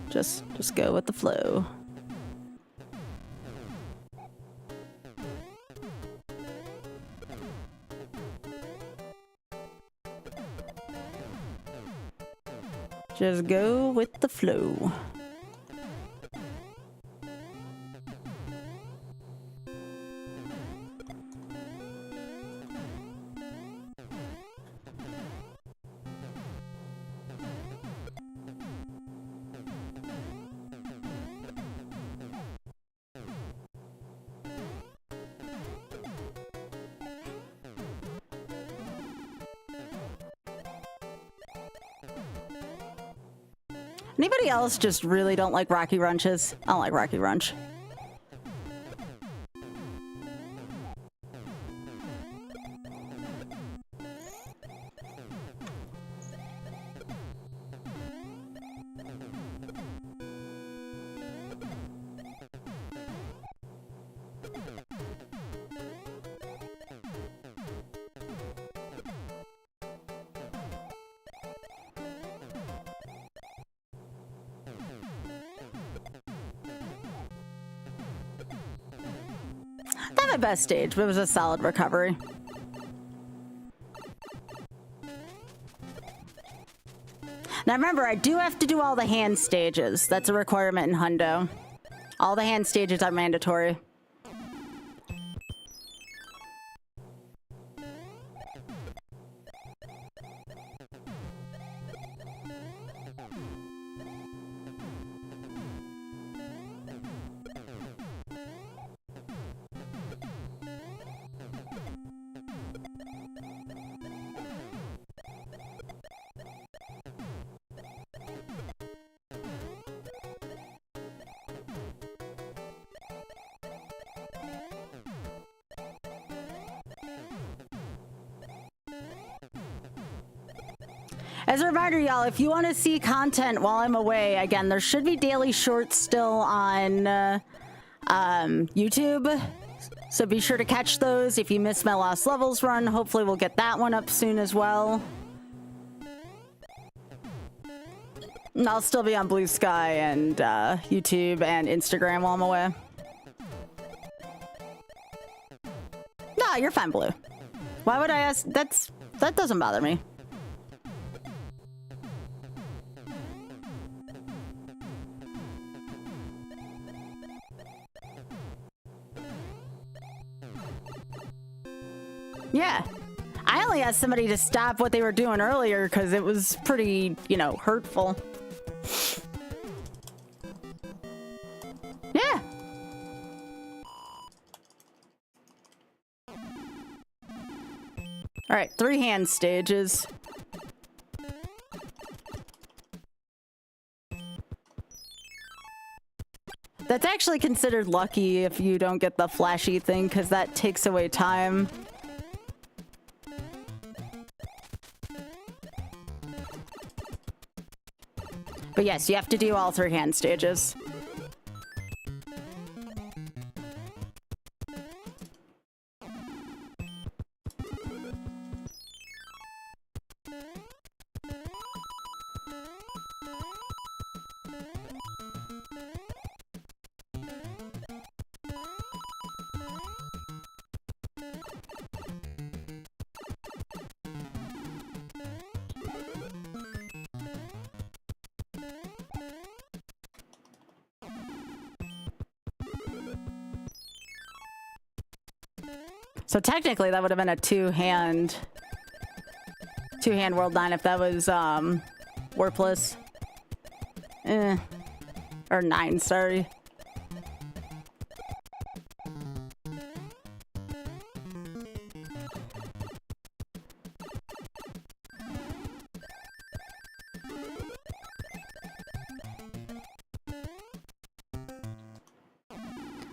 Just go with the flow. Just go with the flow. Anybody else just really don't like Rocky Runches? I don't like Rocky Runch. Not my best stage, but it was a solid recovery. Now remember, I do have to do all the hand stages. That's a requirement in Hundo. All the hand stages are mandatory. As a reminder, y'all, if you want to see content while I'm away, again, there should be daily shorts still on YouTube. So be sure to catch those. If you missed my Lost Levels run, hopefully we'll get that one up soon as well. And I'll still be on Blue Sky and YouTube and Instagram while I'm away. Nah, you're fine, Blue. Why would I ask? That doesn't bother me. Yeah. I only asked somebody to stop what they were doing earlier because it was pretty, you know, hurtful. Yeah. All right, 3 hand stages. That's actually considered lucky if you don't get the flashy thing because that takes away time. But yes, you have to do all 3 hand stages. So technically that would have been a two-hand World 9 if that was worthless. Or 9, sorry.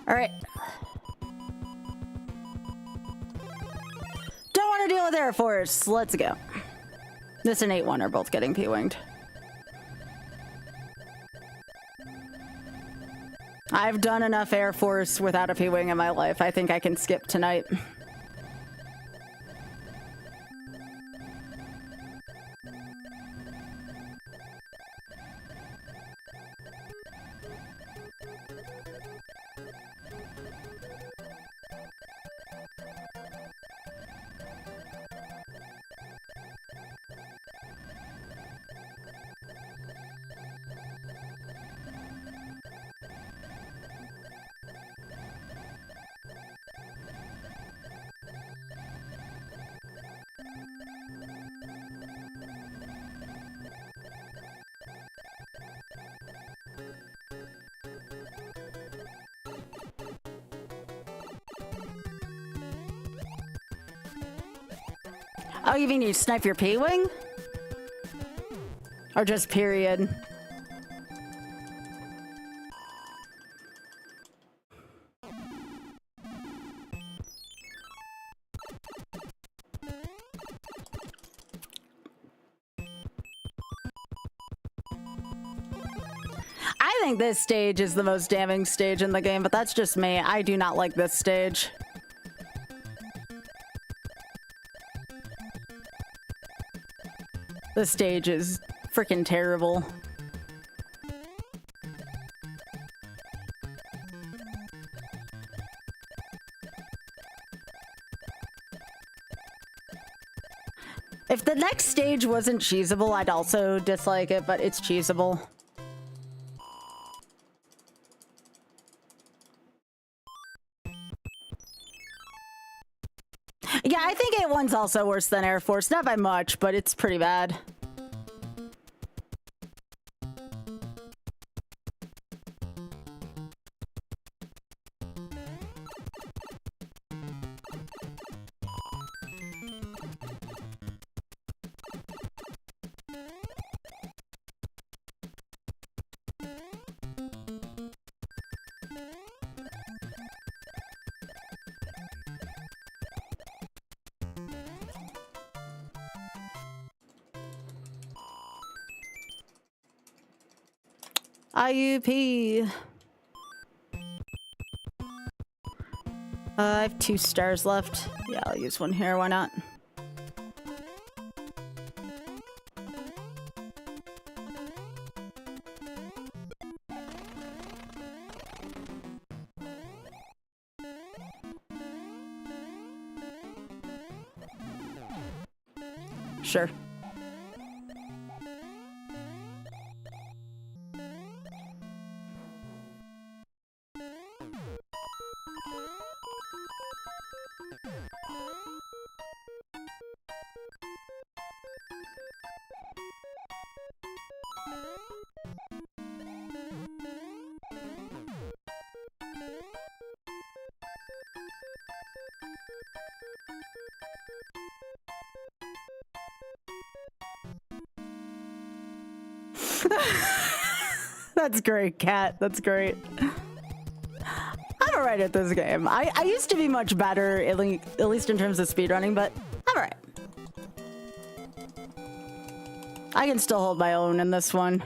All right. Don't want to deal with Air Force. Let's go. This and 8-1 are both getting P-winged. I've done enough Air Force without a P-wing in my life. I think I can skip tonight. Oh, you mean you snipe your P-wing? Or just period? think this stage is the most damning stage in the game, but that's just me. I do not like this stage. This stage is freaking terrible. If the next stage wasn't cheesable, I'd also dislike it, but it's cheesable. Yeah, I think A1's also worse than Air Force. Not by much, but it's pretty bad. IUP. I have 2 stars left. Yeah, I'll use one here. Why not? Sure. That's great, Cat. That's great. I'm alright at this game. I used to be much better, at least in terms of speedrunning, but I'm alright. I can still hold my own in this one.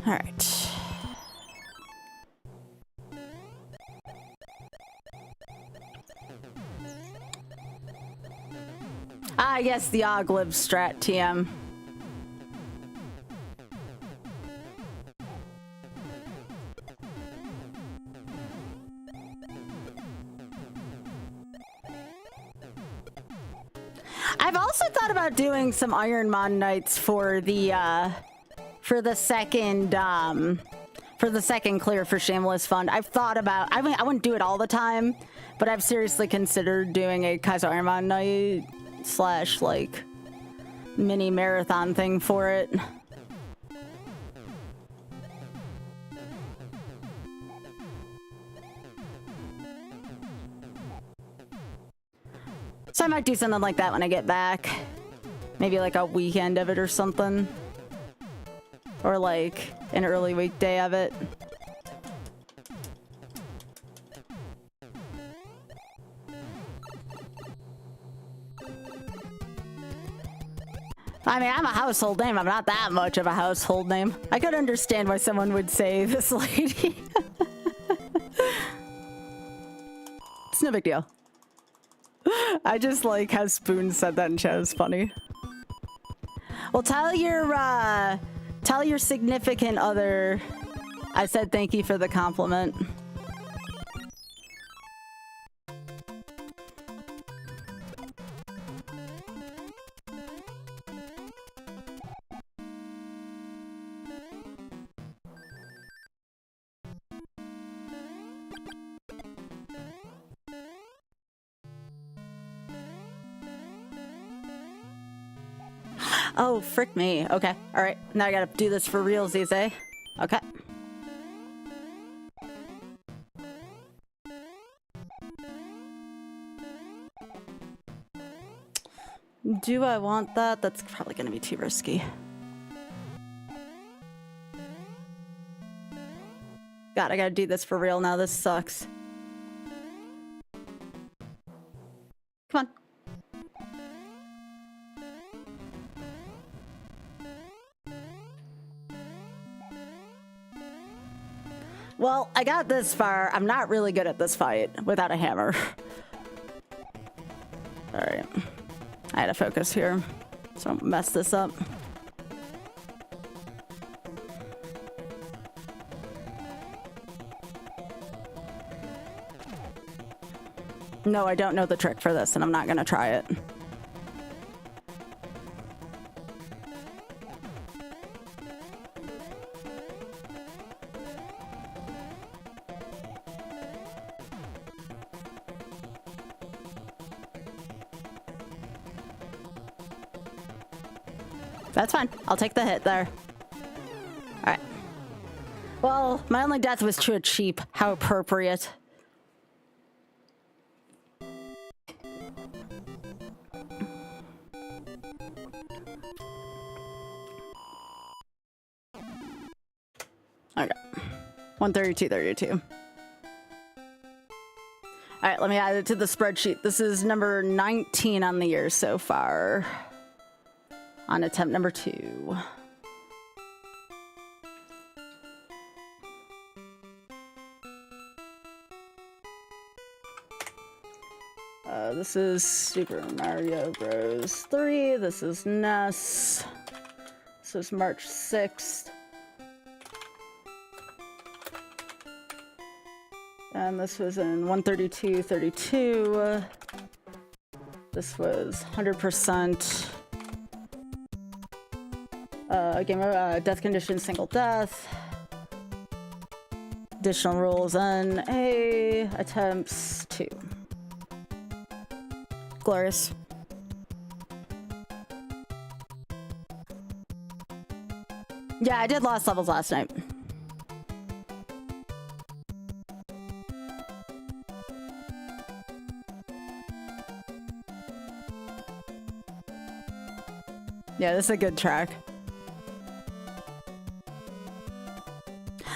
Alright. Ah, yes, the Oglib strat TM. I've also thought about doing some Iron Mon nights for the second clear for Shameless Fund. I've thought about, I mean, I wouldn't do it all the time, but I've seriously considered doing a Kaiser Iron Mon night / like mini marathon thing for it. So I might do something like that when I get back. Maybe like a weekend of it or something. Or like an early weekday of it. I mean, I'm a household name. I'm not that much of a household name. I could understand why someone would say this lady. It's no big deal. I just like how Spoon said that in chat. It's funny. Well, tell your significant other I said thank you for the compliment. Oh, frick me. Okay. All right. Now I gotta do this for realsies, eh? Okay. Do I want that? That's probably gonna be too risky. God, I gotta do this for real now. This sucks. Come on. Well, I got this far. I'm not really good at this fight without a hammer. All right. I had to focus here, so I don't mess this up. No, I don't know the trick for this, and I'm not gonna try it. That's fine. I'll take the hit there. All right. Well, my only death was to a cheap. How appropriate. Okay. 132.32. All right, let me add it to the spreadsheet. This is number 19 on the year so far. On attempt number 2. This is Super Mario Bros. 3. This is NES. This is March 6th. And this was in 132.32. This was 100%. Game death condition, single death. Additional rules NA. Attempts 2. Glorious. Yeah, I did Lost Levels last night. Yeah, this is a good track.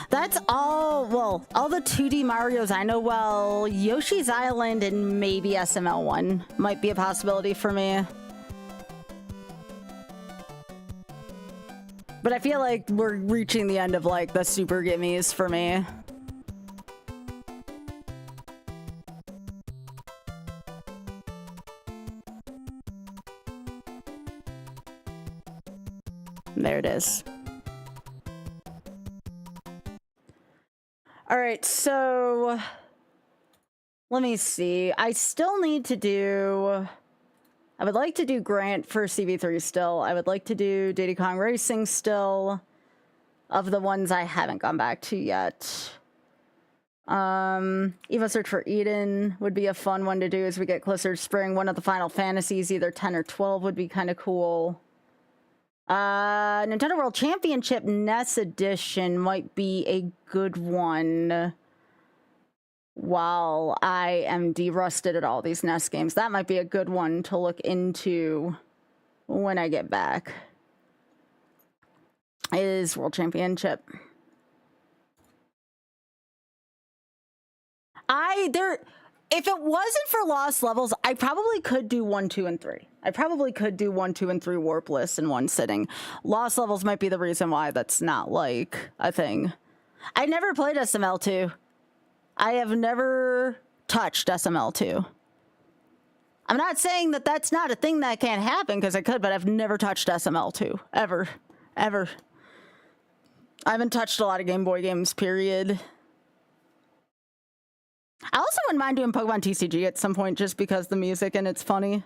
That's all, well, all the 2D Marios I know well. Yoshi's Island and maybe SML1 might be a possibility for me. But I feel like we're reaching the end of like the super gimmies for me. There it is. All right, so let me see. I still need to do, I would like to do Grant for CV3 still. I would like to do Diddy Kong Racing still, of the ones I haven't gone back to yet. Evo Search for Eden would be a fun one to do as we get closer to spring. One of the Final Fantasies, either 10 or 12 would be kind of cool. Nintendo World Championship NES Edition might be a good one while I am de-rusted at all these NES games. That might be a good one to look into when I get back. Is World Championship. If it wasn't for Lost Levels, I probably could do 1, 2, and 3. I probably could do 1, 2, and 3 Warpless in one sitting. Lost Levels might be the reason why that's not like a thing. I never played SML2. I have never touched SML2. I'm not saying that that's not a thing that can't happen, because I could, but I've never touched SML2. Ever. Ever. I haven't touched a lot of Game Boy games, period. I also wouldn't mind doing Pokemon TCG at some point just because the music and it's funny.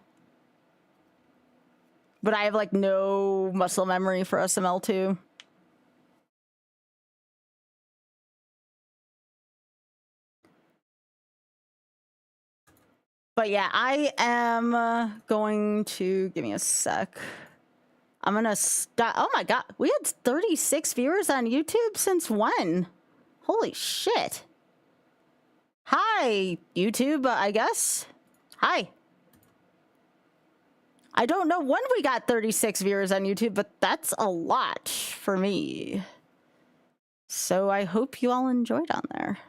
But I have like no muscle memory for SML2. But yeah, I am going to, give me a sec. I'm gonna stop. Oh my god, we had 36 viewers on YouTube since when? Holy shit. Hi, YouTube, I guess. Hi. I don't know when we got 36 viewers on YouTube, but that's a lot for me. So I hope you all enjoyed on there.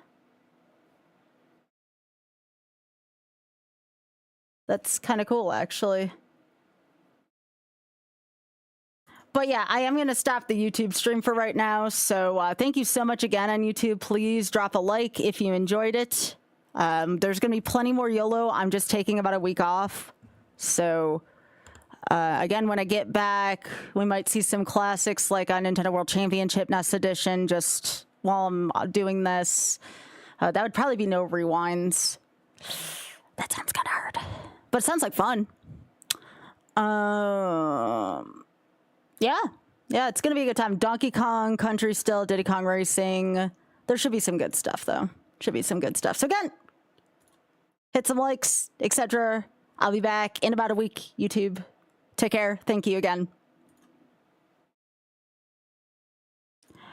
That's kind of cool, actually. But yeah, I am going to stop the YouTube stream for right now. So thank you so much again on YouTube. Please drop a like if you enjoyed it. There's going to be plenty more YOLO. I'm just taking about a week off. So again, when I get back, we might see some classics like on Nintendo World Championship NES Edition just while I'm doing this. That would probably be no rewinds. That sounds kind of hard. But it sounds like fun. Yeah, it's going to be a good time. Donkey Kong Country still, Diddy Kong Racing. There should be some good stuff, though. Should be some good stuff. So again, hit some likes, etc. I'll be back in about a week, YouTube. Take care. Thank you again.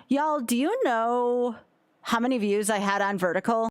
Y'all, do you know how many views I had on Vertical?